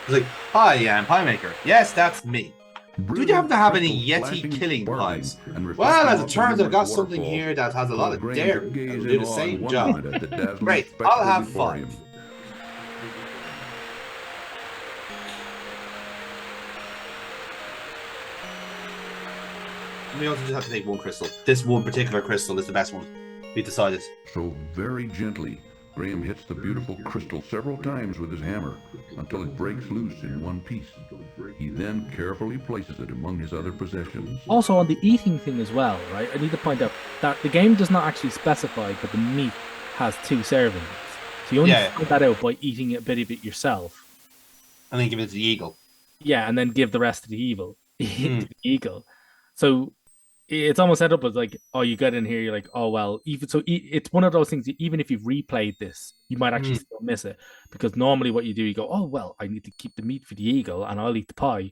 like, hi, I'm Pie Maker. Yes, that's me. Do you happen to have any Yeti killing pies? Well, as it turns, I've got something here that has a lot of dairy. It'll do the same job. Great, I'll have 5. We also just have to take one crystal. This one particular crystal is the best one. We decided. So very gently, Graham hits the beautiful crystal several times with his hammer until it breaks loose in one piece. He then carefully places it among his other possessions. Also, on the eating thing as well, right? I need to point out that the game does not actually specify that the meat has 2 servings. So you only find that out by eating a bit of it yourself. And then give it to the eagle. Yeah, and then give the rest to the evil. To the eagle. So it's almost set up as like, oh, you get in here, you're like, oh, well, even so, it's one of those things, even if you've replayed this, you might actually still miss it. Because normally what you do, you go, oh, well, I need to keep the meat for the eagle and I'll eat the pie.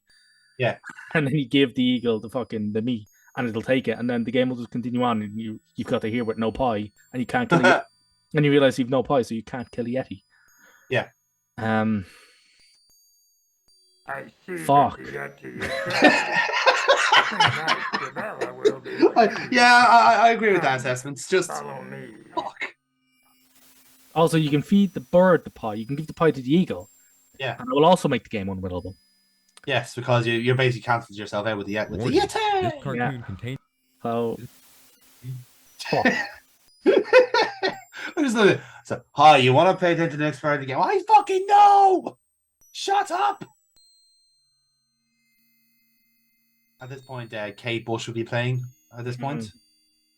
Yeah. And then you give the eagle the meat and it'll take it. And then the game will just continue on and you've got to hear with no pie and you can't kill a Yeti. And you realize you've no pie, so you can't kill a Yeti. Yeah. I see Fuck. I agree with that assessment. It's just fuck. Also, you can feed the bird the pie. You can give the pie to the eagle. Yeah. And it will also make the game unwinnable. Yes, because you're basically cancelling yourself out with the Yeti. This cartoon contains. So. I just love it. So, hi, you want to pay attention to the next part of the game? I fucking know! Shut up! At this point, Kate Bush will be playing. At this point.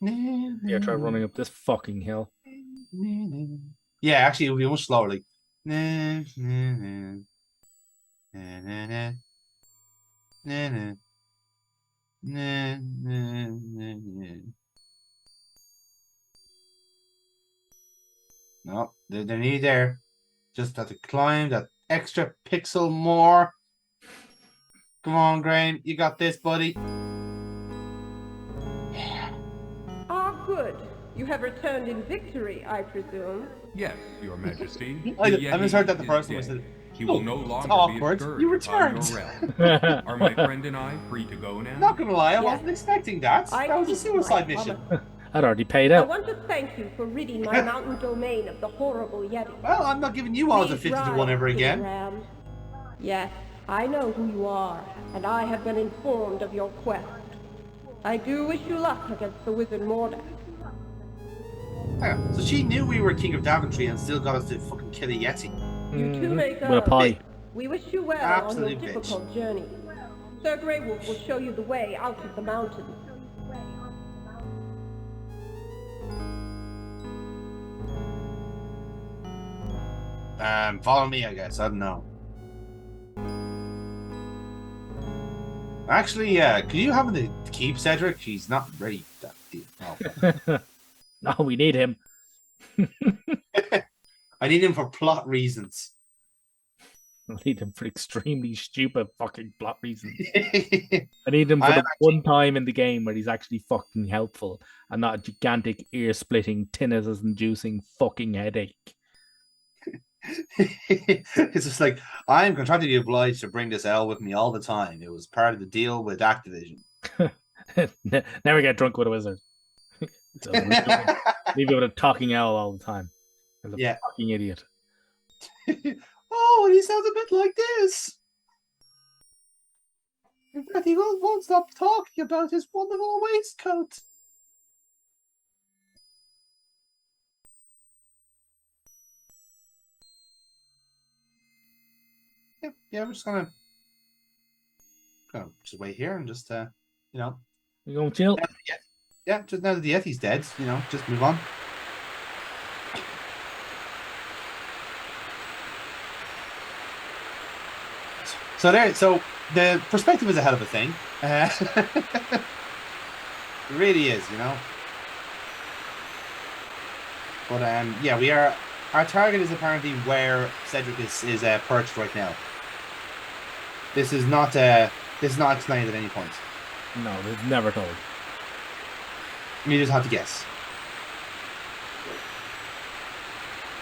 Yeah, try running up this fucking hill. Yeah, actually, it would be much slower. Like, na, na, na, na, na, na, na, na, na, na, na, na. No, they're nearly there. Just have to climb that extra pixel more. Come on, Graham. You got this, buddy. Ah, good. You have returned in victory, I presume. Yes, Your Majesty. I The misheard Yeti that the is first time I dead. said, He will "Oh, no it's longer awkward. be a You scourge upon returned." your realm. Are my friend and I free to go now? Not gonna lie, I Yes. wasn't expecting that. I That was a keep suicide my mission. promise. I'd already paid I out. want to thank you for ridding my mountain domain of the horrible Yeti. Well, I'm not giving you odds of Please 50 to 1 rise, ever King again. Ram. Yes, I know who you are, and I have been informed of your quest. I do wish you luck against the wizard Mordak. Hang on, so she knew we were King of Daventry and still got us to fucking kill a Yeti. You two may With a go. pie. We wish you well Absolute on your bitch. difficult journey. Sir Greywolf will show you the way out of the mountains. Follow me, I guess. I don't know. Actually, could you have the keep Cedric? He's not ready. Oh. No, we need him. I need him for plot reasons. I need him for extremely stupid fucking plot reasons. I need him for the one time in the game where he's actually fucking helpful and not a gigantic ear-splitting, tinnitus-inducing fucking headache. It's just like, I'm contractually obliged to bring this L with me all the time. It was part of the deal with Activision. Never get drunk with a wizard. So leave it with a talking owl all the time. As a fucking idiot. Oh, and he sounds a bit like this. In fact, he won't stop talking about his wonderful waistcoat. Yeah, we're just gonna just wait here and just you know. You gonna chill? Yeah, just now that the Yeti's dead, you know, just move on. So the perspective is a hell of a thing. It really is, you know. But yeah, we are. Our target is apparently where Cedric is perched right now. This is not explained at any point. No, it's never told. You just have to guess.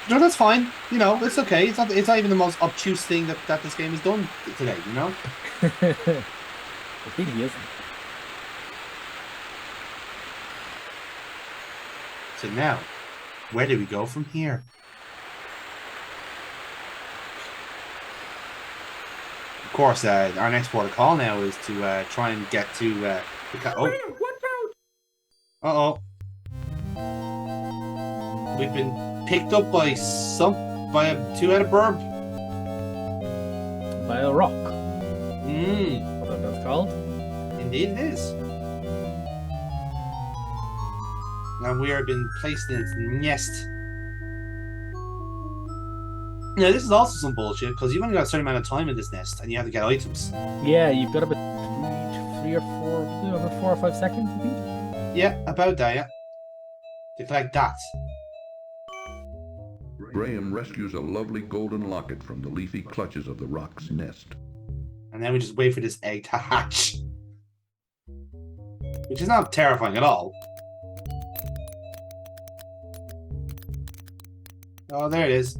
No, that's fine. You know, it's okay. It's not even the most obtuse thing that this game has done today, you know? It really isn't. So now, where do we go from here? Of course, our next port of call now is to try and get to the Uh-oh. We've been picked up by a two-headed bird. By a rock. What that's called? Indeed it is. Now we are being placed in its nest. Now this is also some bullshit because you've only got a certain amount of time in this nest and you have to get items. Yeah, you've got about 3 or 4, about 4 or 5 seconds, I think. Yeah, about that, yeah. To collect that. Graham rescues a lovely golden locket from the leafy clutches of the rock's nest. And then we just wait for this egg to hatch. Which is not terrifying at all. Oh, there it is.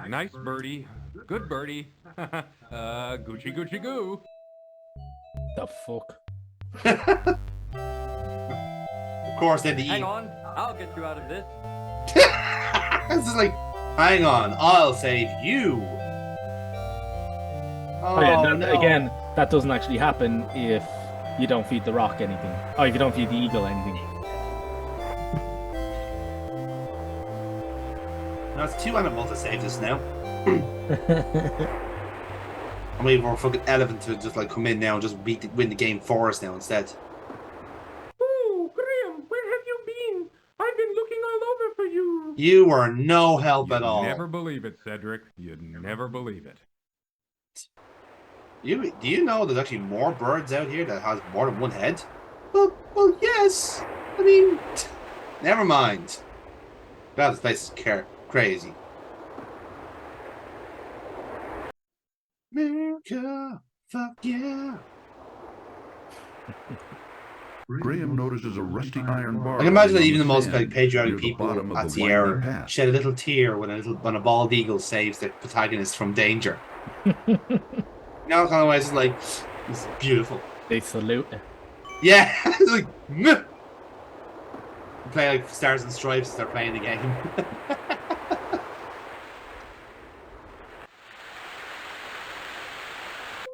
Nice birdie. Good birdie. Gucci Gucci Goo. The fuck? Of course, then the Hang on, I'll get you out of this. This is like, hang on, I'll save you. Oh, yeah, no. Again, that doesn't actually happen if you don't feed the rock anything. Oh, if you don't feed the eagle anything. No, it's 2 animals to save this now. I'm waiting for a fucking elephant to just like come in now and just win the game for us now instead. Oh, Graham, where have you You were no help You'd at all. never believe it, Cedric. You'd never believe it. Do you know there's actually more birds out here that has more than one head? Well, yes. I mean, never mind. God, this place is crazy. America, fuck yeah. Graham notices a rusty iron bar. I can imagine that lying even the on most sand patriotic near the people bottom of at the winding Sierra path. shed a little tear when a bald eagle saves the protagonist from danger. Now, kind of ways, it's like, this is beautiful. They salute it. Yeah, it's like, meh. Play like Stars and Stripes as they're playing the game.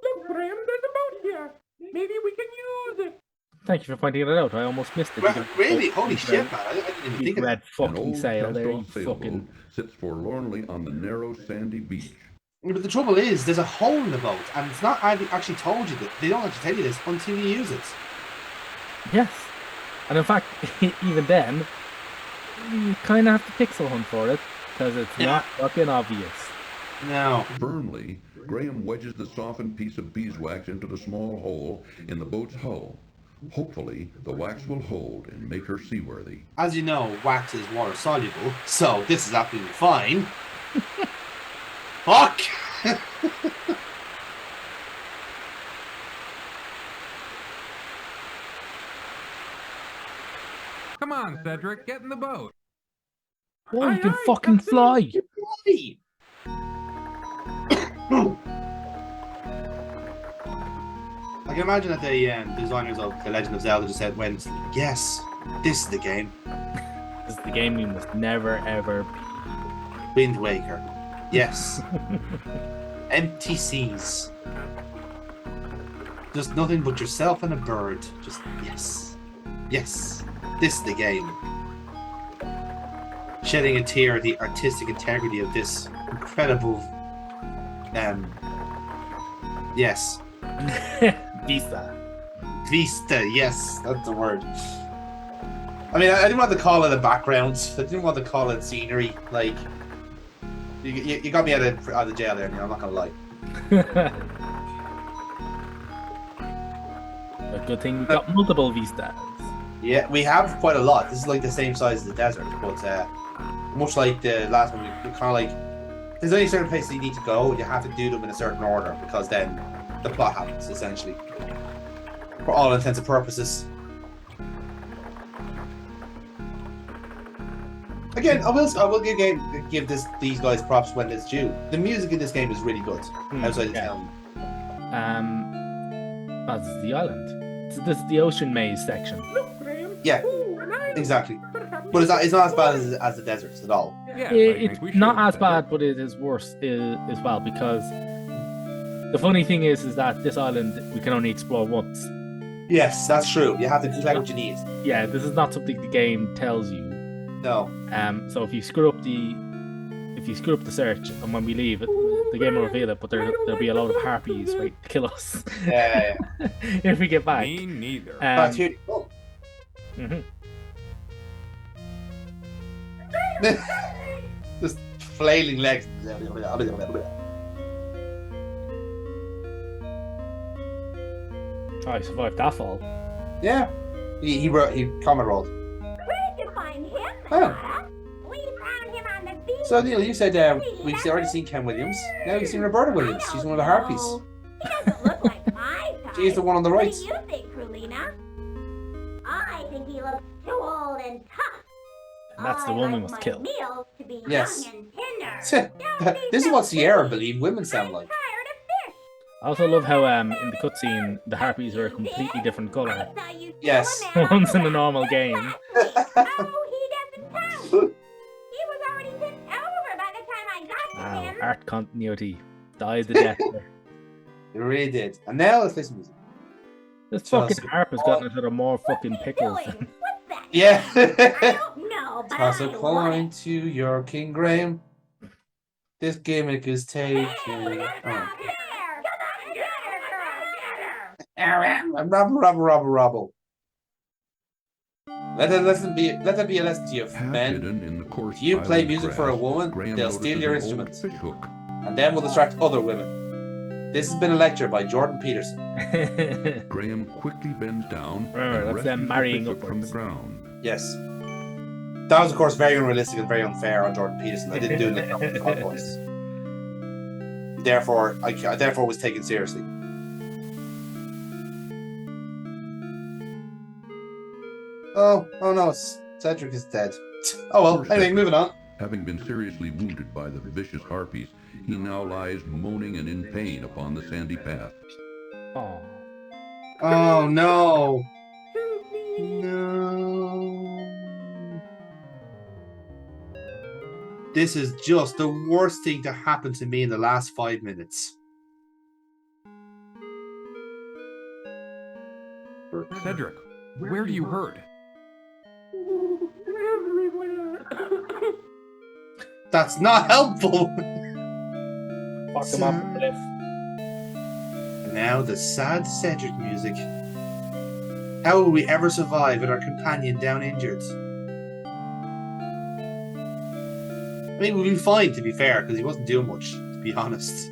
Look, Graham, there's a boat here. Maybe we can use it. Thank you for pointing it out. I almost missed it. Well, really? Holy shit, man. I didn't even think of red that. An fucking old sail there. You cast-off fucking. sailboat sits forlornly on the narrow sandy beach. But the trouble is, there's a hole in the boat, and it's not actually told you that. They don't actually tell you this until you use it. Yes. And in fact, even then, you kind of have to pixel hunt for it because it's not fucking obvious. No. Firmly, Graham wedges the softened piece of beeswax into the small hole in the boat's hull. Hopefully, the wax will hold and make her seaworthy. As you know, wax is water soluble, so this is absolutely fine. Fuck! Come on, Cedric, get in the boat. Whoa, you can fucking fly! I can imagine that the designers of The Legend of Zelda just went, yes, this is the game. This is the game we must never ever Wind Waker. Yes. Empty seas. Just nothing but yourself and a bird. Just, yes. Yes. This is the game. Shedding a tear at the artistic integrity of this incredible... yes. Vista. Vista, yes, that's the word. I mean, I didn't want to call it a background. I didn't want to call it scenery. Like, you got me out of jail there, I'm not gonna lie. A good thing we got multiple vistas. Yeah, we have quite a lot. This is like the same size as the desert, but much like the last one, we kind of like, there's only certain places you need to go, you have to do them in a certain order, because then the plot happens, essentially. For all intents and purposes. Again, I will give these guys props when it's due. The music in this game is really good. Outside the town. This is the island. So this is the ocean maze section. Yeah, exactly. But it's not as bad as the deserts at all. Yeah, It's not as bad, but it is worse as well, because the funny thing is that this island we can only explore once. Yes, that's true. You have to collect what you need. Yeah, this is not something the game tells you. No. So if you screw up the search, and when we leave, the game will reveal it, but there'll be a load of harpies waiting to kill us. Yeah. If we get back. Me neither. Just flailing legs. Oh, he survived that fall. Yeah. He comment rolled. Where did you find him, Oh. Nada? We found him on the beach. So Neil, you said we've already seen Ken Williams. Now you've seen Roberta Williams. She's one of the harpies. He doesn't look like my type. She's the one on the right. What do you think, Krulina? I think he looks too old and tough. And that's the one we must kill. Meals to be Yes. young and tender. This is what Sierra believe women sound like. I also love how in the cutscene the harpies are a completely different color. Yes. One's in the normal game. Wow, art continuity died the death there. It really did. And now let's listen to music. This fucking harp has gotten into more fucking pickles. Yeah. No, but Toss a coin to your King Graham. This gimmick is taken. Oh. Rabble. Let that be a lesson to you, Half men. hidden in the coarse If you play island music for a grass, woman, Graham they'll steal notices your an old instruments, fishhook. and then will distract other women. This has been a lecture by Jordan Peterson. Graham quickly bends down Remember, and that's them rescues the marrying fishhook from the upwards. ground. Yes. That was, of course, very unrealistic and very unfair on Jordan Peterson. I didn't do it on voice. Therefore, I therefore was taken seriously. Oh no, Cedric is dead. Oh well, Poor anyway, Cedric. moving on. Having been seriously wounded by the vicious harpies, he now lies moaning and in pain upon the sandy path. Oh. Oh no. No. This is just the worst thing to happen to me in the last 5 minutes. Cedric, where do you hurt? That's not helpful. Fuck him off the cliff. And now the sad Cedric music. How will we ever survive with our companion down injured? I mean, we'll be fine, to be fair, because he wasn't doing much, to be honest.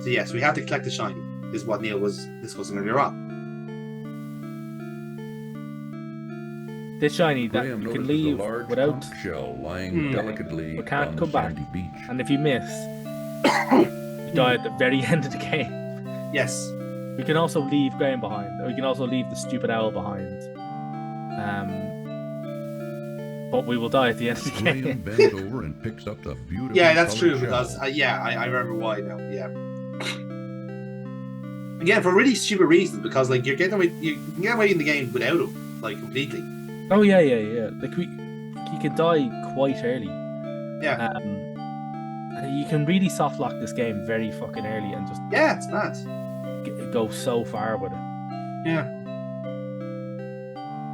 So yes, we have to collect the shiny, is what Neil was discussing earlier on. This shiny that Graham you can notices leave a large without conch shell lying delicately we can't on come the back. sandy beach. And if you miss, you die at the very end of the game. Yes. We can also leave Graham behind, or we can also leave the stupid owl behind. But we will die at the end of the Graham game. bends over and picks up the beautiful Yeah, that's colored true, shell. because, I remember why now, yeah. Again, for really stupid reasons, because, like, you can get away in the game without him, like, completely. Oh yeah. Like you can die quite early. Yeah. You can really soft lock this game very fucking early and just yeah, it's mad. Go so far with it. Yeah.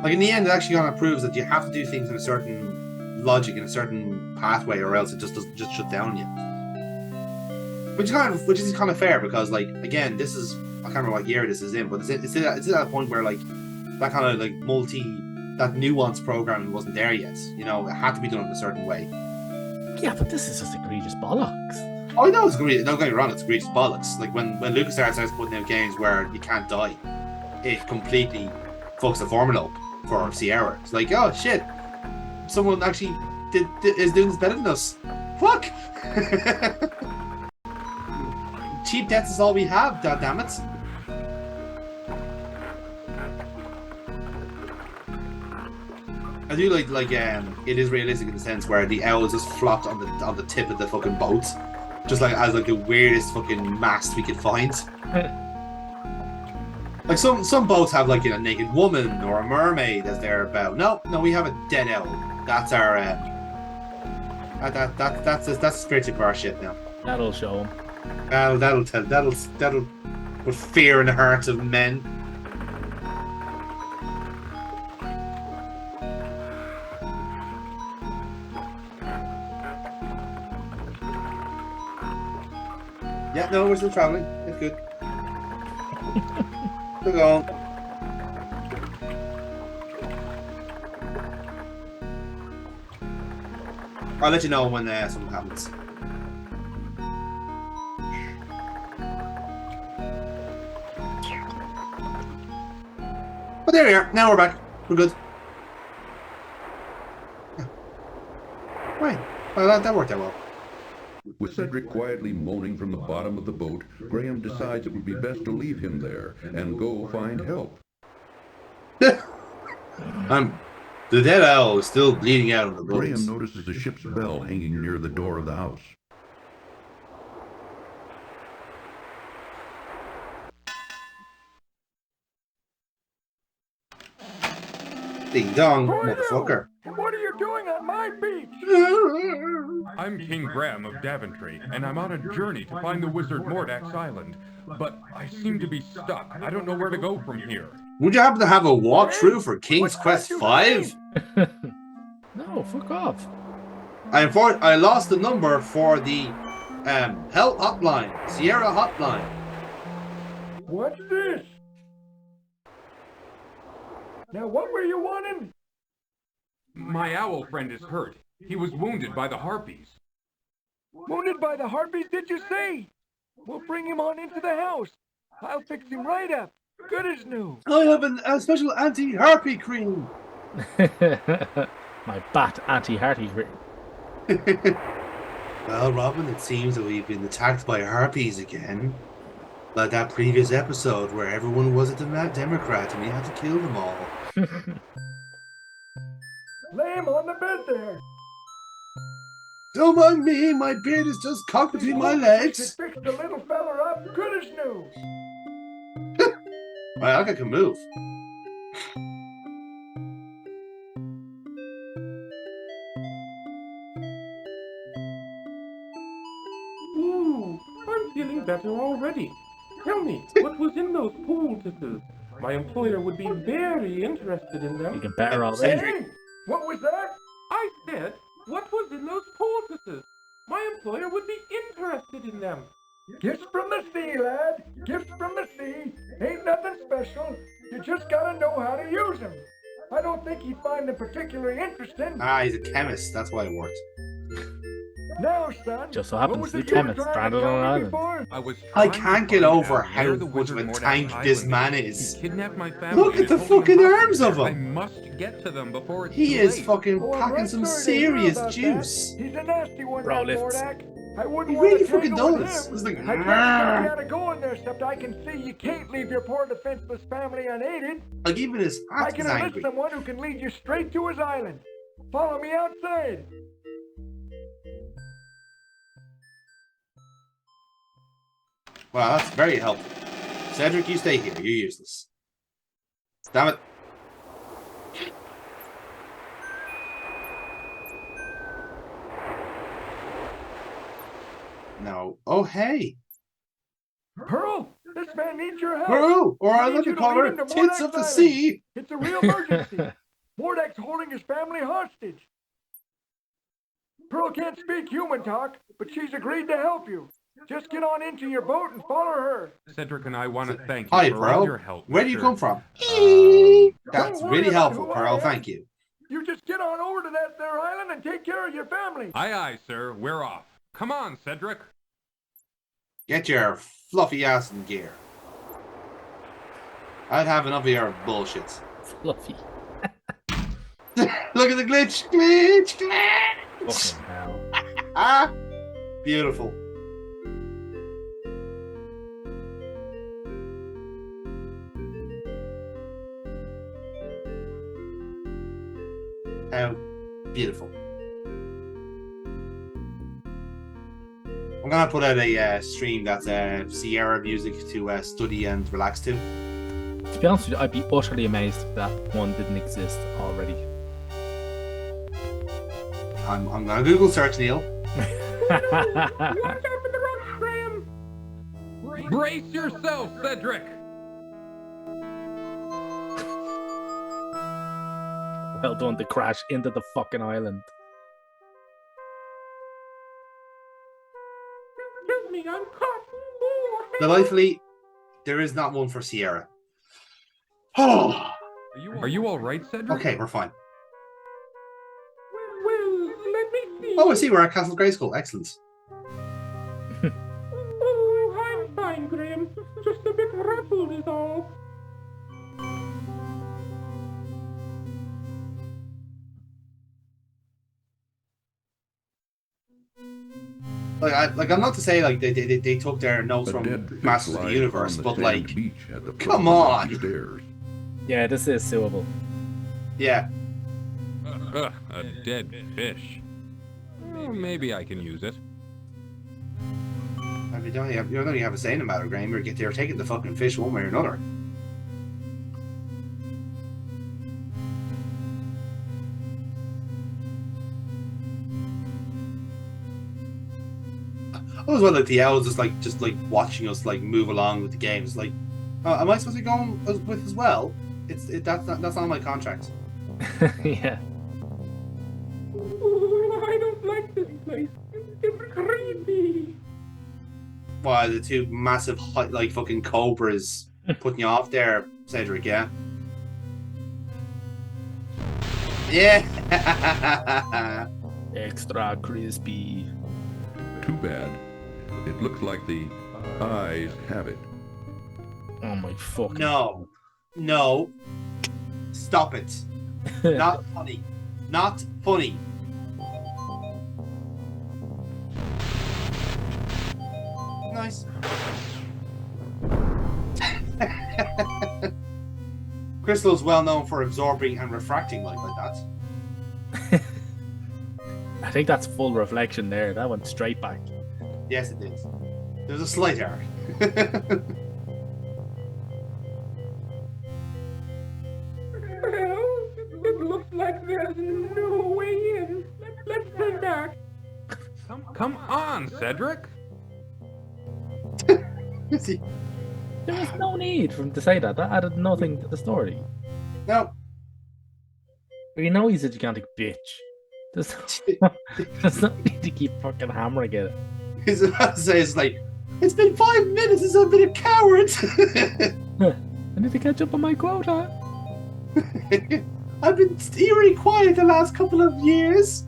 Like in the end, it actually kind of proves that you have to do things in a certain logic, in a certain pathway, or else it just doesn't just shut down you. Which is kind of fair, because like again, this is I can't remember what year this is in, but it's at that point where like that kind of like that nuanced programming wasn't there yet. You know, it had to be done in a certain way. Yeah, but this is just egregious bollocks. Oh, I know it's egregious. Don't get me wrong, it's egregious bollocks. Like when LucasArts starts putting out games where you can't die, it completely fucks the formula up for Sierra. It's like, oh shit, someone actually is doing this better than us. Fuck. Cheap deaths is all we have. God damn it. I do like it is realistic in the sense where the owl just flopped on the tip of the fucking boat, just like as like the weirdest fucking mast we could find. Like some boats have like a naked woman or a mermaid as their bow. No, we have a dead owl. That's our that's the spirit of our ship now. That'll show them. That'll put fear in the hearts of men. Yeah, no, we're still traveling. It's good. Still going. I'll let you know when something happens. But there we are. Now we're back. We're good. Yeah. Right. Well, that worked out well. With Cedric quietly moaning from the bottom of the boat, Graham decides it would be best to leave him there and go find help. The dead owl is still bleeding out of the boat. Graham notices a ship's bell hanging near the door of the house. Ding dong, motherfucker. What are you doing on my beach? I'm King Graham of Daventry, and I'm on a journey to find the wizard Mordak's island. But I seem to be stuck. I don't know where to go from here. Would you happen to have a walkthrough for King's Quest 5? No, fuck off. I lost the number for the Hell Hotline, Sierra Hotline. What's this? Now what were you wanting? My owl friend is hurt. He was wounded by the harpies. Wounded by the harpies, did you say? We'll bring him on into the house. I'll fix him right up. Good as new. I have a special anti-harpy cream. My bat anti-harpy cream. Well, Robin, it seems that we've been attacked by harpies again. Like that previous episode where everyone was a Democrat and we had to kill them all. Lay him on the bed there. Don't mind me, my beard is just cocked between my legs. Fix the little fella up. Good as new. Well, I can move. Ooh, I'm feeling better already. Tell me, what was in those poultices? My employer would be very interested in them. You get better already. Hey, what was that? I said, what was in those poultices? My employer would be interested in them. Gifts from the sea, lad. Gifts from the sea. Ain't nothing special. You just gotta know how to use them. I don't think he'd find them particularly interesting. Ah, he's a chemist. That's why it worked. Now, son. Just so happens to be chemist stranded on an island. I can't get over how much of a tank this man is. Kidnapped my family. Look at the fucking arms of I him. must get to them before it's He too is late. fucking packing some serious juice. He's a nasty one, Bro that lifts. Mordak. I wouldn't He want really to fucking tangle with does. him. It's like, I can't get to go in there, except I can see you can't leave your poor defenseless family unaided. Like even his I heart can is enlist angry. someone who can lead you straight to his island. Follow me outside. Wow, that's very helpful. Cedric, you stay here. You're useless. Damn it. No. Oh, hey. Pearl, this man needs your help. Pearl, or I I need like you to to call lead her him to Tits Mordak's of the Island. Sea. It's a real emergency. Mordak's holding his family hostage. Pearl can't speak human talk, but she's agreed to help you. Just get on into your boat and follow her. Cedric and I want to thank you Hi, for all your Pearl. help. Where do you Mr. come from? That's Don't worry really about helpful, who I Pearl. am. Thank you. You just get on over to that there island and take care of your family. Aye, aye, sir. We're off. Come on, Cedric. Get your fluffy ass in gear. I'd have enough of your bullshit. Fluffy. Look at the glitch. Glitch, glitch. Fucking hell. Ah, beautiful. How beautiful. I'm gonna put out a stream that's Sierra music to study and relax to. To be honest with you, I'd be utterly amazed if that one didn't exist already. I'm gonna Google search, Neil. Watch out for the rock, Graham. Brace yourself, Cedric. Well done to crash into the fucking island. Help me, I'm caught. Oh, Delightfully, there is not one for Sierra. Oh, Are you all right, Cedric? okay, we're fine. well, let me see. Oh, I see, we're at Castle Grayskull. Excellent. Oh, I'm fine, Graham. Just a bit ruffled is all. I'm not to say like they took their notes A from dead fish Masters of the lies Universe, on the but sand like, beach at the foot come of the on. stairs. Yeah, this is suable. Yeah. A dead fish. Well, maybe I can use it. I mean, you don't really have a say in the matter, Graham. They're taking the fucking fish one way or another. I was like the owls just like watching us like move along with the games. Like, am I supposed to be going with as well? That's not on my contract. Yeah. Oh, I don't like this place. It's creepy. Why the two massive like fucking cobras putting you off there, Cedric? Yeah. Yeah. Extra crispy. Too bad. It looks like the eyes have it. Oh my fucking. No. No. Stop it. Not funny. Not funny. Nice. Crystal is well known for absorbing and refracting light like that. I think that's full reflection there. That went straight back. Yes, it is. There's a slight error. Well, it looks like there's no way in. Let's turn back. Come on, Cedric. There was no need for him to say that. That added nothing to the story. No. We know he's a gigantic bitch. There's no need to keep fucking hammering it. He's about to say, it's like, it's been 5 minutes since I've been a coward. I need to catch up on my quota. I've been eerily quiet the last couple of years.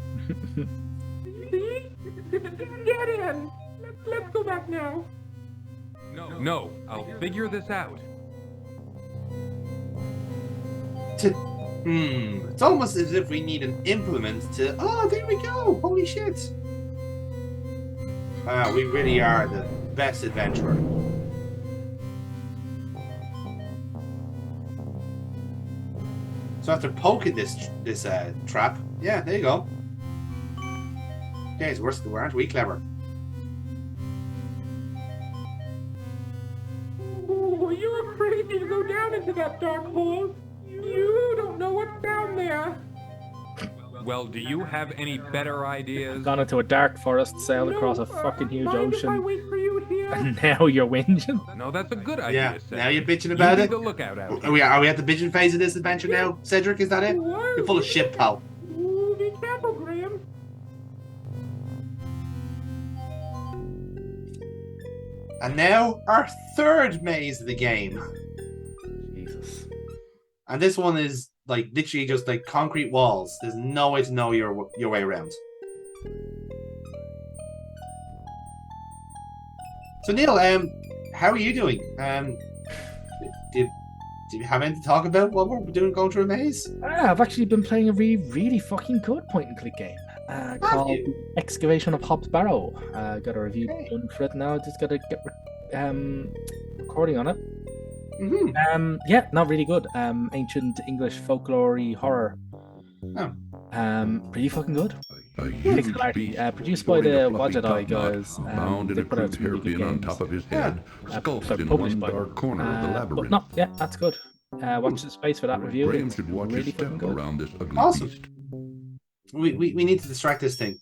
Get in. Let's go back now. No, I'll figure this out. It's almost as if we need an implement to... Oh, there we go. Holy shit. We really are the best adventurer. So after poking this trap, yeah, there you go. Okay, so aren't we clever? Oh, you're crazy to go down into that dark hole. You don't know what's down there. Well, do you have any better ideas? Gone into a dark forest, sailed across a fucking huge Mind if I ocean, wait for you here? and now you're whinging. No, that's a good idea. Yeah, Cedric. now you're bitching about You it? need to look out here. Are we at the bitching phase of this adventure now, Cedric? Is that it? You're full of shit, pal. Ooh, be careful, Graham. And now, our third maze of the game. Jesus. And this one is like literally just like concrete walls. There's no way to know your way around. So Neil, how are you doing? Do you have anything to talk about while we're going through a maze? I've actually been playing a really fucking good point-and-click game called Excavation of Hobbs Barrow. Got a review done for it now. Just got to get recording on it. Yeah, not really good. Ancient English folklore horror. Pretty fucking good. Produced by the Wajadai guys. Bound in They a put out crude some really good hairpin on games. top of his head, skulks in published one by dark corner of the but labyrinth. no, yeah, that's good. Watch the space for that review. Graham It's should watch really his step fucking good. around this ugly Awesome. beast. We need to distract this thing.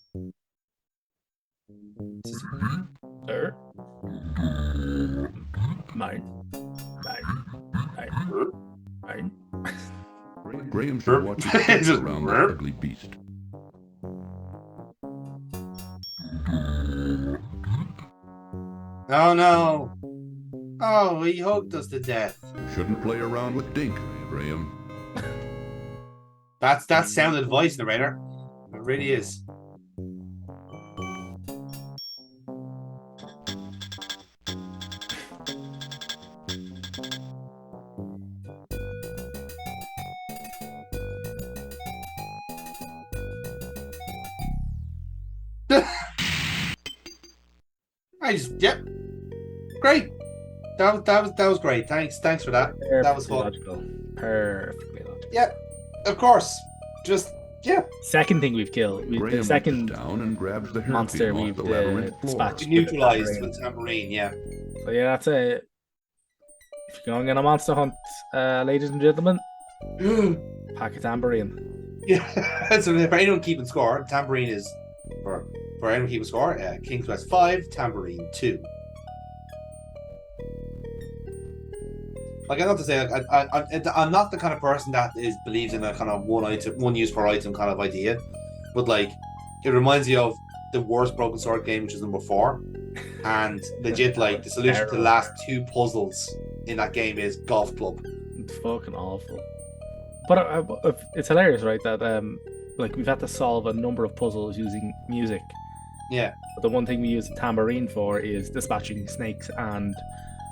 Mine. Graham should watch his step around this ugly beast. Oh no! Oh, he hooked us to death. Shouldn't play around with Dink, Graham. That's sound advice, narrator. It really is. Yep. Great. That was great. Thanks for that. That was fun. Perfectly logical. Yep. Of course. Just yeah. Second thing we've killed. The Graham second down and grabs the monster hairpin we've off the labyrinth floor. dispatched. Neutralized with tambourine. Yeah. So yeah, that's it. If you're going on a monster hunt, ladies and gentlemen, pack a tambourine. Yeah. So for anyone keeping score, tambourine is for anyone keeping score. King's Quest 5, tambourine 2. Like, I'm not to say, like, I'm not the kind of person that believes in a kind of one use per item kind of idea, but like, it reminds me of the worst Broken Sword game, which is number 4, and legit, like, the solution to the last 2 puzzles in that game is golf club. It's fucking awful. But it's hilarious, right? That like we've had to solve a number of puzzles using music. Yeah. But the one thing we use a tambourine for is dispatching snakes and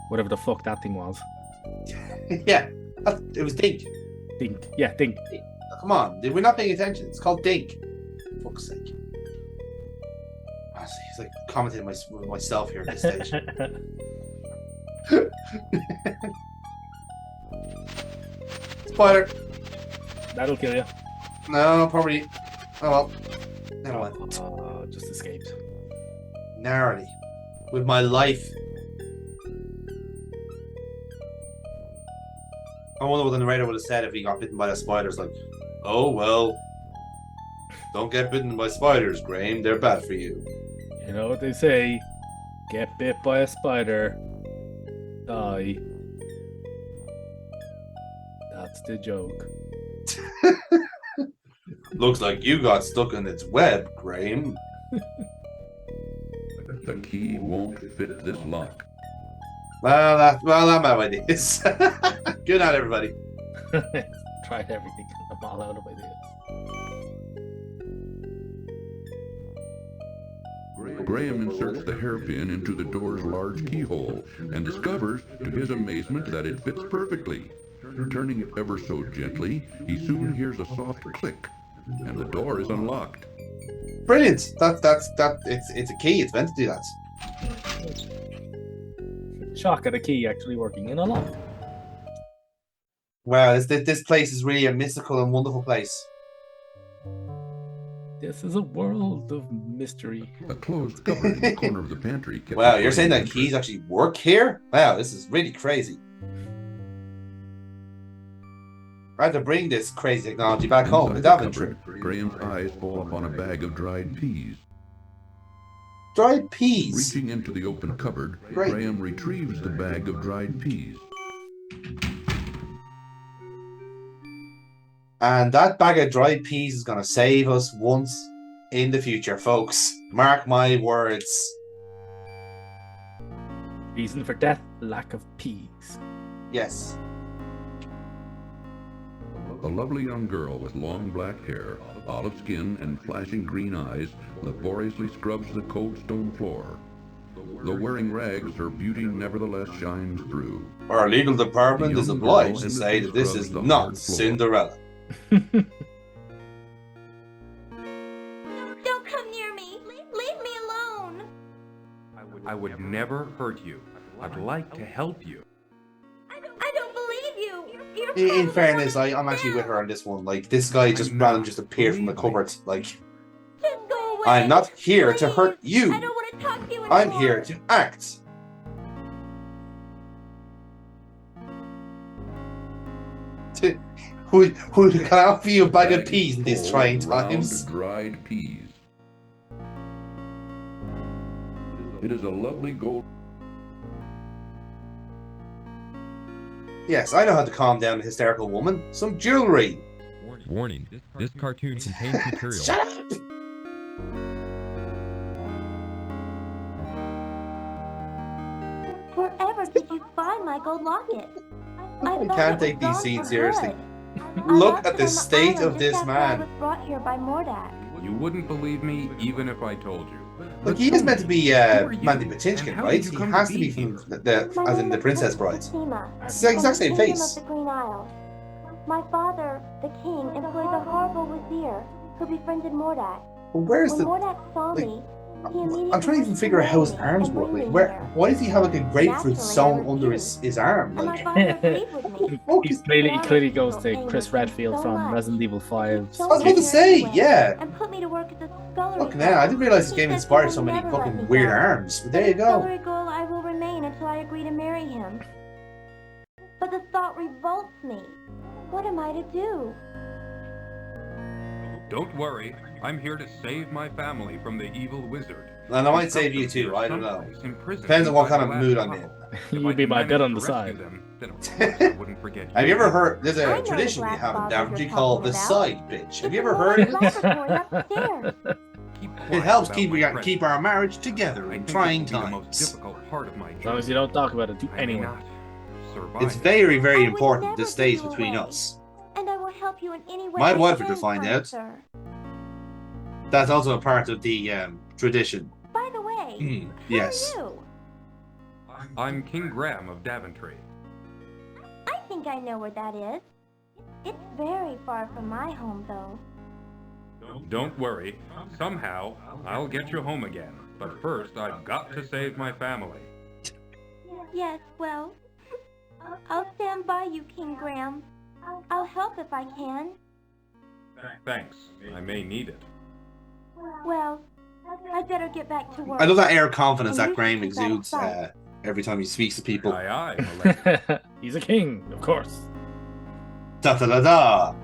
whatever the fuck that thing was. Yeah, it was Dink. Dink. Yeah, Dink. Come on, we're not paying attention. It's called Dink. For fuck's sake. Honestly, he's like commenting with myself here at this stage. Spoiler. That'll kill you. No, probably. Oh well. Never mind. Just escaped. Narrowly. With my life. I wonder what the narrator would have said if he got bitten by the spiders. Like, oh well. Don't get bitten by spiders, Graham. They're bad for you. You know what they say? Get bit by a spider. Die. That's the joke. Looks like you got stuck in its web, Graham. The key won't fit this lock. Well, I'm out of ideas. Good night, everybody. Tried everything. I'm all out of ideas. Graham inserts the hairpin into the door's large keyhole and discovers, to his amazement, that it fits perfectly. Turning it ever so gently, he soon hears a soft click, and the door is unlocked. Brilliant. It's a key. It's meant to do that. Shock at a key actually working in a lock. Wow, this place is really a mystical and wonderful place. This is a world of mystery. A closed cupboard in the corner of the pantry. Wow, you're saying that keys actually work here? Wow, this is really crazy. I had to bring this crazy technology back home. Is that true? Graham's eyes fall upon a bag of dried peas. Dried peas? Reaching into the open cupboard, Great. Graham retrieves the bag of dried peas. And that bag of dried peas is going to save us once in the future, folks. Mark my words. Reason for death, lack of peas. Yes. A lovely young girl with long black hair, olive skin, and flashing green eyes laboriously scrubs the cold stone floor. Though wearing rags, her beauty nevertheless shines through. Our legal department is obliged to say that this is not Cinderella. Don't come near me. Leave me alone. I would never hurt you. I'd like to help you. I don't believe you. In fairness, I'm actually with her on this one. Like, this guy just randomly just appeared from the cupboard. Like, Just go away. I'm not here to hurt you. I don't want to talk to you anymore. I'm here to act. Who can I offer you a bag of peas in these trying times? Dried peas. It is a lovely gold. Yes, I know how to calm down a hysterical woman. Some jewelry. Warning, this cartoon contains material. Shut up! Wherever did you find my gold locket? I can't take these scenes seriously. Look at the state of this man. I was brought here by Mordak. You wouldn't believe me even if I told you. Look, he is meant to be Mandy Patinkin, right? He has to be from as in the Princess Bride. It's the exact same face. My father, the king, employed the horrible Wazir who befriended Mordak. But where's When the? Mordak saw me, he immediately I'm trying to even figure out how his arms work. Like, why does he have like a grapefruit sewn under his arm? and my Like, father agreed with me. He clearly goes to Chris Redfield from Resident Evil 5. I was about to say, yeah. And put me to work at the scullery. Look now, I didn't realize this game inspired so many fucking weird arms. But there you go. Scullery girl, I will remain until I agree to marry him. But the thought revolts me. What am I to do? Don't worry, I'm here to save my family from the evil wizard. And I might save you too, I don't know. Depends on what kind of mood I'm in. You'd be my bed on the side. Have you ever heard, there's a tradition we have in Daventry called the side bitch. Have you ever heard of it? It helps keep our marriage together in trying times. As long as you don't talk about it to anyone. It's very, very important this stays between us. And I will help you in any way My I wife would can, find kind out. sir. That's also a part of the tradition. By the way, Yes. who are you? I'm King Graham of Daventry. I think I know where that is. It's very far from my home, though. Don't worry. Somehow, I'll get you home again. But first, I've got to save my family. Yes, well, I'll stand by you, King Graham. I'll help if I can. Thanks. I may need it. Well, I'd better get back to work. I love that air of confidence And that you Graham should keep out of exudes sight. every time he speaks to people. Aye, aye. He's a king, of course. Da da da da.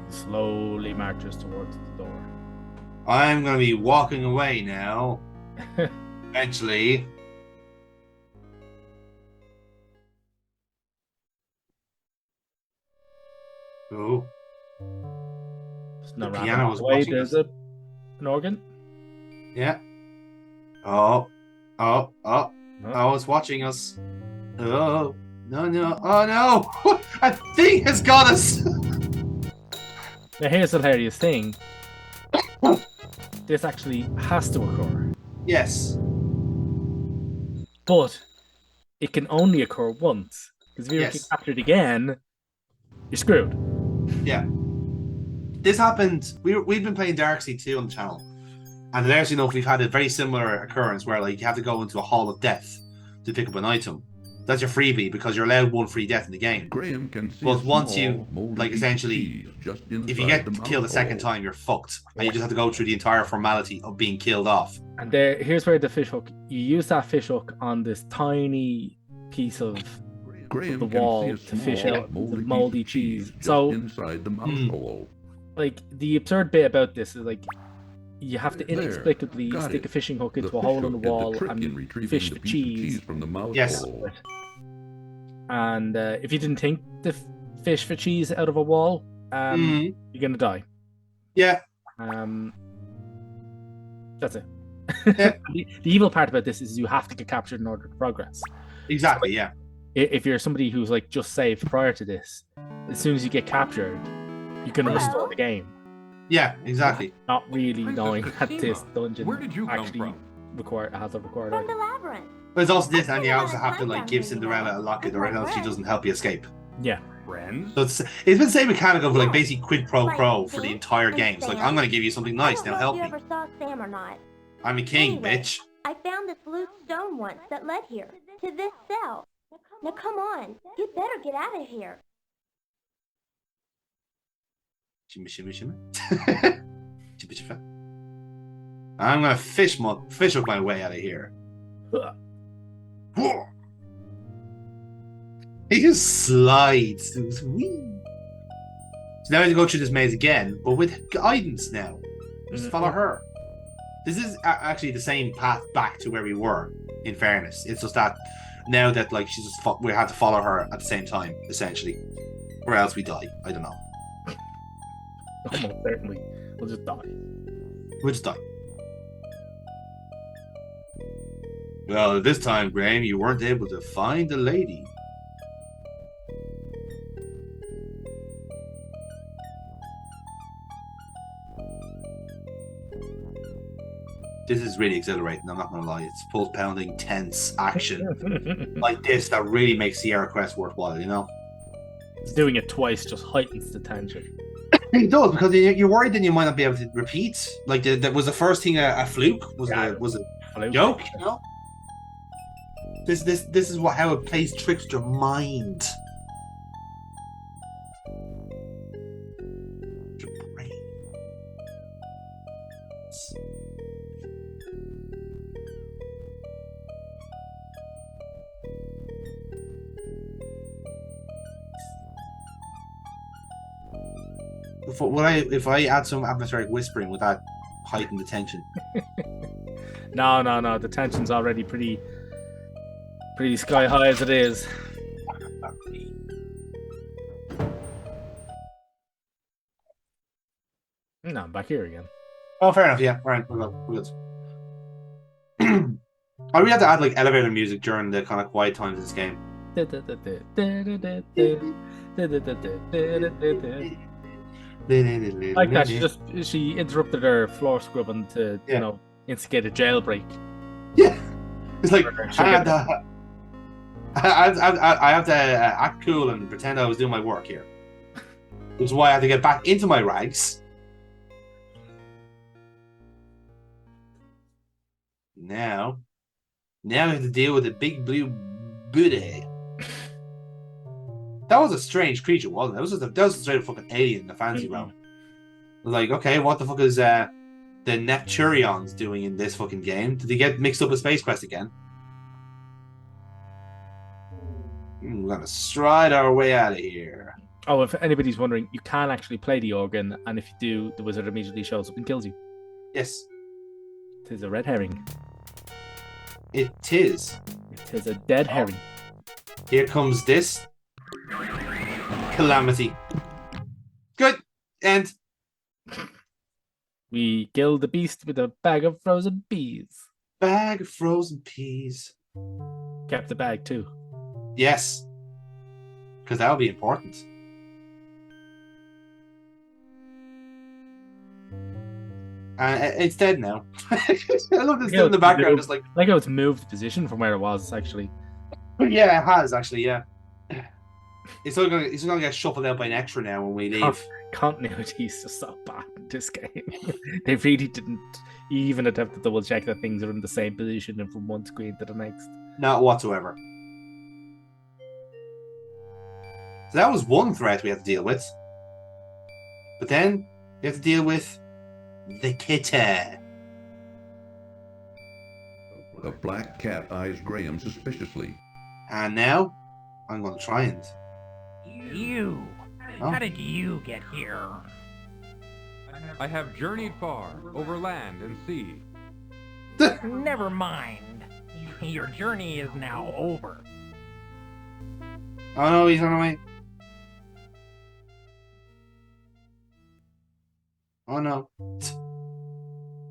He slowly marches towards the door. I'm gonna be walking away now. Eventually. Oh. There's no The random piano was way. watching There's us. an organ. Yeah. Oh. Oh, it's watching us. Oh. No. Oh no! A thing has got us! Now here's the hilarious thing. This actually has to occur. Yes. But it can only occur once. Because if you get captured again, you're screwed. Yeah. This happened. We've been playing Darkseid 2 on the channel. And there's enough, we've had a very similar occurrence where like you have to go into a hall of death to pick up an item. That's your freebie because you're allowed one free death in the game. Graham can see But a once small, you moldy like piece of essentially cheese just if you inside get the killed a mouth second hole. time, you're fucked. And you just have to go through the entire formality of being killed off. And here's where the fishhook. You use that fishhook on this tiny piece of Graham the can wall see a to fish small, out the moldy piece moldy of cheese. just So inside the mouth hole. like the absurd bit about this is like you have to There, inexplicably got stick it. a fishing hook into The a hole in fishhook the did wall trick in and retrieving fish the the piece of cheese. from the mouth Yes. hole. And if you didn't think to fish for cheese out of a wall, you're gonna die. Yeah. That's it. The evil part about this is you have to get captured in order to progress. Exactly, So, yeah. If you're somebody who's like just saved prior to this, as soon as you get captured, you're gonna restore the game. Yeah, exactly. Not really knowing that this dungeon Where did you come actually from? has a required From item. the labyrinth. But it's also this, and you also have to like give Cinderella a locket or else she doesn't help you escape. Yeah. Friends? So it's been the same mechanic of like basically quid pro quo for the entire game. It's like, I'm gonna give you something nice, now help I me. don't know if you ever saw Sam or not. I'm a king, Anyway, bitch. I found this loose stone once that led here, to this cell. Now come on, you better get out of here. Shimmy, shimmy, shimmy. Shimmy, shimmy. I'm gonna fish hook my way out of here. He just slides. Whee. So now I have to go through this maze again, but with guidance now. Just follow her. This is actually the same path back to where we were, in fairness. It's just that now that like we have to follow her at the same time, essentially. Or else we die. I don't know. Almost certainly. We'll just die. We'll just die. Well, this time, Graham, you weren't able to find the lady. This is really exhilarating, I'm not gonna lie. It's pulse pounding, tense action like this that really makes SierraQuest worthwhile, you know? Doing it twice just heightens the tension. It does, because you're worried that you might not be able to repeat. Like, that was the first thing a fluke? Was it a joke? You know? This is how it plays tricks your mind. Your brain. If I add some atmospheric whispering, would that heighten the tension? No. The tension's already pretty sky high as it is. No, I'm back here again. Oh, fair enough. Yeah, right. We're good. I really have to add like elevator music during the kind of quiet times in this game. Like that, she interrupted her floor scrubbing to instigate a jailbreak. Yeah, it's like She'll get I have to act cool and pretend I was doing my work here, which is why I had to get back into my rags. Now we have to deal with the big blue Buddha. That was a strange creature, wasn't it? That was a straight fucking alien in the fantasy realm. Like, okay, what the fuck is the Nepturions doing in this fucking game? Did they get mixed up with Space Quest again? We're gonna stride our way out of here. Oh, if anybody's wondering, you can actually play the organ, and if you do, the wizard immediately shows up and kills you. Yes. It is a red herring. It is. It is a dead herring. Here comes this calamity. Good. And we killed the beast with a bag of frozen peas. Bag of frozen peas. Kept the bag too. Yes. Because that would be important. It's dead now. I love this in the background. Just like how it's moved position from where it was, actually. Yeah, it has, actually, yeah. It's not gonna get shuffled out by an extra now when we leave. Continuity is just so bad in this game. They really didn't even attempt to double check that things are in the same position and from one screen to the next. Not whatsoever. So that was one threat we had to deal with. But then we have to deal with the kitty. The black cat eyes Graham suspiciously. And now I'm going to try and... You! Oh. How did you get here? I have journeyed far, over land and sea. Never mind. Your journey is now over. Oh no, he's on the way. Oh no.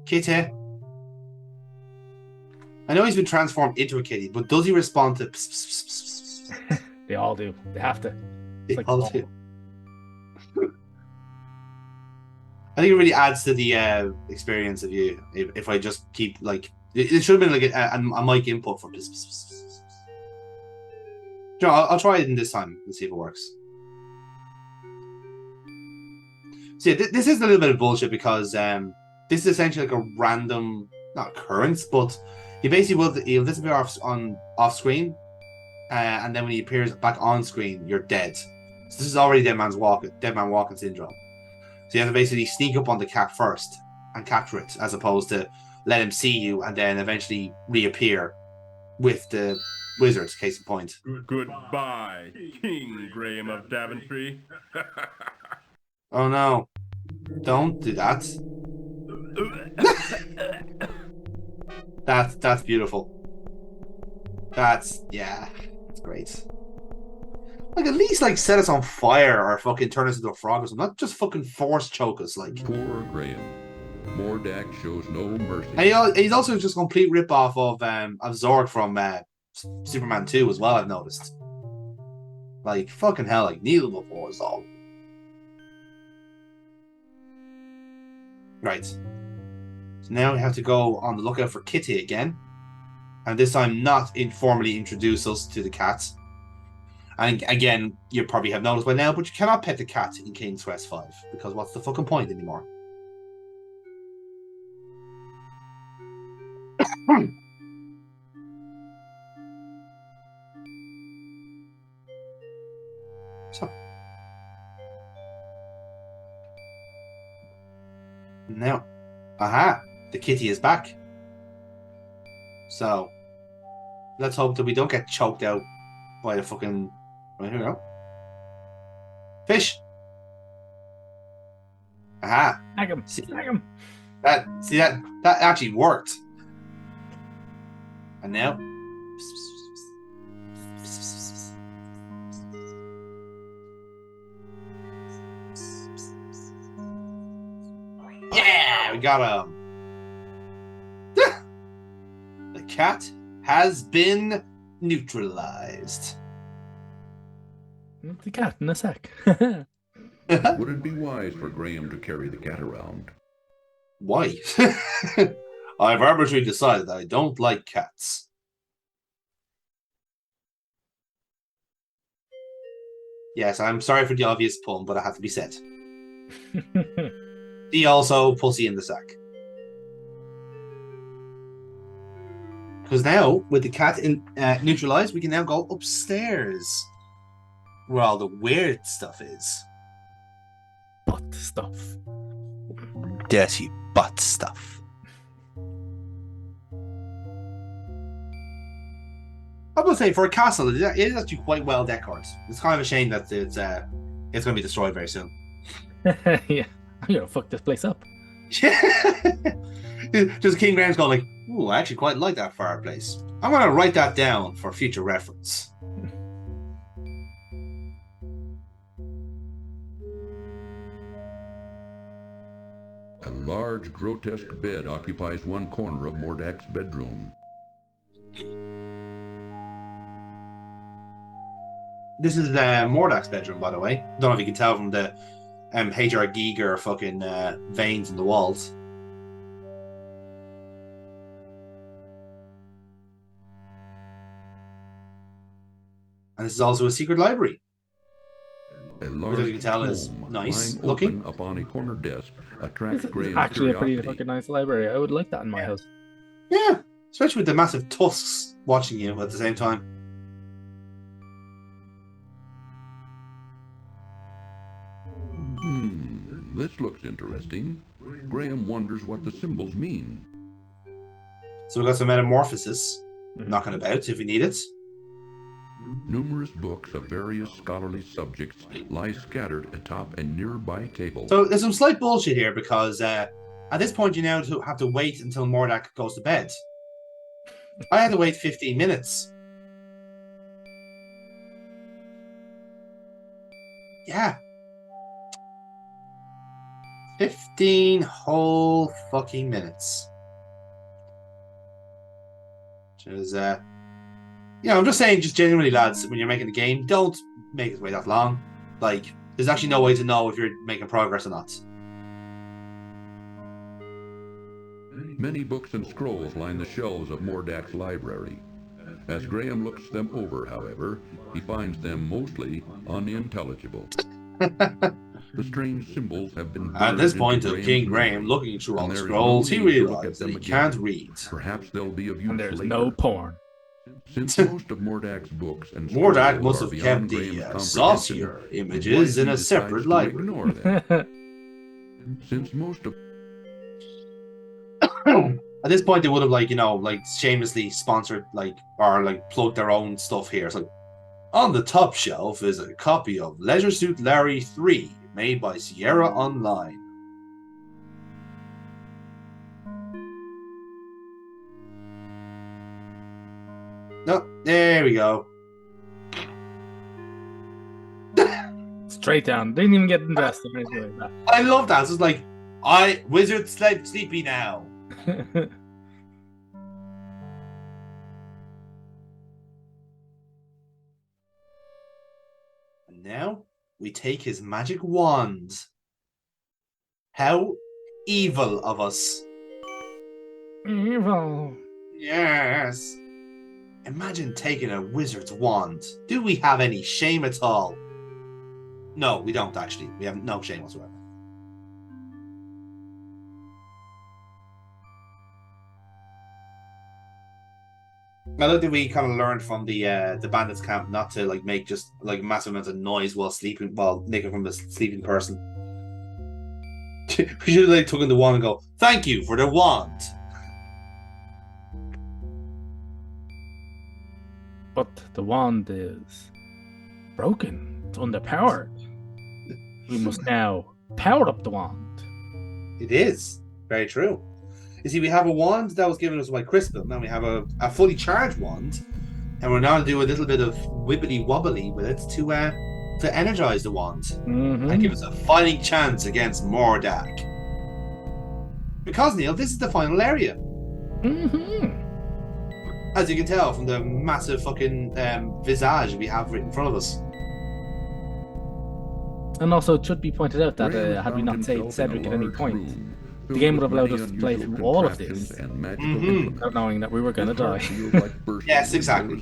Kitty. I know he's been transformed into a kitty, but does he respond to pss, pss, pss, pss? They all do. They have to. They all do. I think it really adds to the experience of you if I just keep like it should have been like a mic input for pss, pss, pss, pss. You know, I'll try it in this time and see if it works. So yeah, this is a little bit of bullshit because this is essentially like a random, not occurrence, but he basically he'll disappear off screen, and then when he appears back on screen, you're dead. So this is already dead man walking syndrome. So you have to basically sneak up on the cat first and capture it, as opposed to let him see you and then eventually reappear with the wizards. Case in point. Goodbye, King Graham of Daventry. Oh no! Don't do that. That's beautiful. That's great. Like, at least, like, set us on fire or fucking turn us into a frog or something. Not just fucking force choke us, like. Poor Graham. Mordak shows no mercy. And he's also just a complete rip-off of Zorg from Superman 2 as well, I've noticed. Like, fucking hell, like, needle before Zorg. Right. So now we have to go on the lookout for Kitty again. And this time not informally introduce us to the cat. And again, you probably have noticed by now, but you cannot pet the cat in King's Quest 5, because what's the fucking point anymore? So. Now. Aha! The kitty is back. So. Let's hope that we don't get choked out by the fucking... Right, here we go. Fish! Aha! Snag him! Snag him! That actually worked. And now... Yeah! We got him! The cat has been neutralized. The cat in a sack. Would it be wise for Graham to carry the cat around? Why? I've arbitrarily decided that I don't like cats. Yes, I'm sorry for the obvious pun, but it had to be said. See also pussy in the sack. Because now, with the cat neutralized, we can now go upstairs. Where all the weird stuff is. Butt stuff. Dirty butt stuff. I would say for a castle, it is actually quite well decorated. It's kind of a shame that it's going to be destroyed very soon. Yeah, I'm gonna fuck this place up. Just King Graham's going like, ooh, I actually quite like that fireplace. I'm going to write that down for future reference. A large, grotesque bed occupies one corner of Mordak's bedroom. This is Mordak's bedroom, by the way. Don't know if you can tell from the H.R. Giger fucking veins in the walls. And this is also a secret library. A Which, large as you can tell, is tome nice lying looking. open upon a corner desk attracts This is Graham's actually a pretty curiosity. fucking nice library. I would like that in my house. Yeah, especially with the massive tusks watching you at the same time. This looks interesting. Graham wonders what the symbols mean. So we've got some metamorphosis knocking about if we need it. Numerous books of various scholarly subjects lie scattered atop a nearby table. So there's some slight bullshit here because at this point you now have to wait until Mordak goes to bed. I had to wait 15 minutes. Yeah. 15 whole fucking minutes. Which is, I'm just saying, just genuinely, lads, when you're making a game, don't make it wait that long. Like, there's actually no way to know if you're making progress or not. Many books and scrolls line the shelves of Mordak's library. As Graham looks them over, however, he finds them mostly unintelligible. The strange symbols have been At this burned point into of King Graham's Graham memory, looking through all and the there is scrolls, no he need to look realized at that them he can't again. read. Perhaps they'll be of use And there's later. no porn. Since most of Mordak's books and Mordak scrolls must are have beyond kept the Graham's saucier comprehension, images why in he a decides separate to library. ignore them. Since most of At this point, they would have shamelessly sponsored or plugged their own stuff here. It's like, on the top shelf is a copy of Leisure Suit Larry 3, made by Sierra Online. No, there we go. Straight down. Didn't even get dressed or anything like that. I love that. It's just like, wizard sleepy now. And now we take his magic wand. How evil of us. Evil. Yes. Imagine taking a wizard's wand. Do we have any shame at all? No, we don't actually. We have no shame whatsoever. I like that we kind of learned from the bandits camp not to make just massive amounts of noise while making from a sleeping person. We should have taken the wand and go, thank you for the wand. But the wand is broken. It's underpowered. We must now power up the wand. It is. Very true. You see, we have a wand that was given us by Crispin. Now we have a fully charged wand. And we're now to do a little bit of wibbly wobbly with it to energize the wand. And give us a fighting chance against Mordak. Because, Neil, this is the final area. As you can tell from the massive fucking visage we have right in front of us. And also, it should be pointed out that had we not saved Cedric at any point, the game would have allowed us to play through all of this without knowing that we were going to die. Yes, exactly.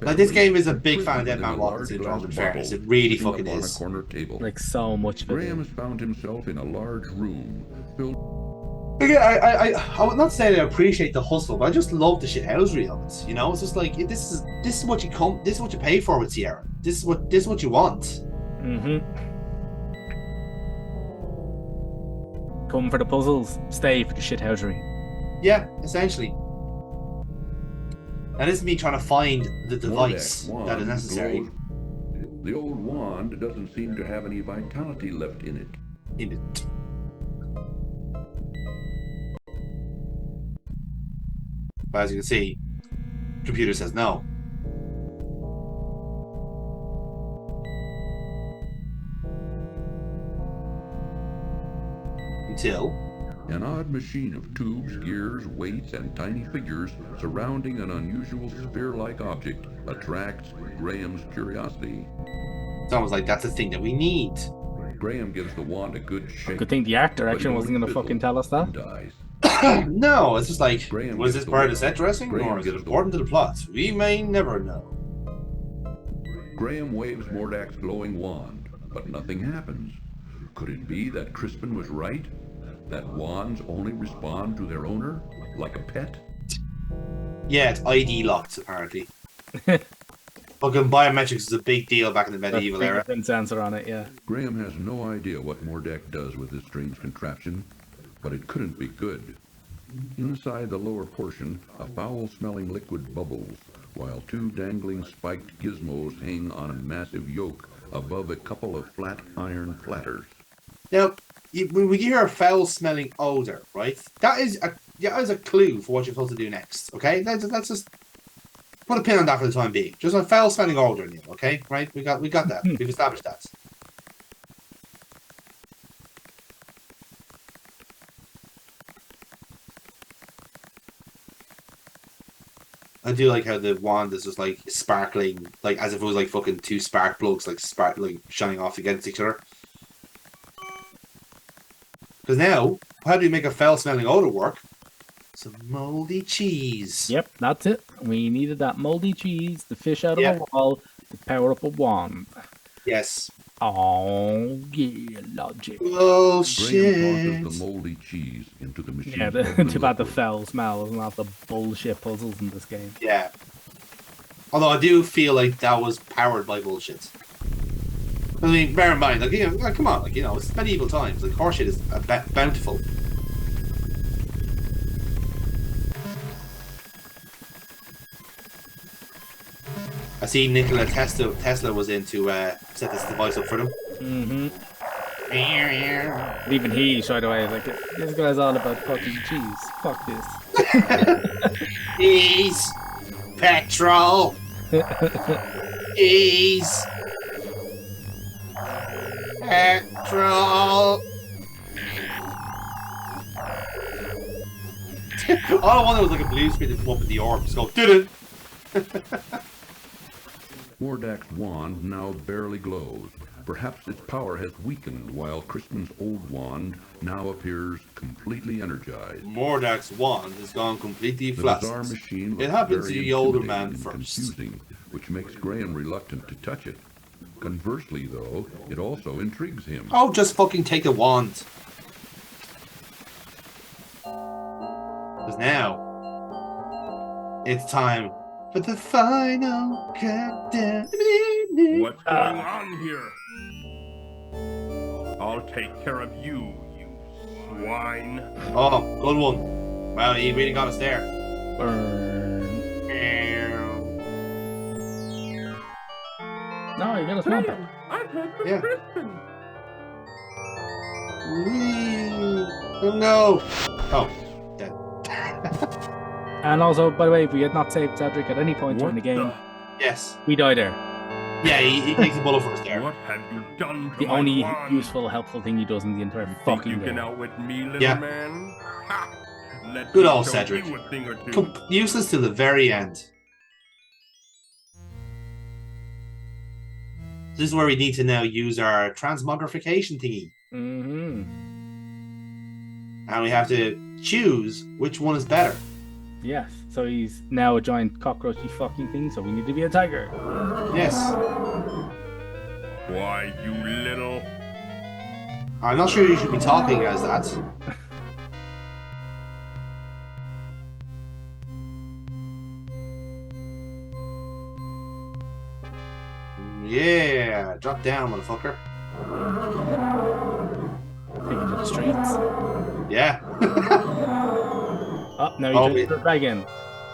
Like, this game is a big fan of Dead Man Walking Syndrome, in fairness. It really fucking is. Like, so much of it. Graham has found himself in a large room filled. Again, I would not say that I appreciate the hustle, but I just love the shithousery of it. You know, it's just like, this is what you pay for with Sierra. This is what you want. Come for the puzzles, stay for the shithousery. Yeah, essentially. And this is me trying to find the device that is necessary. Glows. The old wand doesn't seem to have any vitality left in it. But as you can see, computer says no. Until an odd machine of tubes, gears, weights, and tiny figures surrounding an unusual sphere-like object attracts Graham's curiosity. It's almost like that's the thing that we need. Graham gives the wand a good shake. Good thing the art direction wasn't going to fucking tell us that. No, it's just like, Graham was this part of set dressing, or is it important to the plot? We may never know. Graham waves Mordak's glowing wand, but nothing happens. Could it be that Crispin was right? That wands only respond to their owner, like a pet? Yeah, it's ID locked, apparently. Fucking biometrics is a big deal back in the medieval era. Sensor on it, yeah. Graham has no idea what Mordak does with this strange contraption, but it couldn't be good. Inside the lower portion, a foul-smelling liquid bubbles, while two dangling spiked gizmos hang on a massive yoke above a couple of flat iron platters. Now, when we hear a foul-smelling odor, right? That is a clue for what you're supposed to do next. Okay, let's just put a pin on that for the time being. Just a foul-smelling odor, Neil. Okay, right? We got that. We've established that. I do like how the wand is just like sparkling, like as if it was like fucking two spark plugs, like shining off against each other. Because now, how do you make a foul-smelling odor work? Some moldy cheese. Yep, that's it. We needed that moldy cheese, the fish out of a wall, to power up a wand. Yes. Oh, yeah, logic. Bullshit. Graham tosses the moldy cheese into the machine. Yeah, too bad the foul smell and not the bullshit puzzles in this game. Yeah. Although I do feel like that was powered by bullshit. I mean, bear in mind, like, you know, come on, like, you know, it's medieval times. Like, horseshit is bountiful. I see Nikola Tesla was in to set this device up for them. Even he shied away, like, this guy's all about fucking cheese. Fuck this. Cheese! Petrol! Cheese! Petrol! All I wanted was like a blue screen to come up in the orb. Just go, did it! Mordak's wand now barely glows. Perhaps its power has weakened, while Crispin's old wand now appears completely energized. Mordak's wand has gone completely flat. The bizarre machine It happens to very the older man intimidating and first. confusing, which makes Graham reluctant to touch it. Conversely, though, it also intrigues him. Oh, just fucking take the wand. Because now, it's time for the final countdown. What's going on here? I'll take care of you, you swine. Oh, good one. Wow, he really got us there. No, you got us one. I've heard from Yeah. Crispin. Oh no! Oh, dead. And also, by the way, if we had not saved Cedric at any point during the game, Yes. we die there. Yeah, he takes the bullet first there. What have you done to The my only wand? useful, helpful thing he does in the entire Think fucking you game. can outwit me, little Yeah. man? Ha! Let Good me old show Cedric. you a thing or two. Useless to the very end. This is where we need to now use our transmogrification thingy. Mm-hmm. And we have to choose which one is better. Yes. So he's now a giant cockroachy fucking thing, so we need to be a tiger. Yes. Why, you little... I'm not sure you should be talking as that. Yeah, drop down, motherfucker. Take it to the streets. Yeah. Oh, now he's the dragon.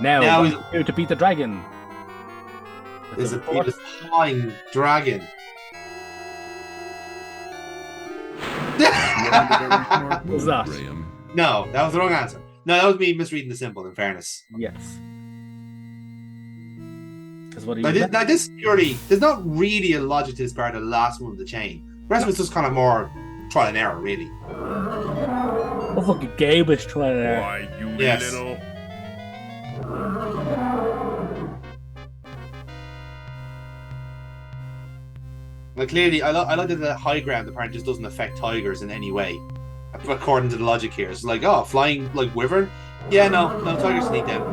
Now he's here to beat the dragon. Is a flying dragon. What's that? No, that was the wrong answer. No, that was me misreading the symbol, in fairness. Yes. Because what he now this purely, there's not really a logic to this part of the last one of the chain. The rest of it's just kind of more trial and error, really. Oh, fucking game is trial and error. Why, you Yes. little... Like, clearly, I like that the high ground apparently just doesn't affect tigers in any way. According to the logic here. It's like, oh, flying like wyvern? Yeah, no, tigers need them.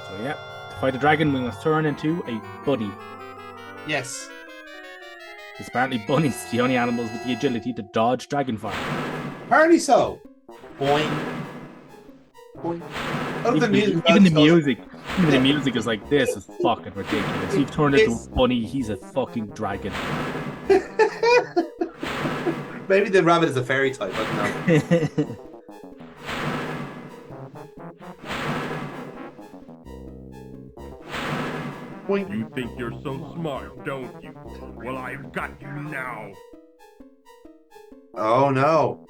So yeah, to fight the dragon, we must turn into a bunny. Yes. Because apparently bunnies are the only animals with the agility to dodge dragon fire. Apparently so. Boing. Boing. Even the music is like, this is fucking ridiculous. You've turned into a bunny, he's a fucking dragon. Maybe the rabbit is a fairy type, I don't know. You think you're so smart, don't you? Well, I've got you now. Oh no.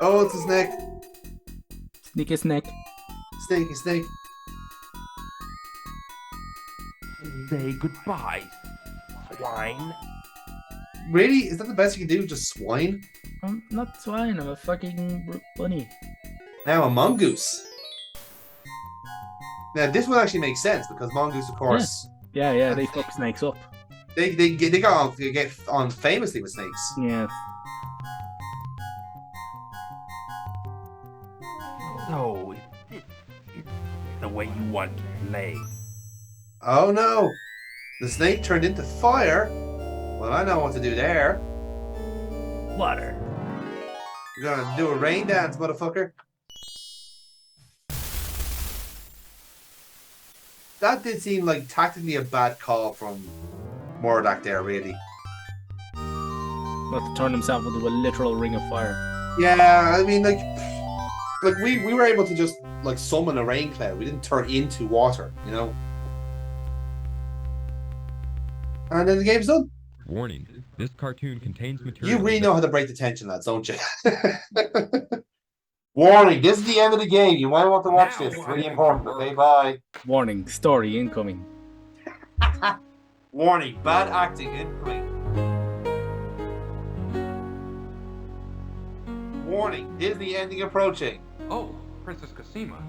Oh, it's a snake. Sneaky snake. Sneaky snake. Say goodbye, swine. Really? Is that the best you can do? Just swine? I'm not swine, I'm a fucking bunny. Now a mongoose. Now this would actually make sense because mongoose, of course. Yeah, they fuck snakes up. They get on famously with snakes. Yes. So, it's the way you want to play. Oh no! The snake turned into fire? Well, I know what to do there. Water. You're gonna do a rain dance, motherfucker. That did seem like tactically a bad call from Mordak there, really. Not to turn himself into a literal ring of fire. Yeah, I mean, like we were able to just like summon a rain cloud. We didn't turn into water, you know. And then the game's done. Warning: this cartoon contains material. You really know how to break the tension, lads, don't you? Warning: this is the end of the game. You might want to watch this. It's really important. Okay, bye. Warning: story incoming. Warning: bad acting incoming. Warning: is the ending approaching? Oh, Princess Cosima.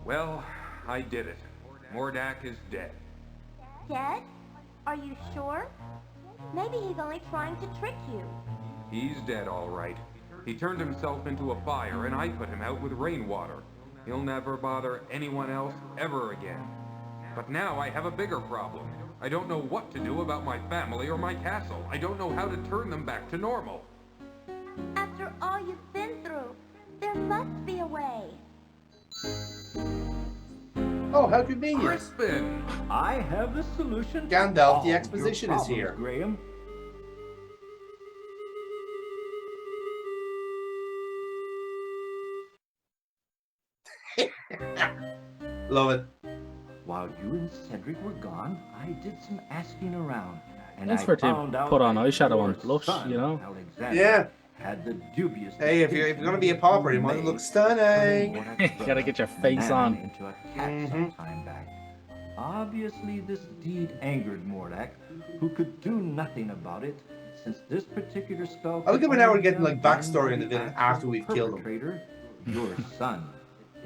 Well, I did it. Mordak is dead. Dead? Are you sure? Maybe he's only trying to trick you. He's dead, all right. He turned himself into a fire, and I put him out with rainwater. He'll never bother anyone else ever again. But now I have a bigger problem. I don't know what to do about my family or my castle. I don't know how to turn them back to normal. After all you've been through, there must be a way. Oh, how convenient. Crispin! I have the solution. Gandalf, the exposition is here. Graham. Love it. While you and Cedric were gone, I did some asking around, and That's I for to found out put on that eyeshadow your on blush, son, you know? Alexander, Yeah. had the dubious. Hey, if you're gonna be a pauper, you want to look stunning. You gotta get your face man on. into a cat some time back. Obviously, this deed angered Mordak, who could do nothing about it, since this particular spell. I look at could now we're only getting be like undone backstory by on the the villain actual after we've killed him. perpetrator, your son.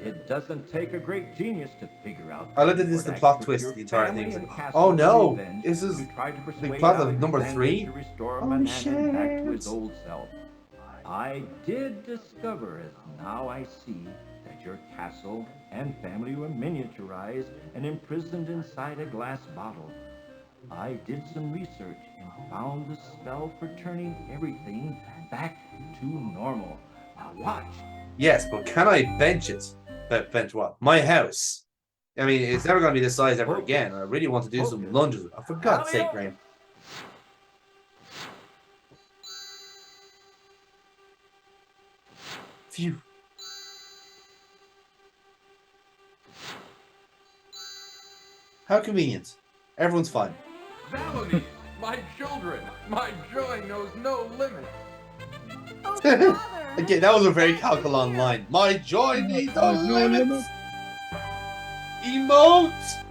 It doesn't take a great genius to figure out. I looked at this the Mordak plot took twist your of the entire family thing. It's and like, castle oh for no, revenge. this is You tried to the persuade plot of number Alexander 3. to restore Holy Manhattan back to his shit. old self. I did discover, as now I see, that your castle and family were miniaturized and imprisoned inside a glass bottle. I did some research and found the spell for turning everything back to normal. Now watch. Yes, but can I bench it? Bench what? My house. I mean, it's never going to be this size ever again. I really want to do some lunges. Oh, for God's sake, Graham. Phew. How convenient. Everyone's fine. Valony, my children, my joy knows no limit. Again, that was a very Calculon line. My joy needs no limits. Emote!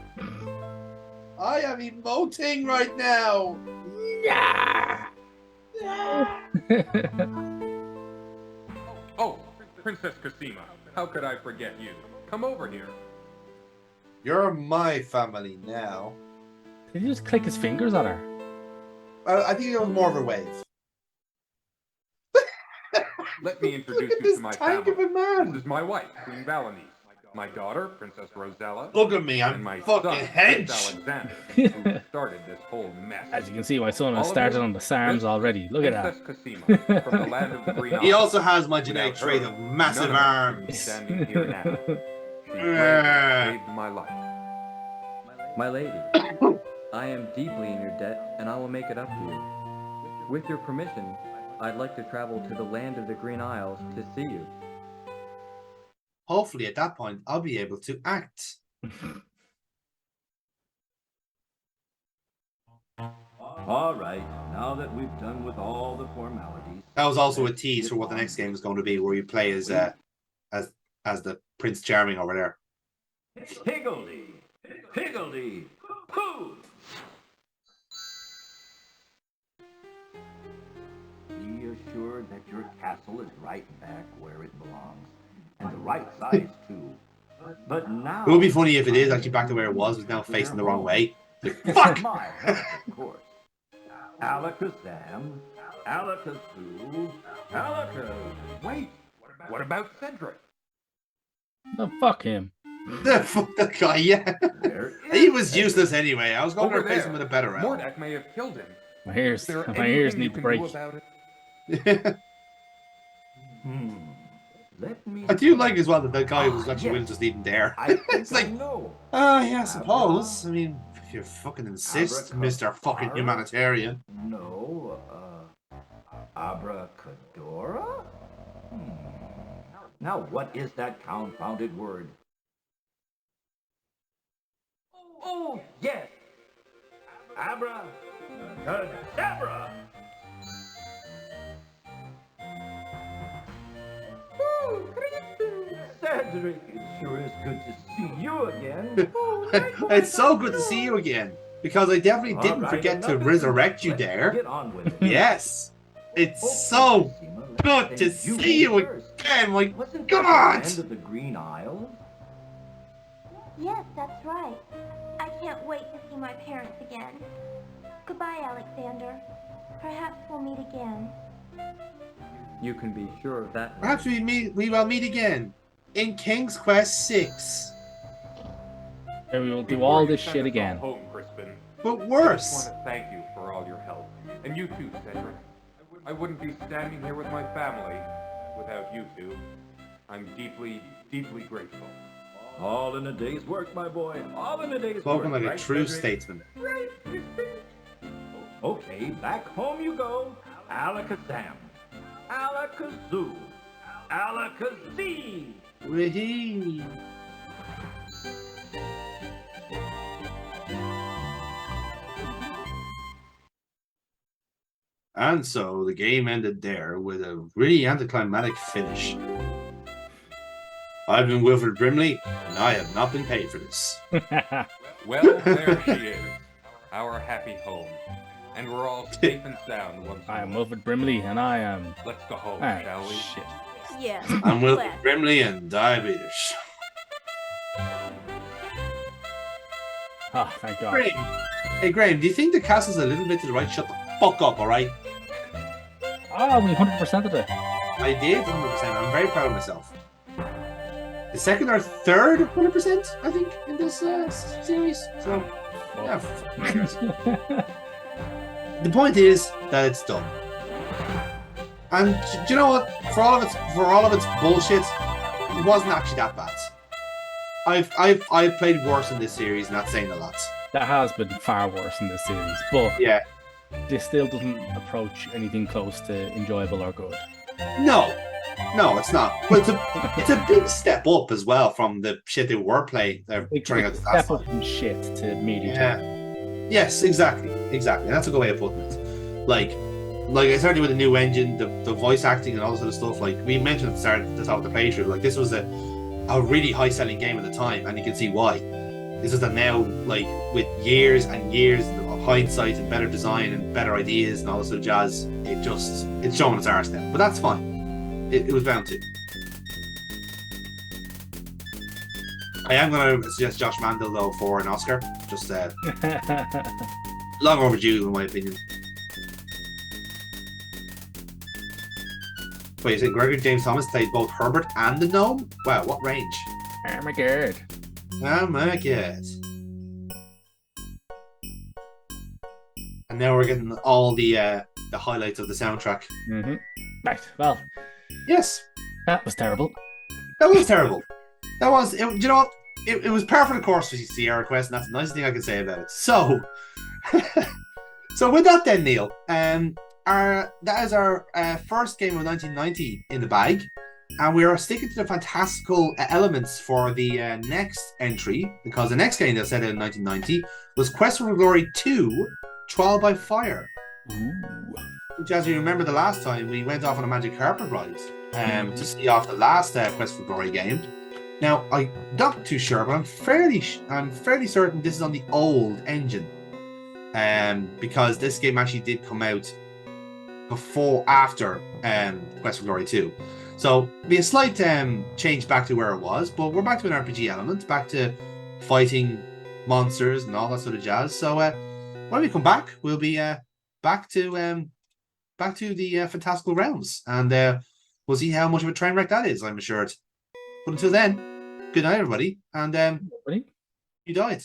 I am emoting right now. Yeah. Oh, Princess Cosima, how could I forget you? Come over here. You're my family now. Did he just click his fingers on her? I think it was more of a wave. Let me introduce you to my tank family. of a man. This is my wife, Queen Valony. My daughter, Princess Rosella. Look at me, I'm and my fucking son, hench. Prince Alexander, who started this whole mess. As you can see, my son has All of started you, on the SARMs already. Look at Princess that. Cosima, from the land of the Green He Isles. also has my genetic Without trait her, of massive none of us would be arms. standing here now. She bravely saved my life. My lady, I am deeply in your debt, and I will make it up to you. With your permission, I'd like to travel to the land of the Green Isles to see you. Hopefully, at that point, I'll be able to act. All right, now that we've done with all the formalities. That was also a tease for what the next game is going to be, where you play as the Prince Charming over there. Higgledy, higgledy, poo! Be assured that your castle is right back where it belongs, and the right size too. But now It would be funny if it is actually back to where it was, but now facing the wrong way. Fuck! My house, of course. Alakazam, Alakazoo, Alakaz. Wait, what about Cedric? No, fuck him. Fuck that guy, yeah. He was useless anyway. I was going to Over replace there. him with a better round. Mordak may have killed him. My ears, Is there my ears anything you need to can break. do about it? Let me. I do like as well that that guy was actually willing to just leave him there. It's like, no. yeah, I suppose. I mean, if you fucking insist, Mr. Fucking Humanitarian. No, abracadabra? Now what is that confounded word? Oh, yes! Abracadabra! Cedric, it sure is good to see you again. It's so good to see you again. Because I definitely didn't Alright, forget to enough of resurrect this. you Let's there. Get on with it. Yes. It's so good to see you again. My Wasn't God. that the land of the Green Isles? Yes, that's right. I can't wait to see my parents again. Goodbye, Alexander. Perhaps we'll meet again. You can be sure of that. Perhaps we will meet again in King's Quest 6. And we will do all this shit again. Home, Crispin. But I worse. just want to thank you for all your help. And you too, Cedric. I wouldn't be standing here with my family without you two. I'm deeply, deeply grateful. All in a day's work, my boy. All in a day's Spoken work. like a right, true Cedric? statesman. Right, Crispin? Okay, back home you go. Alakazam. Alakazoo. Alakazee. Wee. And so the game ended there with a really anticlimactic finish. I've been Wilfred Brimley, and I have not been paid for this. Well, there she is. Our happy home. And we're all safe and sound once more. I am Wilfred Brimley, and I am. Let's go home, Ah, shall we? shit. Yes. I'm Wilfred Brimley and diabetes. Ah, thank God. Graham. Hey, Graham, do you think the castle's a little bit to the right? Shut the fuck up, alright? Ah, we 100% of it. I did 100%. I'm very proud of myself. The second or third 100%, I think, in this series. So, yeah. The point is that it's done. And do you know what? For all of its bullshit, it wasn't actually that bad. I've played worse in this series, and that's saying a lot. That has been far worse in this series, but yeah, this still doesn't approach anything close to enjoyable or good. No, it's not. But it's a big step up as well from the shit they were playing. They're trying out step up from shit to medium. Yeah. Yes, exactly. That's a good way of putting it. Like I started with a new engine, the voice acting and all this sort of stuff. Like we mentioned at the top of the playthrough, like this was a really high selling game at the time, and you can see why. This is that now, like with years and years of hindsight and better design and better ideas and all this sort of jazz, it's showing its arse now. But that's fine. It was bound to. I am going to suggest Josh Mandel though for an Oscar. Just long overdue in my opinion. Wait, you say Gregory James Thomas played both Herbert and the gnome? Wow, what range? Oh my god. Oh my god. And now we're getting all the highlights of the soundtrack. Mm-hmm. Right, well. Yes. That was terrible. That was terrible. That was, you know what? It was par for the course for SierraQuest, and that's the nicest thing I can say about it. So, so with that then, Neil, that is our first game of 1990 in the bag, and we are sticking to the fantastical elements for the next entry, because the next game that set out in 1990 was Quest for Glory 2, Trial by Fire. Ooh. Which, as you remember the last time, we went off on a magic carpet ride to see off the last Quest for Glory game. Now, I'm not too sure, but I'm fairly certain this is on the old engine, because this game actually did come out after Quest for Glory 2. So be a slight change back to where it was, but we're back to an RPG element, back to fighting monsters and all that sort of jazz. So when we come back, we'll be back to the fantastical realms, and we'll see how much of a train wreck that is, I'm assured. But until then, good night, everybody, and you died.